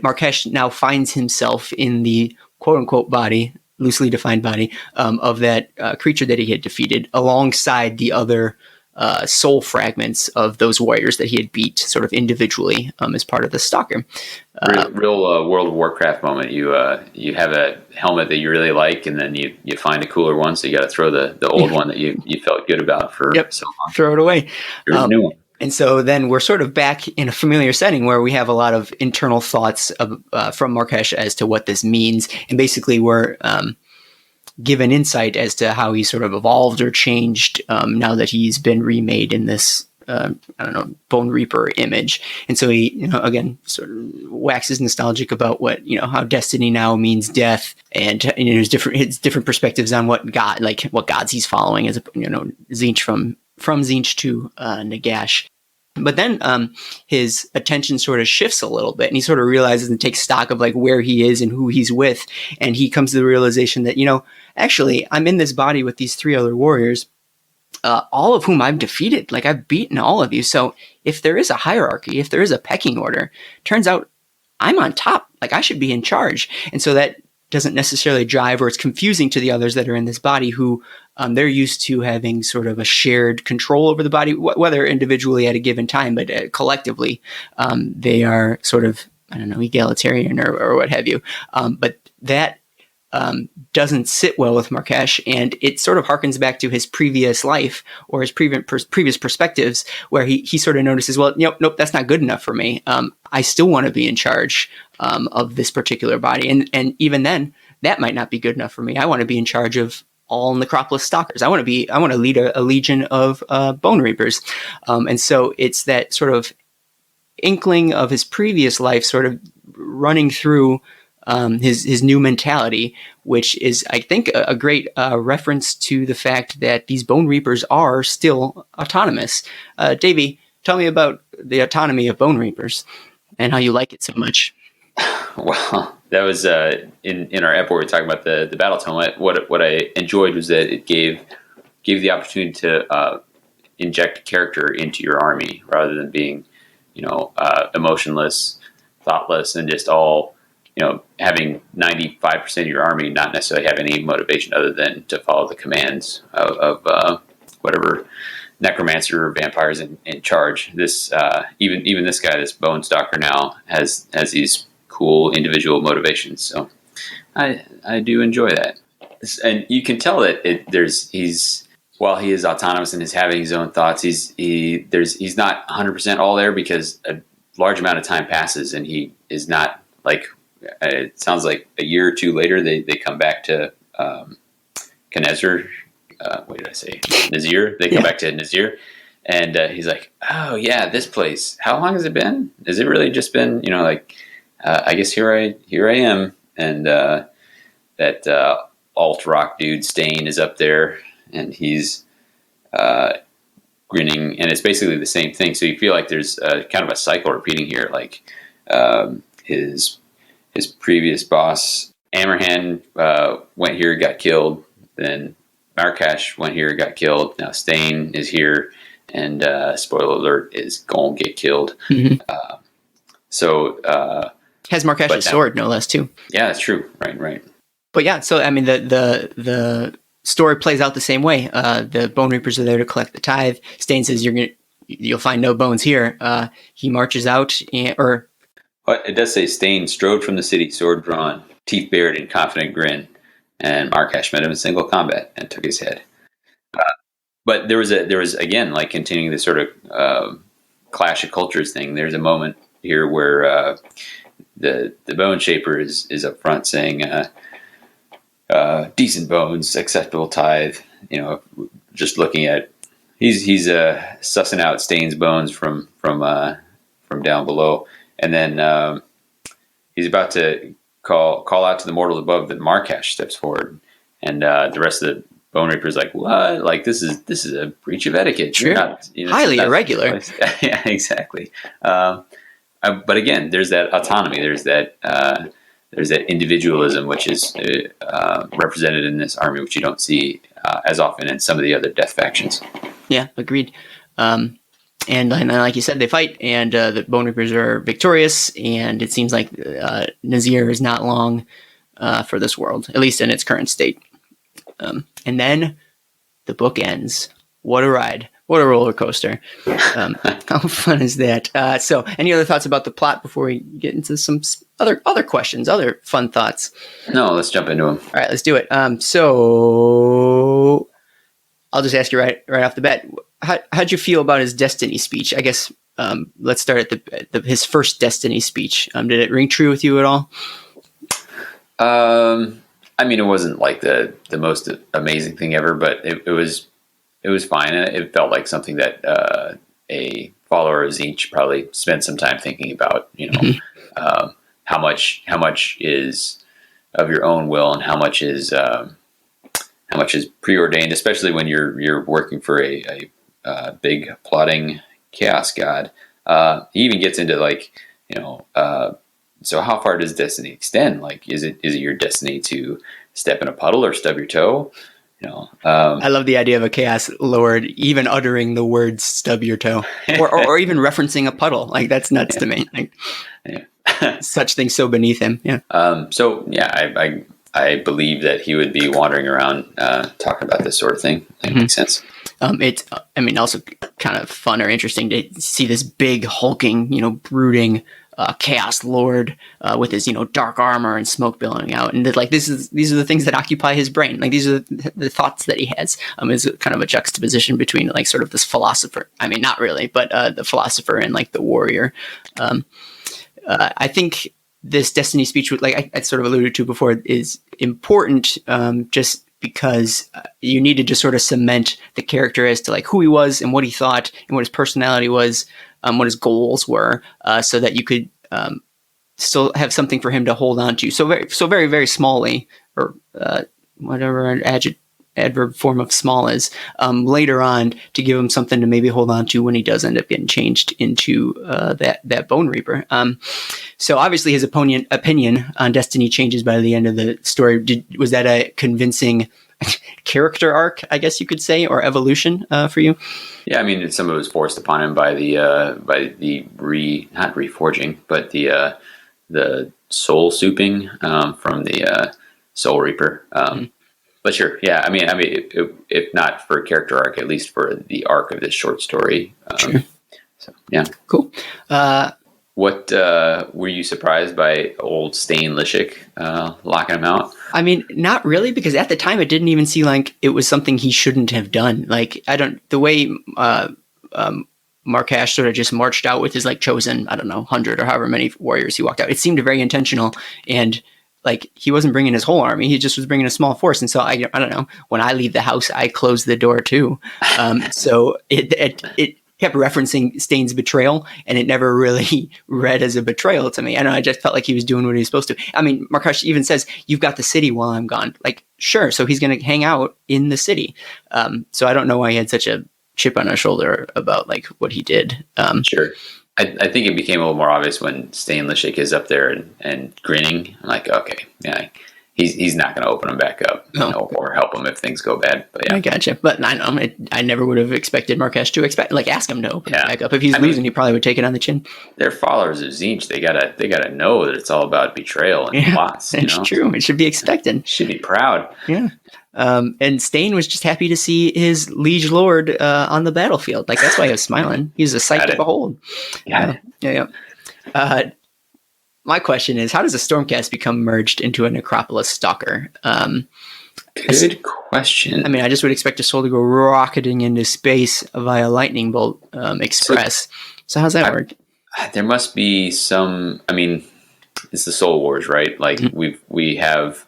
Markash now finds himself in the quote-unquote body, loosely defined body, of that creature that he had defeated, alongside the other soul fragments of those warriors that he had beat sort of individually as part of the Stalker. Real World of Warcraft moment. You have a helmet that you really like, and then you find a cooler one, so you got to throw the old one that you felt good about for so long. Throw it away. Here's a new one. And so then we're sort of back in a familiar setting where we have a lot of internal thoughts from Markash as to what this means. And basically we're give an insight as to how he's sort of evolved or changed now that he's been remade in this, Bone Reaper image. And so he, again, sort of waxes nostalgic about what, how destiny now means death, and his different perspectives on what gods he's following, as Tzeentch from Tzeentch to Nagash. But then his attention sort of shifts a little bit, and he sort of realizes and takes stock of like where he is and who he's with. And he comes to the realization that, actually, I'm in this body with these 3 other warriors, all of whom I've defeated. Like, I've beaten all of you. So if there is a hierarchy, if there is a pecking order, turns out I'm on top. Like, I should be in charge. And so that doesn't necessarily jive, or it's confusing to the others that are in this body who they're used to having sort of a shared control over the body, whether individually at a given time, but collectively they are sort of, egalitarian or what have you. But that doesn't sit well with Markesh, and it sort of harkens back to his previous life or his previous perspectives, where he sort of notices, well, nope, that's not good enough for me. I still want to be in charge of this particular body, and even then, that might not be good enough for me. I want to be in charge of all Necropolis stalkers. I want to lead a legion of Bone Reapers, and so it's that sort of inkling of his previous life, sort of running through his new mentality, which is, I think, a great reference to the fact that these Bone Reapers are still autonomous. Davy, tell me about the autonomy of Bone Reapers and how you like it so much. Well, that was in our ep where we were talking about the battle tome. What I enjoyed was that it gave the opportunity to inject character into your army rather than being, emotionless, thoughtless, and just all, having 95% of your army not necessarily have any motivation other than to follow the commands of whatever necromancer or vampires in charge. This even this guy, this Bone Stalker, now has these cool individual motivations. So I do enjoy that, and you can tell that while he is autonomous and is having his own thoughts, he's not 100% all there, because a large amount of time passes and he is not, like, it sounds like a year or 2 later they come back to Knezer. What did I say? Nazir. They come back to Nazir, and he's like, "Oh yeah, this place. How long has it been? Has it really just been, I guess here I am." And that alt rock dude Stain is up there, and he's grinning, and it's basically the same thing. So you feel like there's kind of a cycle repeating here. Like his previous boss Ammerhand went here, got killed. Then Markesh went here, got killed. Now Stain is here, and spoiler alert, is going to get killed. Mm-hmm. Has Markesh's sword, no less, too. Yeah, that's true. Right. But yeah, so I mean, the story plays out the same way. The Bone Reapers are there to collect the tithe. Stain says you'll find no bones here. He marches out, But it does say Stain strode from the city, sword drawn, teeth bared in confident grin, and Markesh met him in single combat and took his head. But there was again, like, continuing this sort of clash of cultures thing. There's a moment here where the Bone Shaper is up front saying, decent bones, acceptable tithe. Just looking at, he's sussing out Stain's bones from down below, and then he's about to call out to the mortals above. That Markesh steps forward, and the rest of the Bone Reaper's like, "What? Like, this is a breach of etiquette. Sure. Highly irregular." Yeah, exactly. But again, there's that autonomy. There's that individualism, which is represented in this army, which you don't see as often in some of the other death factions. Yeah, agreed. And like you said, they fight, and the Bone Reapers are victorious, and it seems like Nazir is not long for this world, at least in its current state. And then the book ends. What a ride. What a roller coaster. How fun is that? So any other thoughts about the plot before we get into some other questions, other fun thoughts? No, let's jump into them. All right, let's do it. So I'll just ask you right off the bat. How'd you feel about his Destiny speech? I guess let's start at his first Destiny speech. Did it ring true with you at all? I mean, it wasn't like the most amazing thing ever, but it was fine, and it felt like something that a follower of Zeke should probably spend some time thinking about. How much is of your own will, and how much is preordained, especially when you're working for a big plotting chaos god. He even gets into like, so how far does destiny extend? Like, is it your destiny to step in a puddle or stub your toe? I love the idea of a chaos lord even uttering the words "stub your toe" or even referencing a puddle. Like, that's nuts to me. Like, such things so beneath him. Yeah. I believe that he would be wandering around talking about this sort of thing. That makes sense. It's, also kind of fun or interesting to see this big, hulking, brooding chaos lord with his, dark armor and smoke billowing out, and these are the things that occupy his brain. Like, these are the thoughts that he has. Is kind of a juxtaposition between like sort of this philosopher. I mean, not really, but the philosopher and like the warrior. I think this destiny speech, like I sort of alluded to before, is important just because you need to just sort of cement the character as to like who he was and what he thought and what his personality was, what his goals were, so that you could still have something for him to hold on to. So very, very smallly, or whatever an adverb form of small is, later on, to give him something to maybe hold on to when he does end up getting changed into that Bone Reaper. So obviously his opinion on destiny changes by the end of the story. Was that a convincing character arc, I guess you could say, or evolution for you? Yeah, I mean, some of it was forced upon him by the not reforging, but the soul souping from the Soul Reaper. But sure, yeah. I mean, if not for a character arc, at least for the arc of this short story. Sure. So yeah, cool. What were you surprised by old Stain Lishik locking him out? I mean, not really, because at the time it didn't even seem like it was something he shouldn't have done. Like, the way Markash sort of just marched out with his like chosen, 100 or however many warriors he walked out. It seemed very intentional, and like he wasn't bringing his whole army; he just was bringing a small force. And so I don't know. When I leave the house, I close the door too. So it kept referencing Stain's betrayal, and it never really read as a betrayal to me. I don't know, I just felt like he was doing what he was supposed to. I mean, Markash even says, "You've got the city while I'm gone." Like, sure. So he's going to hang out in the city. So I don't know why he had such a chip on his shoulder about like what he did. Sure. I think it became a little more obvious when Stain Lishik is up there and grinning. I'm like, okay, yeah, he's not going to open him back up, or help him if things go bad. But yeah, I gotcha. But I never would have expected Markash to ask him to open it back up. If he's losing, he probably would take it on the chin. They're followers of Zinch. They gotta know that it's all about betrayal and plots. It's true. It should be expected. Should be proud. Yeah. And Stain was just happy to see his liege lord on the battlefield. Like, that's why he was smiling. He was a sight to behold. Yeah. My question is, how does a Stormcast become merged into a Necropolis Stalker? Good question. I mean, I just would expect a soul to go rocketing into space via lightning bolt express. So how's that work? There must be some. I mean, it's the Soul Wars, right? Like we have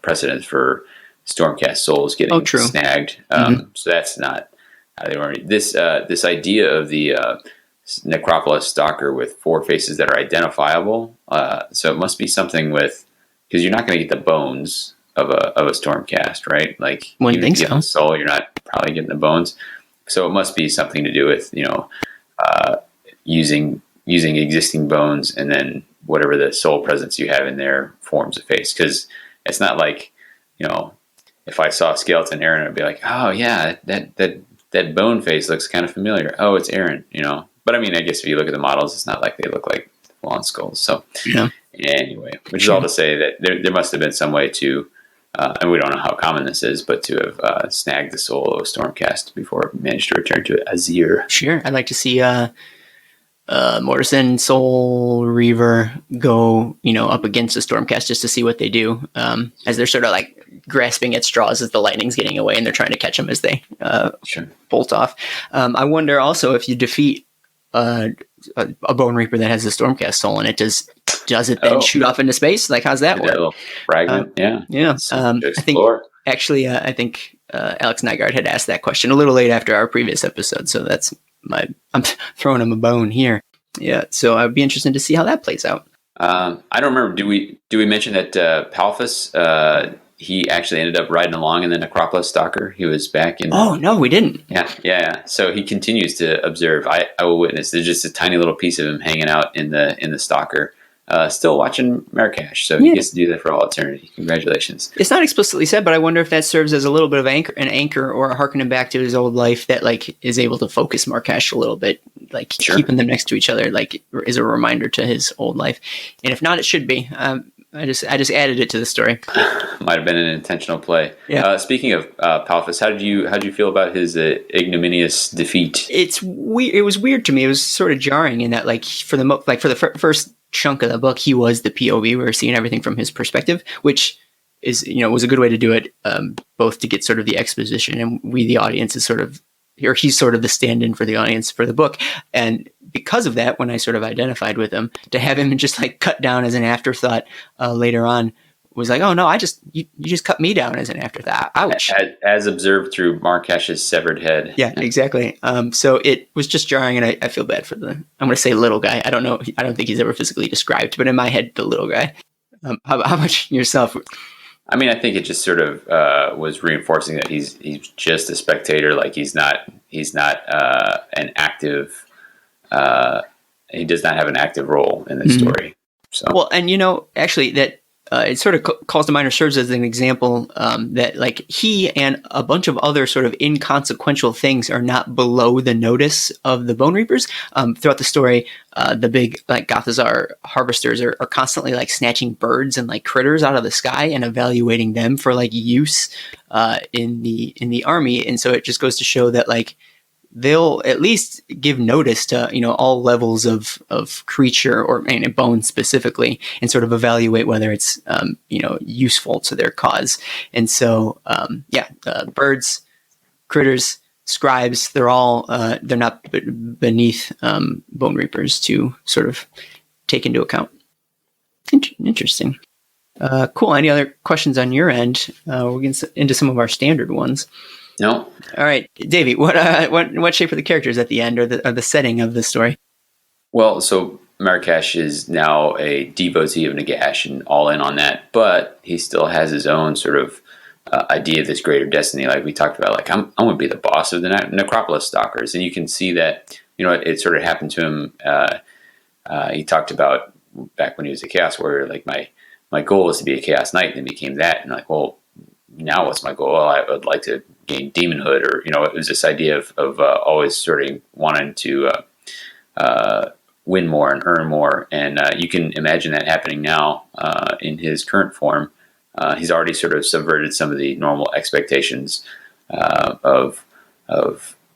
precedents for Stormcast souls getting snagged. So that's not how they were. This idea of the Necropolis Stalker with 4 faces that are identifiable. So it must be something with, because you're not going to get the bones of a Stormcast, right? Like, when you get the soul, you're not probably getting the bones. So it must be something to do with using existing bones, and then whatever the soul presence you have in there forms a face. Because it's not like, if I saw Skeleton Aaron, I'd be like, oh yeah, that bone face looks kind of familiar. Oh, it's Aaron, But I mean, I guess if you look at the models, it's not like they look like full-on skulls. So anyway, which is all to say that there must have been some way to, and we don't know how common this is, but to have snagged the soul of a Stormcast before it managed to return to Azir. Sure, I'd like to see Morrison, Soul Reaver go, up against the Stormcast just to see what they do, as they're sort of like grasping at straws as the lightning's getting away, and they're trying to catch them as they bolt off. I wonder also if you defeat a Bone Reaper that has a Stormcast soul in it, does does it then shoot off into space? Like, how's that That work? little fragment, yeah. Yeah. Something to I think explore. actually, Alex Nygaard had asked that question a little late after our previous episode, so I'm throwing him a bone here. Yeah, so I'd be interested to see how that plays out. I don't remember. Do we mention that Palphus? He actually ended up riding along in the Necropolis Stalker. He was back in. Oh no, we didn't. Yeah. So he continues to observe. I will witness. There's just a tiny little piece of him hanging out in the Stalker. Still watching Marrakesh, so he gets to do that for all eternity. Congratulations. It's not explicitly said, but I wonder if that serves as a little bit of an anchor or harkening back to his old life that like is able to focus Marrakesh a little bit, like keeping them next to each other, like is a reminder to his old life. And if not, it should be. I just added it to the story. Might have been an intentional play. Yeah. Speaking of Palphus, how did you feel about his ignominious defeat? It was weird to me. It was sort of jarring in that, like for the first chunk of the book, he was the POV. We were seeing everything from his perspective, which is was a good way to do it, both to get sort of the exposition, and we the audience is sort of, or he's sort of the stand-in for the audience for the book. And because of that, when I sort of identified with him, to have him just like cut down as an afterthought later on was like, oh no, you just cut me down as an afterthought. Ouch. As observed through Marrakesh's severed head. Yeah, exactly. So it was just jarring, and I feel bad for I'm going to say little guy. I don't know. I don't think he's ever physically described, but in my head, the little guy. How much yourself? I mean, I think it just sort of was reinforcing that he's just a spectator. Like he's not an active. He does not have an active role in this story. So well, and actually that. It sort of calls to mind or serves as an example that like he and a bunch of other sort of inconsequential things are not below the notice of the Bone Reapers. Throughout the story, the big like Gothazar harvesters are constantly like snatching birds and like critters out of the sky and evaluating them for like use in the army. And so it just goes to show that like they'll at least give notice to all levels of creature or bone specifically, and sort of evaluate whether it's useful to their cause. And so birds, critters, scribes, they're not beneath Bone Reapers to sort of take into account. Interesting. Cool. Any other questions on your end? We'll get into some of our standard ones. No. All right, Davy. What shape are the characters at the end, or the setting of the story? Well, so Marrakesh is now a devotee of Nagash and all in on that, but he still has his own sort of idea of this greater destiny. Like we talked about, like I'm going to be the boss of the Necropolis Stalkers, and you can see that it sort of happened to him. He talked about back when he was a Chaos Warrior, like my goal is to be a Chaos Knight, and then became that, and like, well, now what's my goal? Well, I would like to gain demonhood, or it was this idea of always sort of wanting to win more and earn more, and you can imagine that happening now in his current form. He's already sort of subverted some of the normal expectations of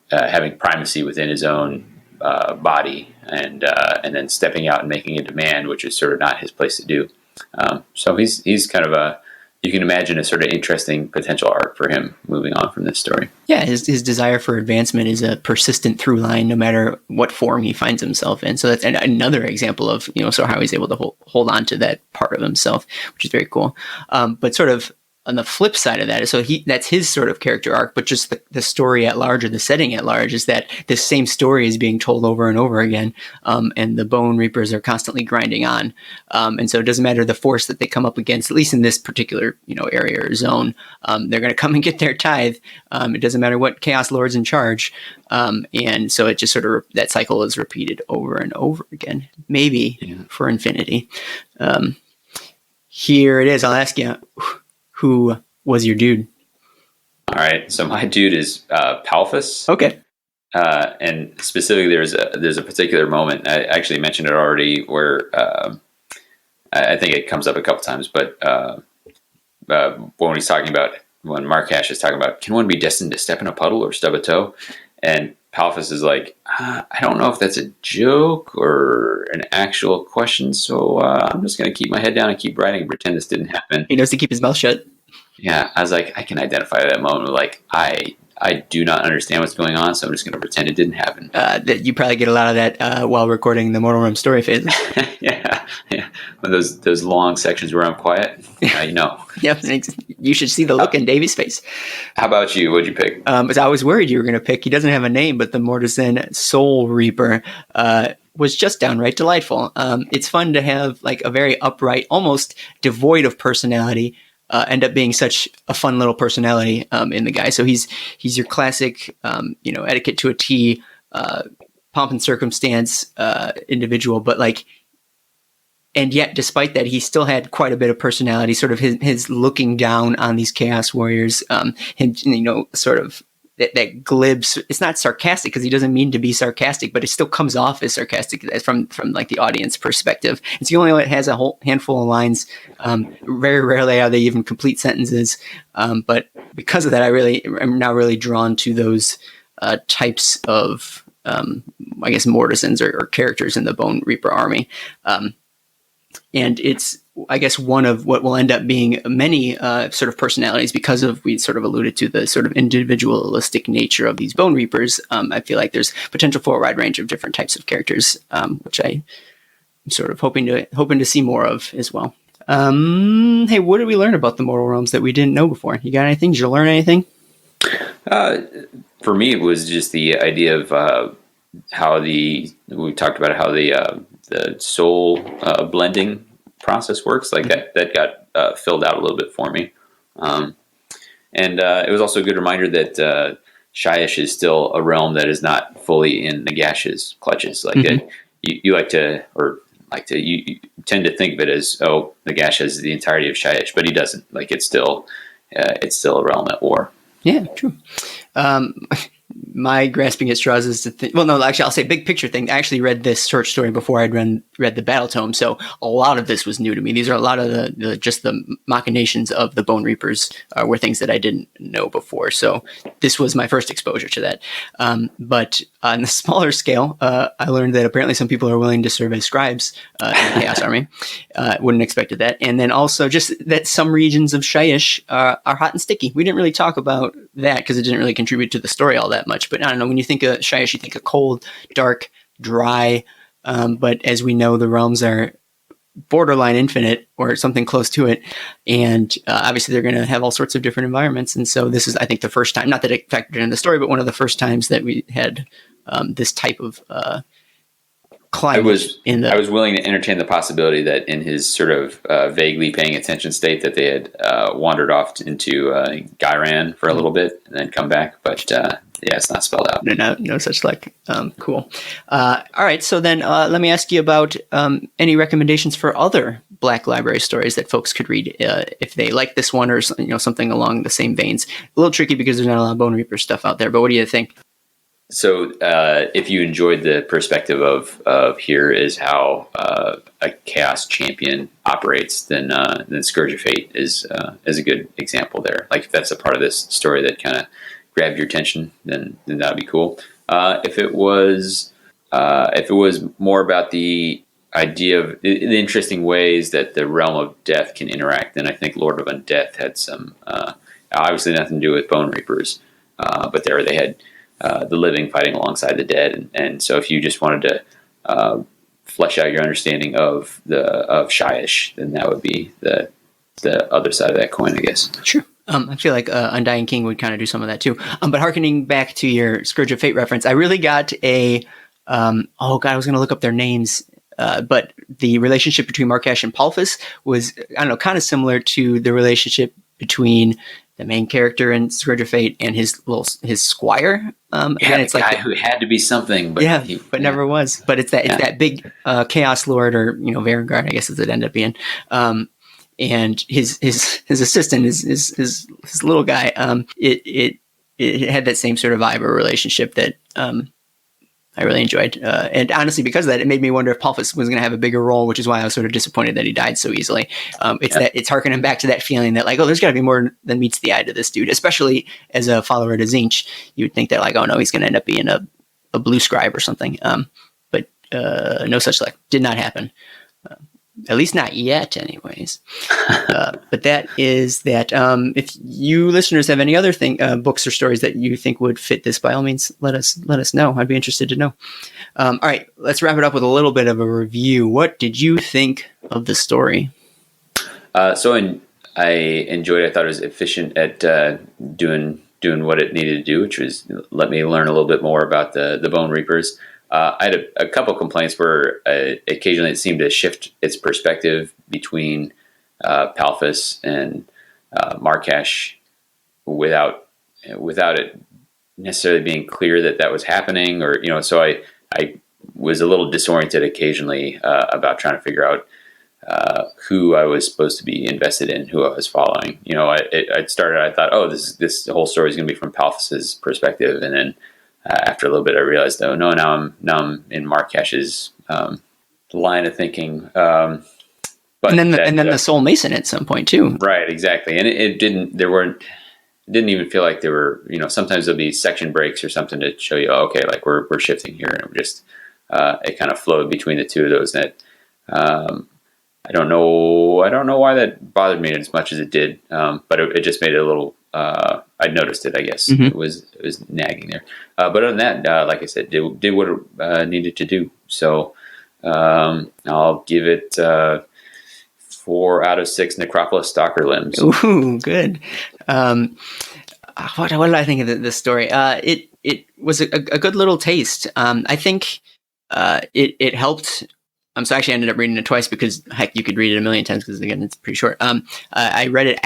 having primacy within his own body, and then stepping out and making a demand, which is sort of not his place to do. So he's kind of you can imagine a sort of interesting potential arc for him moving on from this story. Yeah, his desire for advancement is a persistent through line, no matter what form he finds himself in. So that's another example of so how he's able to hold on to that part of himself, which is very cool. But sort of on the flip side of that, so that's his sort of character arc, but just the story at large, or the setting at large, is that this same story is being told over and over again, and the Bone Reapers are constantly grinding on. And so it doesn't matter the force that they come up against, at least in this particular area or zone, they're going to come and get their tithe. It doesn't matter what Chaos Lord's in charge. And so it just sort of, that cycle is repeated over and over again, maybe for infinity. Here it is. I'll ask you, who was your dude? All right, so my dude is Palphus. Okay. And specifically, there's a particular moment. I actually mentioned it already, where I think it comes up a couple times. But when Marrakesh is talking about, can one be destined to step in a puddle or stub a toe? And Palphus is like, I don't know if that's a joke or an actual question, so I'm just going to keep my head down and keep writing and pretend this didn't happen. He knows to keep his mouth shut. Yeah, I was like, I can identify that moment. Like, I I do not understand what's going on, so I'm just going to pretend it didn't happen. That you probably get a lot of that while recording the Mortal Realm story phases. yeah. When those long sections where I'm quiet, you know. Yep, you should see the look in Davy's face. How about you? What'd you pick? I was worried you were going to pick. He doesn't have a name, but the Mortisan Soul Reaper was just downright delightful. It's fun to have like a very upright, almost devoid of personality, end up being such a fun little personality in the guy. So he's your classic, etiquette to a T, pomp and circumstance individual, but like. And yet, despite that, he still had quite a bit of personality, sort of his looking down on these Chaos Warriors, sort of that glib, it's not sarcastic because he doesn't mean to be sarcastic, but it still comes off as sarcastic from like the audience perspective. It's the only one that has a whole handful of lines. Very rarely are they even complete sentences. But because of that, I'm now really drawn to those types of, Mortisans or characters in the Bone Reaper army. And it's, I guess, one of what will end up being many sort of personalities because of, we sort of alluded to the sort of individualistic nature of these Bone Reapers. I feel like there's potential for a wide range of different types of characters, which I'm sort of hoping to see more of as well. Hey, what did we learn about the Mortal Realms that we didn't know before? You got anything? Did you learn anything? For me, it was just the idea of how we talked about how the soul blending process works. Like that got filled out a little bit for me. And it was also a good reminder that Shyish is still a realm that is not fully in Nagash's clutches. Like you tend to think of it as, Nagash has the entirety of Shyish, but he doesn't. Like it's still a realm at war. Yeah, true. My grasping at straws is to think, well, no, actually, I'll say big picture thing. I actually read this short story before I'd read the Battle Tome, so a lot of this was new to me. These are a lot of the machinations of the Bone Reapers were things that I didn't know before. So this was my first exposure to that. But on the smaller scale, I learned that apparently some people are willing to serve as scribes in the Chaos Army. Wouldn't expected that. And then also just that some regions of Shyish are hot and sticky. We didn't really talk about that because it didn't really contribute to the story all that much. But I don't know, when you think of Shyish, you think of cold, dark, dry. But as we know, the realms are borderline infinite or something close to it. And obviously they're going to have all sorts of different environments. And so this is, I think, the first time, not that it factored in the story, but one of the first times that we had this type of climate. I was willing to entertain the possibility that in his sort of vaguely paying attention state that they had wandered off into Gairan for a little bit and then come back. But it's not spelled out. No such luck. Cool. All right. So then let me ask you about any recommendations for other Black Library stories that folks could read if they like this one or something along the same veins. A little tricky because there's not a lot of Bone Reaper stuff out there, but what do you think? So if you enjoyed the perspective of here is how a Chaos champion operates, then Scourge of Fate is a good example there. Like if that's a part of this story that kind of grabbed your attention, then that would be cool. If it was more about the idea of the interesting ways that the realm of death can interact, then I think Lord of Undeath had some obviously nothing to do with Bone Reapers, but there they had the living fighting alongside the dead, and so if you just wanted to flesh out your understanding of Shyish, then that would be the other side of that coin, I guess. Sure. I feel like Undying King would kind of do some of that too. But hearkening back to your Scourge of Fate reference, I really got I was going to look up their names, but the relationship between Markash and Palphus was, I don't know, kind of similar to the relationship between the main character in Scourge of Fate and his squire. Again, it's like who had to be something, but never was. But it's that big Chaos Lord, or Vanguard, I guess, as it ended up being. And his assistant is his little guy. It had that same sort of vibe or relationship that I really enjoyed. And honestly, because of that, it made me wonder if Palphus was going to have a bigger role, which is why I was sort of disappointed that he died so easily. It's harkening back to that feeling that like, there's got to be more than meets the eye to this dude, especially as a follower to Tzeentch. You would think that like, oh no, he's going to end up being a blue scribe or something. But no such luck. Did not happen. At least not yet, anyways. But that is that. If you listeners have any other books or stories that you think would fit this, by all means, let us know. I'd be interested to know. All right, let's wrap it up with a little bit of a review. What did you think of the story? I enjoyed it. I thought it was efficient at doing what it needed to do, which was let me learn a little bit more about the Bone Reapers. I had a couple complaints where occasionally it seemed to shift its perspective between Palphus and Markesh without it necessarily being clear that was happening, or so I was a little disoriented occasionally about trying to figure out who I was supposed to be invested in, who I was following. I thought, oh, this whole story is going to be from Palphus's perspective, and then after a little bit, I realized, oh no, now I'm in Markesh's line of thinking. But and then the Soul Mason at some point too. Right, exactly, and it didn't even feel like there were. Sometimes there'll be section breaks or something to show you, oh, okay, like we're shifting here, and we're just it kind of flowed between the two of those. That I don't know why that bothered me as much as it did, but it just made it a little. I noticed it, I guess. Mm-hmm. It was nagging there. But other than that, like I said, did what it needed to do. So I'll give it 4 out of 6 Necropolis Stalker limbs. Ooh, good. What did I think of this story? It was a good little taste. I think it helped. So I actually ended up reading it twice because, heck, you could read it a million times because, again, it's pretty short. I read it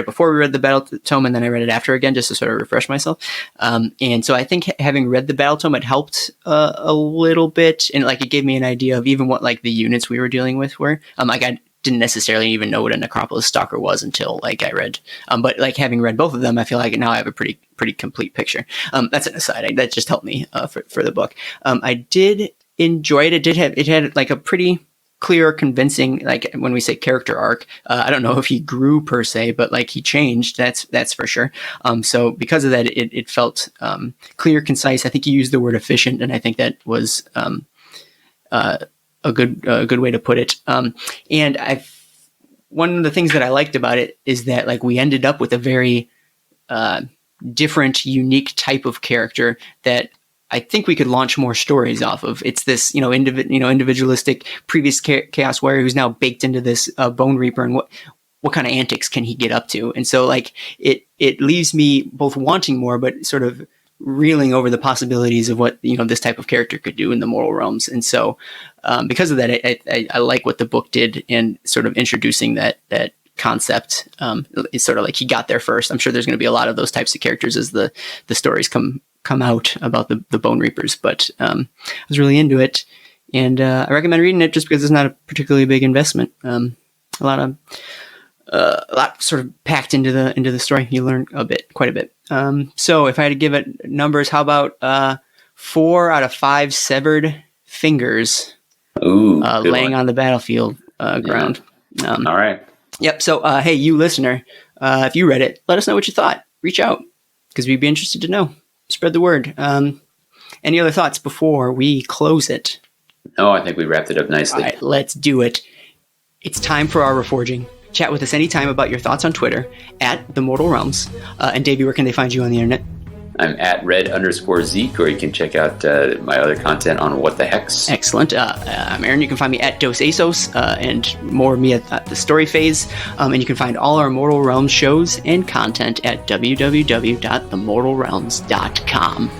before we read the Battle Tome, and then I read it after again just to sort of refresh myself. And so I think having read the Battle Tome, it helped a little bit, and like it gave me an idea of even what like the units we were dealing with were. Like I didn't necessarily even know what a Necropolis Stalker was until like I read. But like having read both of them, I feel like now I have a pretty complete picture. That's an aside. That just helped me for the book. I did enjoy it. It had like a pretty clear, convincing, like when we say character arc. I don't know if he grew per se, but like he changed. That's for sure. So because of that, it felt clear, concise. I think he used the word efficient, and I think that was a good way to put it. And one of the things that I liked about it is that like we ended up with a very different, unique type of character that I think we could launch more stories off of. It's this, individualistic previous Chaos Warrior who's now baked into this Bone Reaper, and what kind of antics can he get up to? And so, like, it leaves me both wanting more, but sort of reeling over the possibilities of what this type of character could do in the mortal realms. And so, because of that, I like what the book did in sort of introducing that concept. It's sort of like he got there first. I'm sure there's going to be a lot of those types of characters as the stories come out about the Bone Reapers, but I was really into it, and I recommend reading it just because it's not a particularly big investment. A lot sort of packed into the story. You learn quite a bit. So if I had to give it numbers, how about 4 out of 5 severed fingers laying on the battlefield ground? Yeah. All right. Yep. So hey, you listener, if you read it, let us know what you thought. Reach out because we'd be interested to know. Spread the word. Any other thoughts before we close it? No, I think we wrapped it up nicely. All right, let's do it. It's time for our reforging. Chat with us anytime about your thoughts on Twitter at The Mortal Realms. And Davey, where can they find you on the internet? I'm at red_Zeke, or you can check out my other content on What the Hex. Excellent. I'm Aaron. You can find me at Dos Asos, and more of me at the Story Phase. And you can find all our Mortal Realms shows and content at www.themortalrealms.com.